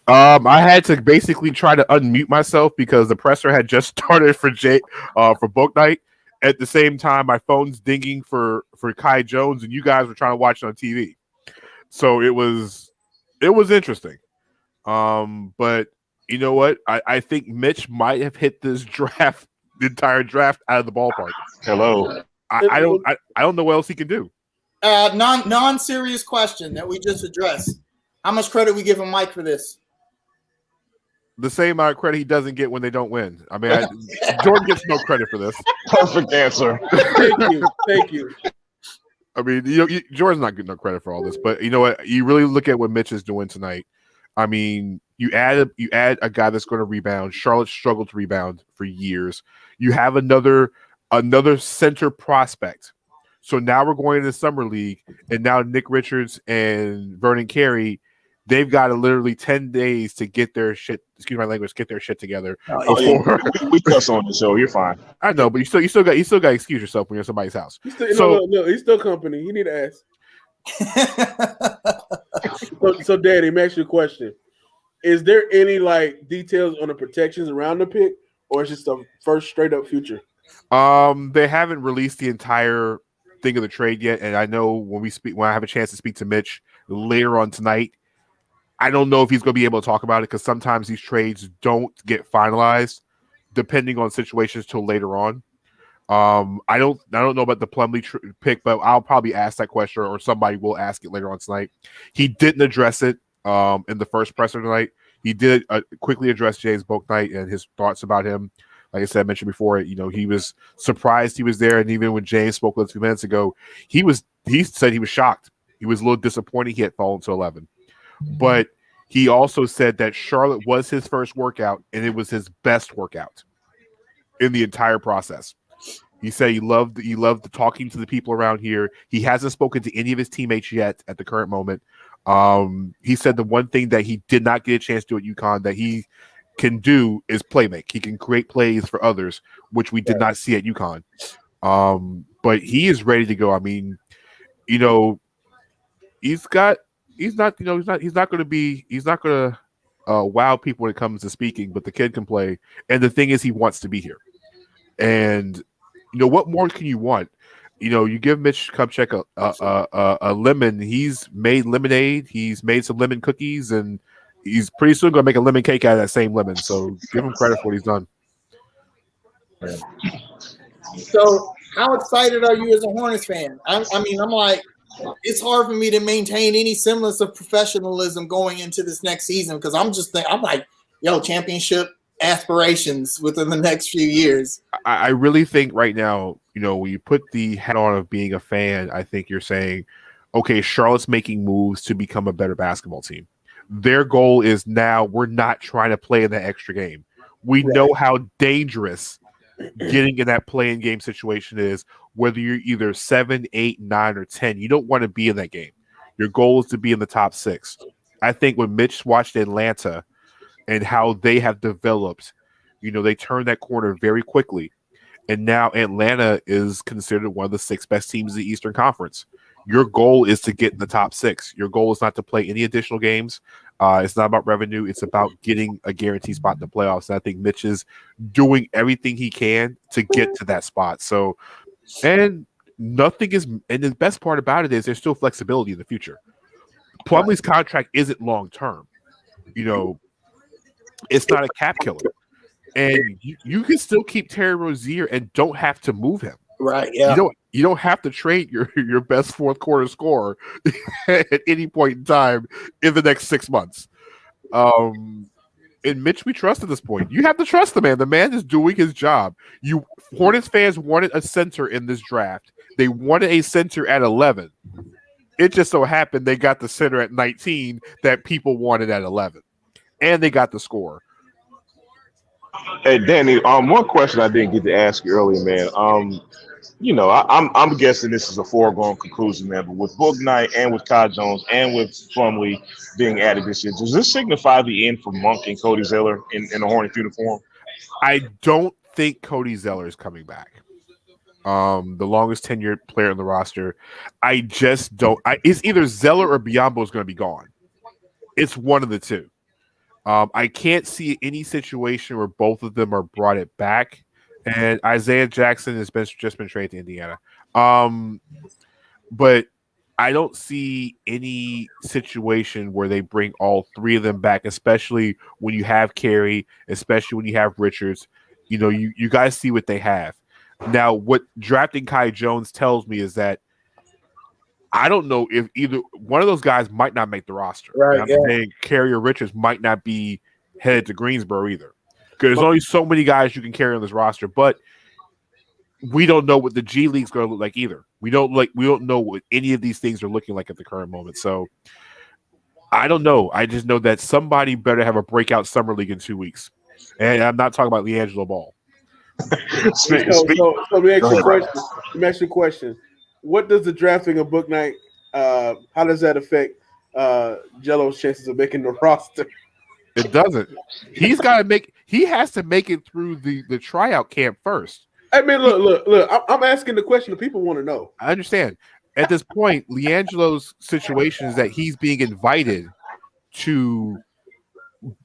I had to basically try to unmute myself because the presser had just started for book night. At the same time, my phone's dinging for Kai Jones, and you guys were trying to watch it on TV. So it was interesting. But you know what? I think Mitch might have hit this the entire draft out of the ballpark. Hello. I don't know what else he can do. Non-serious question that we just addressed. How much credit we give him Mike for this? The same amount of credit he doesn't get when they don't win. I mean, Jordan gets no credit for this. Perfect answer. Thank you. I mean, Jordan's not getting no credit for all this, but you know what? You really look at what Mitch is doing tonight. I mean, you add a guy that's going to rebound. Charlotte struggled to rebound for years. You have another center prospect. So now we're going to the summer league, and now Nick Richards and Vernon Carey, they've got literally 10 days to get their shit. Excuse my language. Get their shit together. We cuss on the show. You're fine. I know, but you still got to excuse yourself when you're at somebody's house. No, he's still company. You need to ask. so, Daddy, let me ask you a question. Is there any details on the protections around the pick, or is it just the first straight up future? They haven't released the entire thing of the trade yet, and I know when I have a chance to speak to Mitch later on tonight, I don't know if he's going to be able to talk about it because sometimes these trades don't get finalized depending on situations till later on. I don't know about the Plumlee pick, but I'll probably ask that question, or somebody will ask it later on tonight. He didn't address it in the first presser tonight. He did quickly address Jay's book night and his thoughts about him. Like I said, I mentioned before, he was surprised he was there, and even when James spoke a few minutes ago, he said he was shocked. He was a little disappointed he had fallen to 11. But he also said that Charlotte was his first workout, and it was his best workout in the entire process. He said he loved talking to the people around here. He hasn't spoken to any of his teammates yet at the current moment. He said the one thing that he did not get a chance to do at UConn that he can do is play make. He can create plays for others, which we did not see at UConn. But he is ready to go. I mean, he's not going to wow people when it comes to speaking, but the kid can play. And the thing is, he wants to be here. And what more can you want? You give Mitch Kupchak a lemon. He's made lemonade. He's made some lemon cookies, and he's pretty soon going to make a lemon cake out of that same lemon. So give him credit for what he's done. So how excited are you as a Hornets fan? I'm like, it's hard for me to maintain any semblance of professionalism going into this next season because I'm like, championship aspirations within the next few years. I really think right now, when you put the hat on of being a fan, I think you're saying, okay, Charlotte's making moves to become a better basketball team. Their goal is now we're not trying to play in that extra game. We know how dangerous getting in that play-in game situation is, whether you're either 7, 8, 9, or 10. You don't want to be in that game. Your goal is to be in the top 6. I think when Mitch watched Atlanta and how they have developed, They turned that corner very quickly. And now Atlanta is considered one of the 6 best teams in the Eastern Conference. Your goal is to get in the top 6. Your goal is not to play any additional games. It's not about revenue. It's about getting a guaranteed spot in the playoffs. And I think Mitch is doing everything he can to get to that spot. So, and nothing is, and the best part about it is there's still flexibility in the future. Plumlee's contract isn't long term. It's not a cap killer. And you can still keep Terry Rozier and don't have to move him. Right. Yeah. You don't have to trade your best fourth quarter scorer at any point in time in the next 6 months. And Mitch, we trust at this point. You have to trust the man. The man is doing his job. Hornets fans wanted a center in this draft. They wanted a center at 11. It just so happened they got the center at 19 that people wanted at 11. And they got the scorer. Hey Danny, one question I didn't get to ask you earlier, man. I'm guessing this is a foregone conclusion, man. But with Bouknight and with Kai Jones and with Plumlee being added this year, does this signify the end for Monk and Cody Zeller in the Hornets uniform? I don't think Cody Zeller is coming back. The longest tenured player on the roster. I just don't. It's either Zeller or Biyombo is going to be gone. It's one of the two. I can't see any situation where both of them are brought it back. And Isaiah Jackson has just been traded to Indiana. But I don't see any situation where they bring all 3 of them back, especially when you have Carey, especially when you have Richards. You guys see what they have. Now, what drafting Kai Jones tells me is that I don't know if either one of those guys might not make the roster. Right. I'm saying Carey or Richards might not be headed to Greensboro either. Because there's only so many guys you can carry on this roster, but we don't know what the G League's going to look like either. We don't know what any of these things are looking like at the current moment. So I don't know. I just know that somebody better have a breakout summer league in 2 weeks, and I'm not talking about LiAngelo Ball. So let me ask you a question. What does the drafting of Bouknight, how does that affect Jello's chances of making the roster? It doesn't. He has to make it through the tryout camp first. I mean, look. I'm asking the question that people want to know. I understand. At this point, LiAngelo's situation is that he's being invited to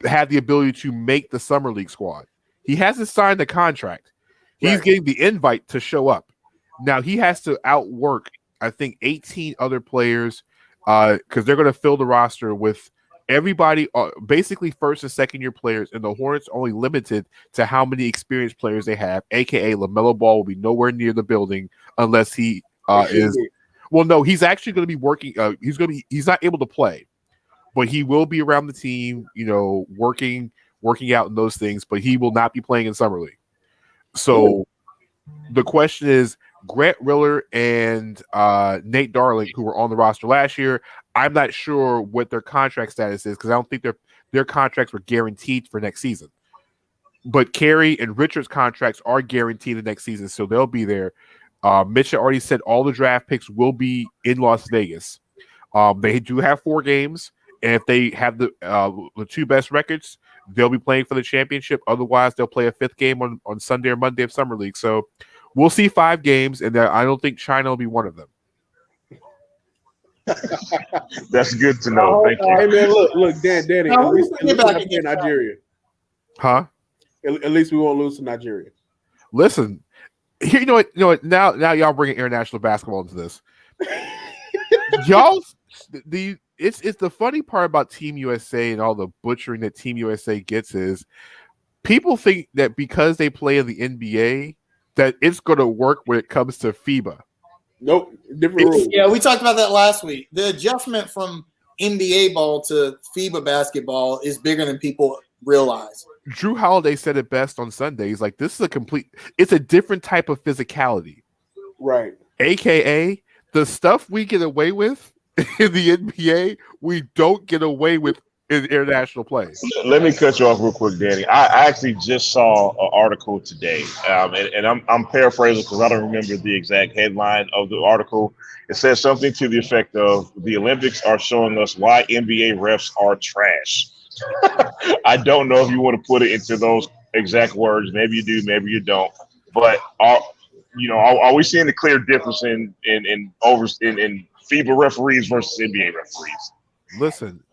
have the ability to make the summer league squad. He hasn't signed the contract. He's getting the invite to show up. Now he has to outwork, I think, 18 other players because they're going to fill the roster with everybody, basically first and second year players, and the Hornets only limited to how many experienced players they have. AKA LaMelo Ball will be nowhere near the building unless he is. Well, no, he's actually going to be working. He's not able to play, but he will be around the team. Working out in those things. But he will not be playing in summer league. So the question is, Grant Riller and Nate Darling, who were on the roster last year, I'm not sure what their contract status is because I don't think their contracts were guaranteed for next season. But Carey and Richards' contracts are guaranteed the next season, so they'll be there. Mitch already said all the draft picks will be in Las Vegas. They do have 4 games, and if they have the 2 best records, they'll be playing for the championship. Otherwise, they'll play a 5th game on Sunday or Monday of Summer League. So we'll see 5 games, and I don't think China will be one of them. That's good to know. Thank you. Hey man, look, Danny. At least we won't play Nigeria. Huh? At least we won't lose to Nigeria. Listen, you know what? Now y'all bringing international basketball into this. Y'all, it's the funny part about Team USA and all the butchering that Team USA gets is people think that because they play in the NBA that it's going to work when it comes to FIBA. Nope, different rules. Yeah, we talked about that last week. The adjustment from NBA ball to FIBA basketball is bigger than people realize. Drew Holiday said it best on Sunday. He's like, this is it's a different type of physicality. Right. AKA the stuff we get away with in the NBA, we don't get away with in international play. Let me cut you off real quick, Danny. I actually just saw an article today, and I'm paraphrasing because I don't remember the exact headline of the article. It says something to the effect of the Olympics are showing us why NBA refs are trash. I don't know if you want to put it into those exact words. Maybe you do, maybe you don't. But are we seeing a clear difference in FIBA referees versus NBA referees? Listen,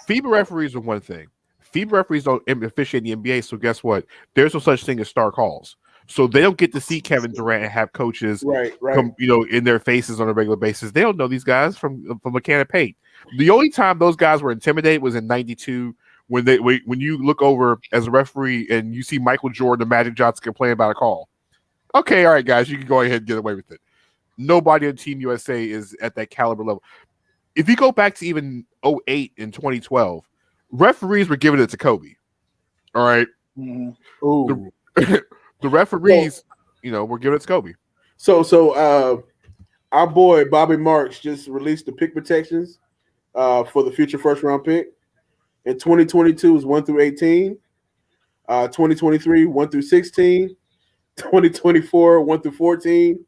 FIBA referees are one thing. FIBA referees don't officiate in the NBA, so guess what? There's no such thing as star calls. So they don't get to see Kevin Durant and have coaches come, in their faces on a regular basis. They don't know these guys from a can of paint. The only time those guys were intimidated was in '92 when you look over as a referee and you see Michael Jordan and Magic Johnson complain about a call. Okay, all right, guys, you can go ahead and get away with it. Nobody on Team USA is at that caliber level. If you go back to even 2008 and 2012, referees were giving it to Kobe. All right. Mm-hmm. The referees, were giving it to Kobe. So our boy Bobby Marks just released the pick protections for the future first round pick. In 2022 is 1 through 18. 2023 1 through 16. 2024 1 through 14.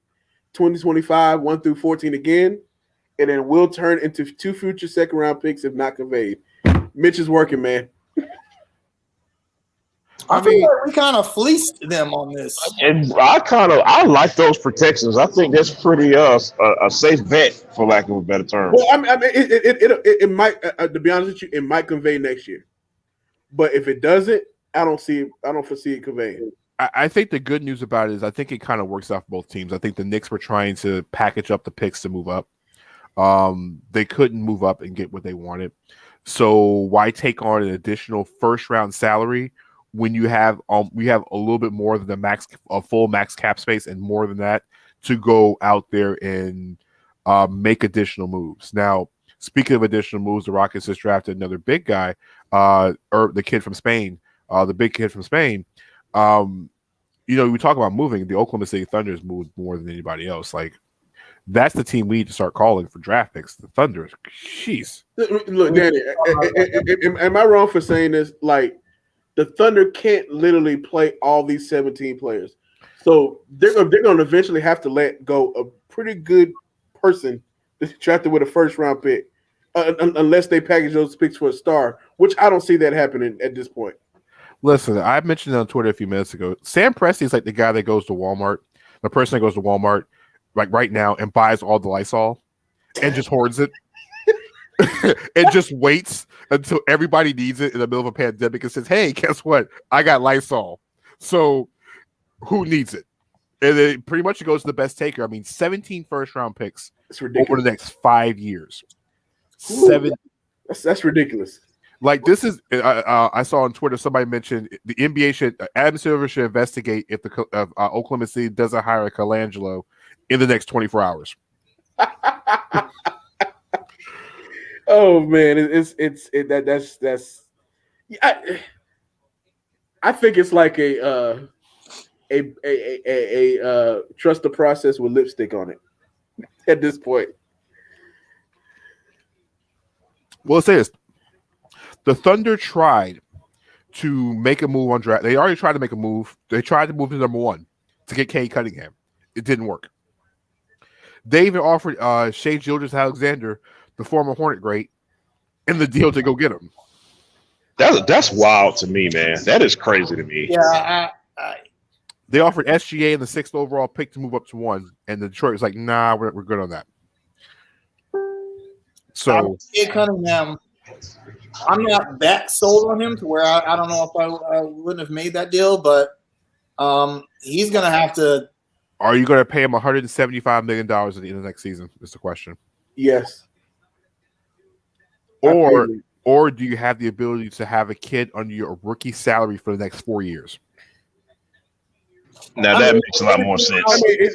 2025 1 through 14 again, and then will turn into 2 future second round picks if not conveyed. Mitch is working, man. I feel like we kind of fleeced them on this. And I like those protections. I think that's pretty a safe bet, for lack of a better term. Well, I mean it might, to be honest with you, it might convey next year. But if it doesn't, I don't foresee it conveying. I think the good news about it is I think it kind of works out for both teams. I think the Knicks were trying to package up the picks to move up. They couldn't move up and get what they wanted. So why take on an additional first round salary when we have a little bit more than a full max cap space and more than that to go out there and make additional moves. Now, speaking of additional moves, the Rockets just drafted another big guy, or the kid from Spain, the big kid from Spain. We talk about moving. The Oklahoma City Thunder has moved more than anybody else. Like, that's the team we need to start calling for draft picks. The Thunder. Jeez. Look, Danny, am I wrong for saying this? Like, the Thunder can't literally play all these 17 players. So they're going to eventually have to let go a pretty good person that's drafted with a first-round pick unless they package those picks for a star, which I don't see that happening at this point. Listen, I mentioned it on Twitter a few minutes ago. Sam Presti is like the guy that goes to Walmart, the person that goes to Walmart like right now and buys all the Lysol and just hoards it and just waits until everybody needs it in the middle of a pandemic and says, hey, guess what? I got Lysol. So who needs it? And it pretty much goes to the best taker. I mean, 17 first-round picks over the next 5 years. That's ridiculous. Like, this is, I saw on Twitter somebody mentioned the NBA Adam Silver should investigate if Oklahoma City doesn't hire a Colangelo in the next 24 hours. Oh man, that's. I think it's like a trust the process with lipstick on it at this point. Well, let's say this. The Thunder tried to make a move on draft. They already tried to make a move. They tried to move to number 1 to get Cade Cunningham. It didn't work. They even offered Shai Gilgeous-Alexander, the former Hornet great, in the deal to go get him. That's wild to me, man. That is crazy to me. Yeah, They offered SGA in the 6th overall pick to move up to 1, and the Detroit was like, nah, we're good on that. So Cade Cunningham, I'm not that sold on him to where I don't know if I wouldn't have made that deal, but he's going to have to. Are you going to pay him $175 million at the end of next season? Is the question. Yes. Or do you have the ability to have a kid under your rookie salary for the next 4 years? Now that makes a lot more sense. I mean,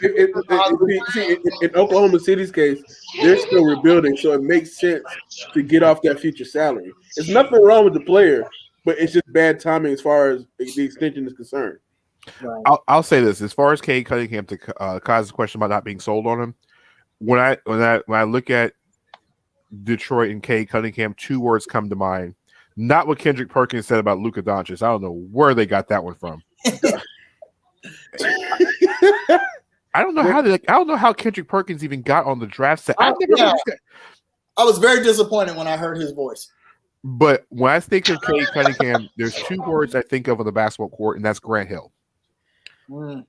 in Oklahoma City's case, they're still rebuilding, so it makes sense to get off that future salary. There's nothing wrong with the player, but it's just bad timing as far as the extension is concerned. Right. I'll say this: as far as Cade Cunningham, to Kai's question about not being sold on him, when I look at Detroit and Cade Cunningham, 2 words come to mind. Not what Kendrick Perkins said about Luka Doncic. I don't know where they got that one from. I don't know how Kendrick Perkins even got on the draft set. I was very disappointed when I heard his voice. But when I think of Cade Cunningham, there's two words I think of on the basketball court, and that's Grant Hill. Mm.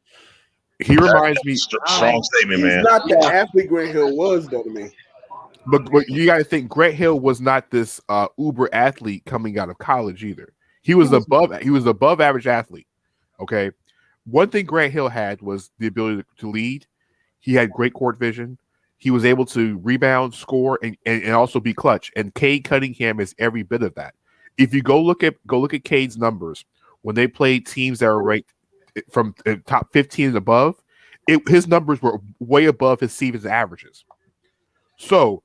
He reminds me. Strong statement, He's man. not the athlete Grant Hill was, though, to me. But you got to think Grant Hill was not this uber athlete coming out of college either. He was above average athlete. Okay, one thing Grant Hill had was the ability to lead. He had great court vision. He was able to rebound, score, and also be clutch. And Cade Cunningham is every bit of that. If you go look at Cade's numbers when they played teams that are ranked from top 15 and above, his numbers were way above his season's averages. So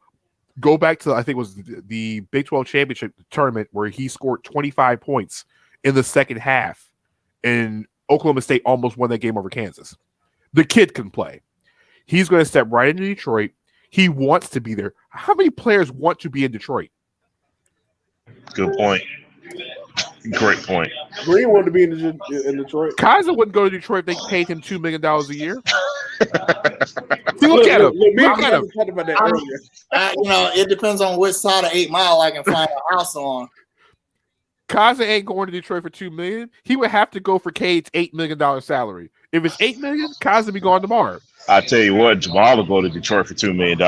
go back to, I think it was the Big 12 championship tournament where he scored 25 points in the second half, and Oklahoma State almost won that game over Kansas. The kid can play. He's going to step right into Detroit. He wants to be there. How many players want to be in Detroit? Good point. Great point. Green wanted to be in Detroit. Kaiser wouldn't go to Detroit if they paid him $2 million a year. See, look at him. Look at him. Talked about that earlier. It depends on which side of 8 Mile I can find a house on. Kaiser ain't going to Detroit for $2 million. He would have to go for Cade's $8 million salary. If it's $8 million, Kaiser be going tomorrow. I tell you what, Jamal will go to Detroit for $2 million.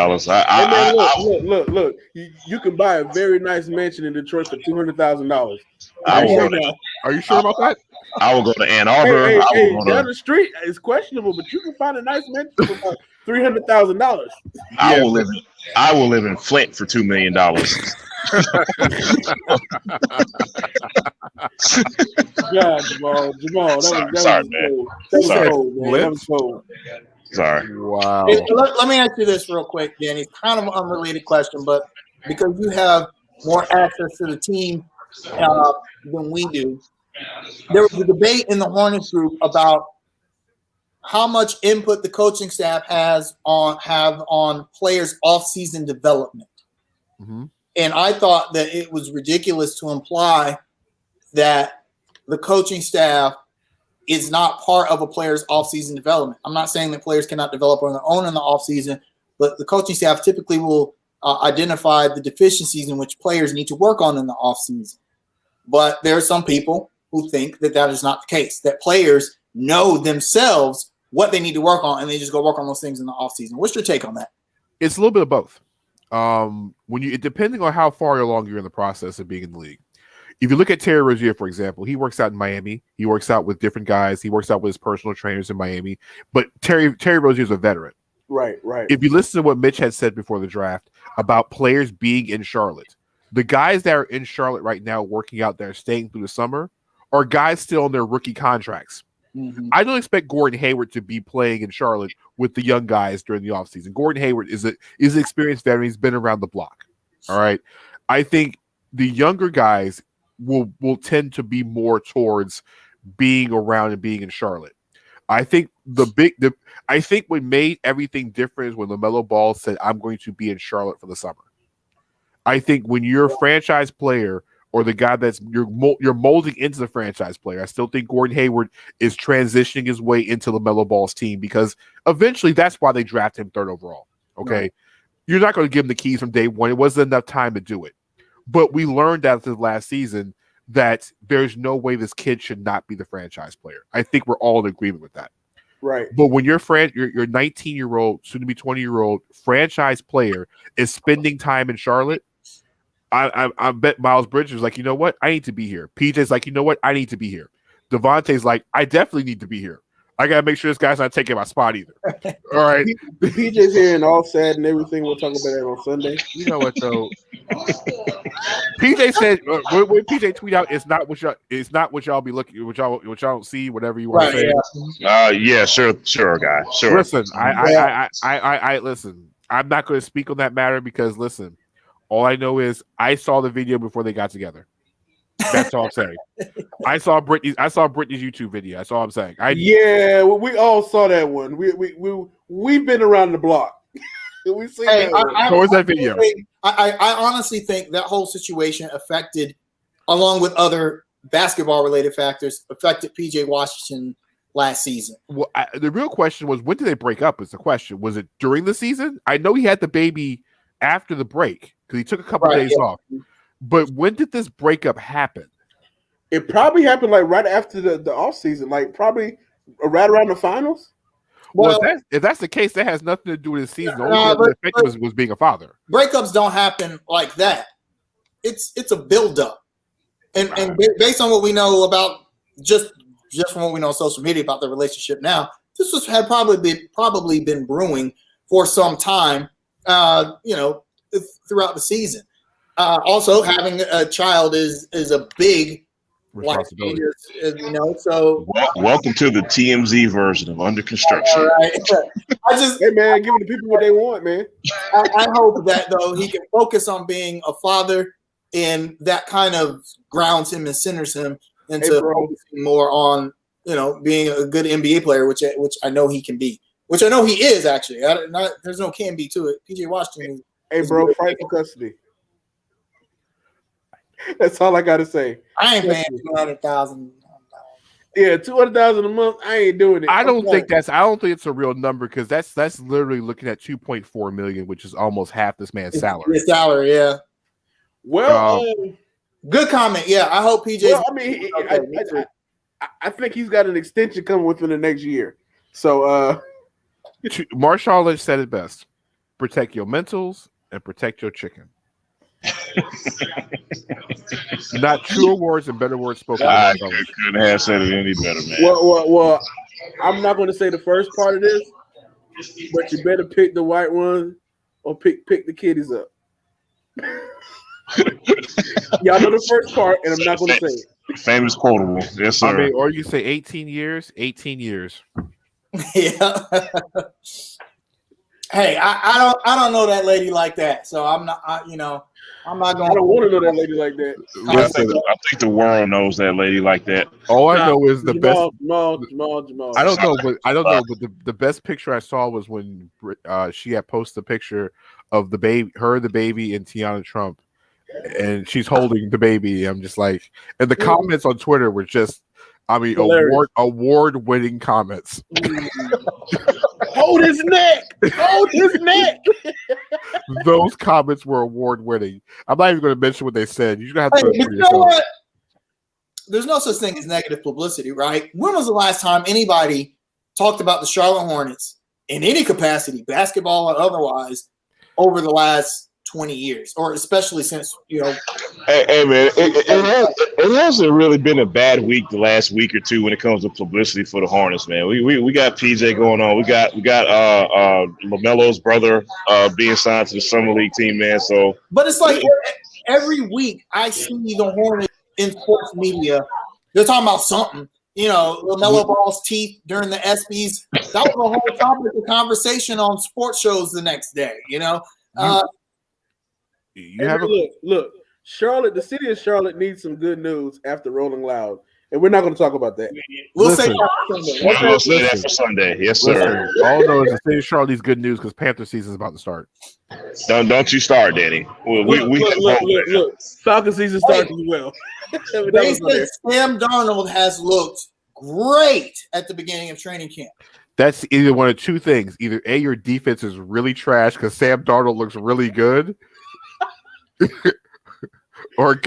Look. You can buy a very nice mansion in Detroit for $200,000. Are you sure about that? I will go to Ann Arbor. Hey, down the street is questionable, but you can find a nice mansion for about $300,000. I will live in Flint for $2 million. God, Jamal, that was cold. Sorry. Wow. Let me ask you this real quick, Danny. It's kind of an unrelated question, but because you have more access to the team than we do, there was a debate in the Hornets group about how much input the coaching staff have on players' off-season development. Mm-hmm. And I thought that it was ridiculous to imply that the coaching staff is not part of a player's off-season development. I'm not saying that players cannot develop on their own in the off-season, but the coaching staff typically will identify the deficiencies in which players need to work on in the off-season. But there are some people who think that that is not the case, that players know themselves what they need to work on, and they just go work on those things in the off-season. What's your take on that? It's a little bit of both. Depending on how far along you're in the process of being in the league. If you look at Terry Rozier, for example, he works out in Miami. He works out with different guys. He works out with his personal trainers in Miami. But Terry Rozier is a veteran. Right. If you listen to what Mitch had said before the draft about players being in Charlotte, the guys that are in Charlotte right now working out there, staying through the summer, are guys still on their rookie contracts. Mm-hmm. I don't expect Gordon Hayward to be playing in Charlotte with the young guys during the offseason. Gordon Hayward is an experienced veteran. He's been around the block. All right. I think the younger guys will tend to be more towards being around and being in Charlotte. I think I think what made everything different is when LaMelo Ball said, "I'm going to be in Charlotte for the summer." I think when you're a franchise player or the guy that's you're molding into the franchise player, I still think Gordon Hayward is transitioning his way into LaMelo Ball's team because eventually that's why they draft him third overall. Okay. Right. You're not going to give him the keys from day one. It wasn't enough time to do it. But we learned after the last season that there's no way this kid should not be the franchise player. I think we're all in agreement with that. Right. But when your 19-year-old, soon to be 20-year-old franchise player is spending time in Charlotte, I bet Miles Bridges was like, you know what? I need to be here. PJ's like, you know what? I need to be here. Devontae's like, I definitely need to be here. I got to make sure this guy's not taking my spot either. All right. PJ's here and all sad and everything. We'll talk about that on Sunday. You know what, though? PJ said, when PJ tweet out, it's not what y'all be looking, what y'all don't see, whatever you want to say. Yeah, sure, guy. Sure. Listen, I listen. I'm not going to speak on that matter because, listen, all I know is I saw the video before they got together. That's all I'm saying. I saw Britney's YouTube video. That's all I'm saying. We all saw that one. We've been around the block. We see that video. I honestly think that whole situation affected, along with other basketball-related factors, affected PJ Washington last season. Well, the real question was, when did they break up? Is the question. Was it during the season? I know he had the baby after the break because he took a couple days off. But when did this breakup happen? It probably happened like right after the offseason, like probably right around the finals. Well, if that's the case, that has nothing to do with the season. The only thing that affected was being a father. Breakups don't happen like that. It's a buildup, and based on what we know about just from what we know on social media about the relationship now, this had probably been brewing for some time. Throughout the season. Also, having a child is a big responsibility. So welcome to the TMZ version of under construction. All right. Hey man, giving the people what they want, man. I hope that though he can focus on being a father, and that kind of grounds him and centers him into focusing more on being a good NBA player, which I know he can be, which I know he is actually. There's no can be to it. PJ Washington. Hey bro, fight for custody. That's all I gotta say. I ain't paying $200,000. Yeah, $200,000 a month. I ain't doing it. I don't think it's a real number because that's literally looking at $2.4 million, which is almost half this man's salary. His salary, yeah. Well, good comment. Yeah, I hope PJ. Well, I mean, I think he's got an extension coming within the next year. So, Marshawn Lynch said it best: protect your mentals and protect your chicken. Not truer words and better words spoken. I couldn't have said it any better, man. Well, I'm not going to say the first part of this, but you better pick the white one or pick the kiddies up. Y'all know the first part, and I'm not going to say it. Famous quotable, yes sir. I mean, or you say 18 years. 18 years. Yeah. Hey, I don't know that lady like that, so I'm not. I'm not going. I don't want to know that lady like that. I think the world knows that lady like that. All I know is the best. Jamal. I don't know, but the best picture I saw was when she had posted a picture of the baby, the baby, and Tiana Trump, and she's holding the baby. I'm just like, and the comments on Twitter were just, I mean, award-winning comments. Hold his neck! Hold his neck! Those comments were award-winning. I'm not even going to mention what they said. You're going to have to. You know what? There's no such thing as negative publicity, right? When was the last time anybody talked about the Charlotte Hornets in any capacity, basketball or otherwise, over the last 20 years, or especially since Hey man, it hasn't really been a bad week the last week or two when it comes to publicity for the Hornets, man. We got PJ going on. We got LaMelo's brother being signed to the summer league team, man. So, but it's like every week I see the Hornets in sports media. They're talking about something. LaMelo Ball's teeth during the ESPYs. That was a whole topic of conversation on sports shows the next day. Look, Charlotte, the city of Charlotte needs some good news after Rolling Loud, and we're not going to talk about that. We'll say that for Sunday. Yes, sir. All I know is the city of Charlotte needs good news because Panther season is about to start. Don't you start, Danny. Look. Falcon season starts as well. They said Sam Darnold has looked great at the beginning of training camp. That's either one of two things: either A, your defense is really trash because Sam Darnold looks really good. or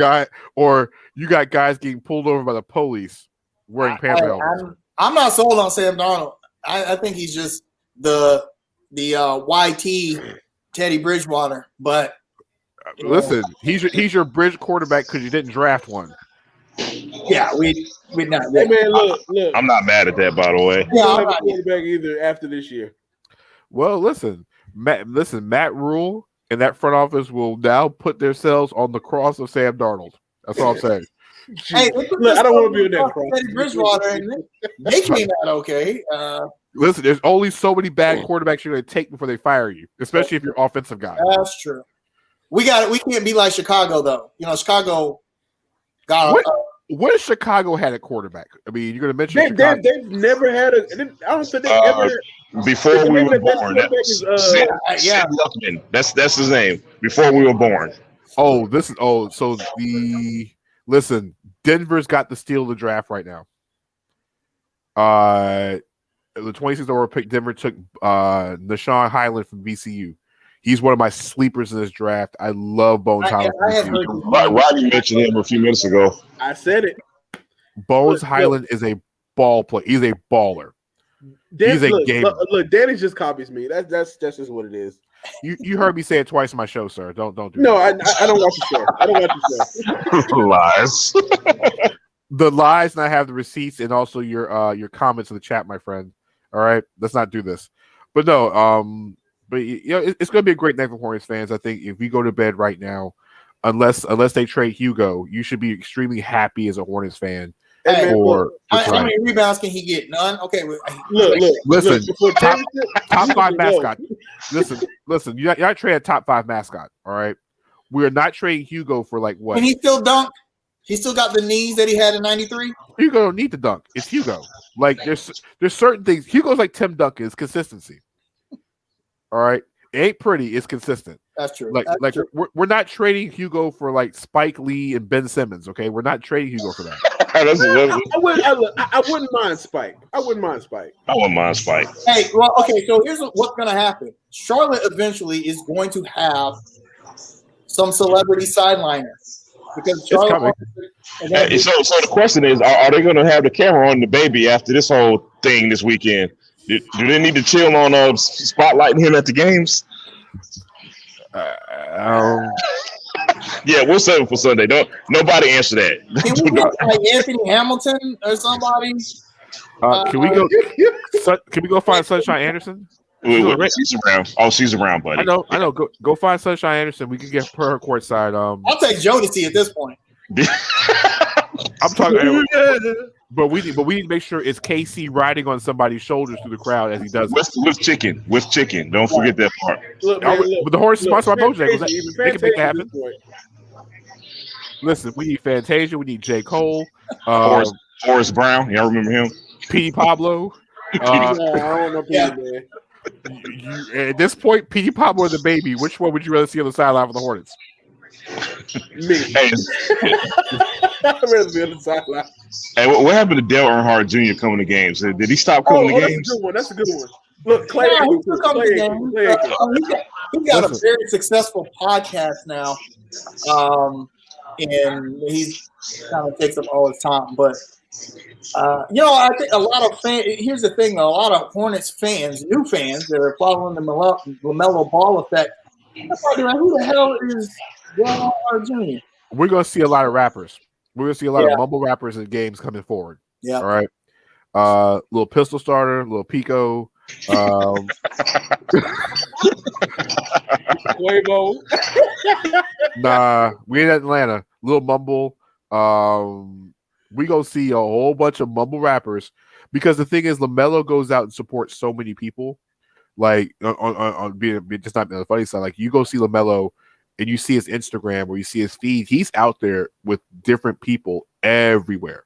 you got guys getting pulled over by the police wearing Panther helmets. I'm not sold on Sam Darnold. I think he's just the YT Teddy Bridgewater. But listen, he's your bridge quarterback because you didn't draft one. Yeah, we not. Hey man, look. I'm not mad at that, by the way. Yeah, I'm not quarterback either after this year. Well, listen, Matt Rule and that front office will now put themselves on the cross of Sam Darnold. That's all I'm saying. Hey, look, I don't want to be on that cross. Teddy Bridgewater, and they came out okay. Listen, there's only so many bad quarterbacks you're going to take before they fire you, especially if you're offensive guy. That's true. We can't be like Chicago though. Chicago got. What has Chicago had at quarterback? I mean, you're going to mention Chicago. They've never had a. I don't think they ever. Before we were born, Sid Luckman. That's his name. Before we were born. Listen. Denver's got the steal of the draft right now. The 26th overall pick, Denver took Nashawn Highland from VCU. He's one of my sleepers in this draft. I love Bones Highland. Rodney mentioned him a few minutes ago. I said it. Bones Highland is a ball player. He's a baller. He's a gamer. Look, Danny just copies me. That's just what it is. You heard me say it twice in my show, sir. Don't do No, that. I don't watch the show. I don't watch the show. Lies. The lies, and I have the receipts and also your comments in the chat, my friend. All right, let's not do this. But no, but it's going to be a great night for Hornets fans. I think if we go to bed right now, unless they trade Hugo, you should be extremely happy as a Hornets fan. Hey, how many rebounds can he get? None. Okay, listen. Top 5 mascot. Listen. You're not trading a top 5 mascot. All right, we are not trading Hugo for like what? Can he still dunk? He still got the knees that he had in '93. Hugo don't need to dunk. It's Hugo. Like there's certain things. Hugo's like Tim Duncan. It's consistency. All right, it ain't pretty. It's consistent. That's true. Like true. We're not trading Hugo for like Spike Lee and Ben Simmons. Okay, we're not trading Hugo for that. I wouldn't mind Spike. I wouldn't mind Spike. Hey, well, okay. So here's what's going to happen. Charlotte eventually is going to have some celebrity sideliner because Charlotte. So the question is, are they going to have the camera on the baby after this whole thing this weekend? Do they need to chill on spotlighting him at the games? Yeah, we'll save it for Sunday. Nobody answer that. Can we get like Anthony Hamilton or somebody? Can we go? Can we go find Sunshine Anderson? She's around. Oh, she's around, buddy. I know. Go find Sunshine Anderson. We can get her courtside. I'll take Jodeci at this point. I'm talking. But we need to make sure it's KC riding on somebody's shoulders through the crowd as he does with chicken. Don't forget that part. Look, but the horse is sponsored by Bojangles. They can make that happen. Listen, we need Fantasia. We need J. Cole. Forrest Brown. Y'all remember him? P. Pablo. I don't know man. At this point, P. Pablo or the baby, which one would you rather see on the sideline for the Hornets? Me. Hey, I'd rather be on the sideline. Hey, what happened to Dale Earnhardt Jr. coming to games? Did he stop coming to games? That's a good one. Look, Clay. He got a very successful podcast now, and he's kind of takes up all his time. But I think a lot of fans. Here's the thing: a lot of Hornets fans, new fans that are following the LaMelo Ball effect, they're probably like, "Who the hell is Dale Earnhardt Jr.?" We're gonna see a lot of rappers. We're gonna see a lot of mumble rappers in games coming forward. Yeah. All right. Little pistol starter, little Pico. Quavo. Nah, we in Atlanta. Little mumble. We gonna see a whole bunch of mumble rappers because the thing is, LaMelo goes out and supports so many people. Like on being just not the funny side. Like you go see LaMelo. And you see his Instagram or you see his feed, he's out there with different people everywhere.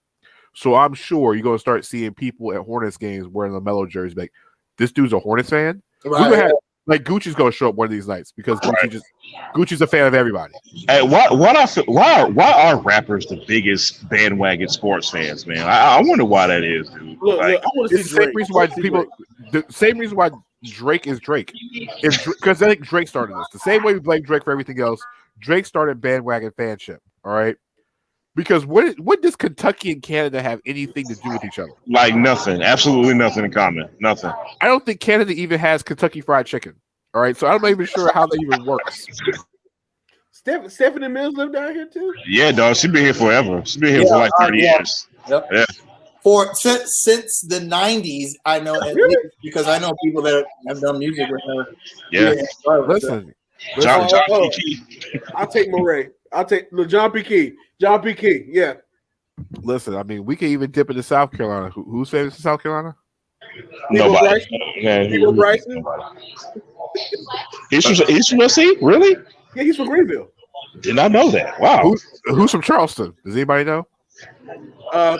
So I'm sure you're going to start seeing people at Hornets games wearing LaMelo jerseys. Like, this dude's a Hornets fan? Right. Gucci's going to show up one of these nights because Gucci's a fan of everybody. Hey, why are rappers the biggest bandwagon sports fans, man? I wonder why that is, dude. Look, I want to see the same reason why Drake is Drake. Because I think Drake started this. The same way we blame Drake for everything else, Drake started bandwagon fanship. All right. Because what does Kentucky and Canada have anything to do with each other? Like nothing. Absolutely nothing in common. Nothing. I don't think Canada even has Kentucky Fried Chicken. All right. So I'm not even sure how that even works. Stephanie Mills live down here too? Yeah, dog. She's been here forever. She's been here for like 30 years. Yep. Yeah. Since the 90s, I know because I know people that have done music with her. Yeah. Listen. John P. Key. I'll take Murray. I'll take John P. Key. John P. Key. Yeah. Listen, I mean, we can even dip into South Carolina. Who's famous in South Carolina? Nobody. People Bryson. He's from LC? Really? Yeah, he's from Greenville. Did not know that. Wow. Who's from Charleston? Does anybody know?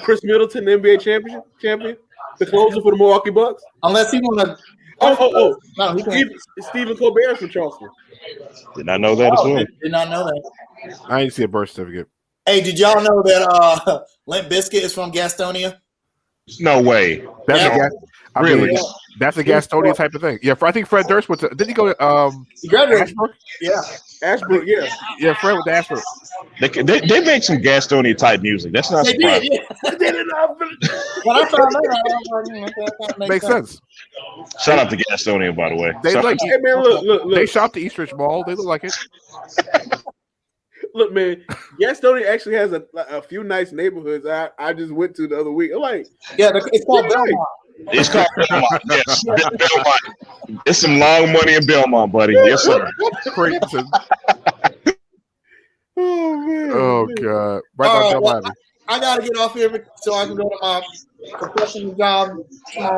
Chris Middleton, the NBA champion, the closer for the Milwaukee Bucks. Unless he want to. No, Stephen Colbert from Charleston. Did not know that as well. Did not know that. I didn't see a birth certificate. Hey, did y'all know that Limp Bizkit is from Gastonia? No way. That's Yeah. a gas. I Really? mean, that's a Gastonia type of thing. Yeah, I think Fred Durst went to. Did he go to He graduated. Ashbrook? Yeah. Ashbrook, yeah. Yeah, Fred went to Ashbrook. They make some Gastonia type music. That's not They surprising. did, yeah. When I found that out, I was like, that kind of Makes sense. Shout out to Gastonia, by the way. They Shout like. Hey man, look. They shop the Eastridge Mall. They look like it. Look, man, Gastonia actually has a few nice neighborhoods I just went to the other week. I'm like, Yeah, it's called Really? Belmont. It's called Belmont. Yes, Belmont. It's some long money in Belmont, buddy. Yes, sir. Creighton. oh man. Oh god. Right All by right, Del well, Ivy. I got to get off here so I can go to my professional job. Yeah,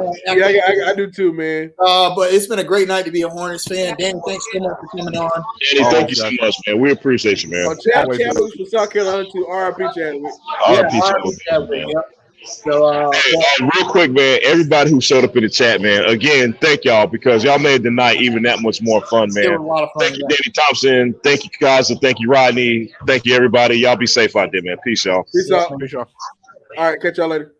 I do too, man. But it's been a great night to be a Hornets fan. Danny, thanks so much for coming on. Danny, thank you so much, man. We appreciate you, man. Chadwick from South Carolina to RIP Chadwick. R.I.P. all right, Chadwick, Chadwick, man. yep. So, Real quick, man, everybody who showed up in the chat, man, again, thank y'all because y'all made the night even that much more fun, it was a man. lot of fun. Thank you, Danny Thompson. Thank you, guys, and thank you, Rodney. Thank you, everybody. Y'all be safe out there, man. Peace, y'all. Peace out. Peace, y'all. All right, catch y'all later.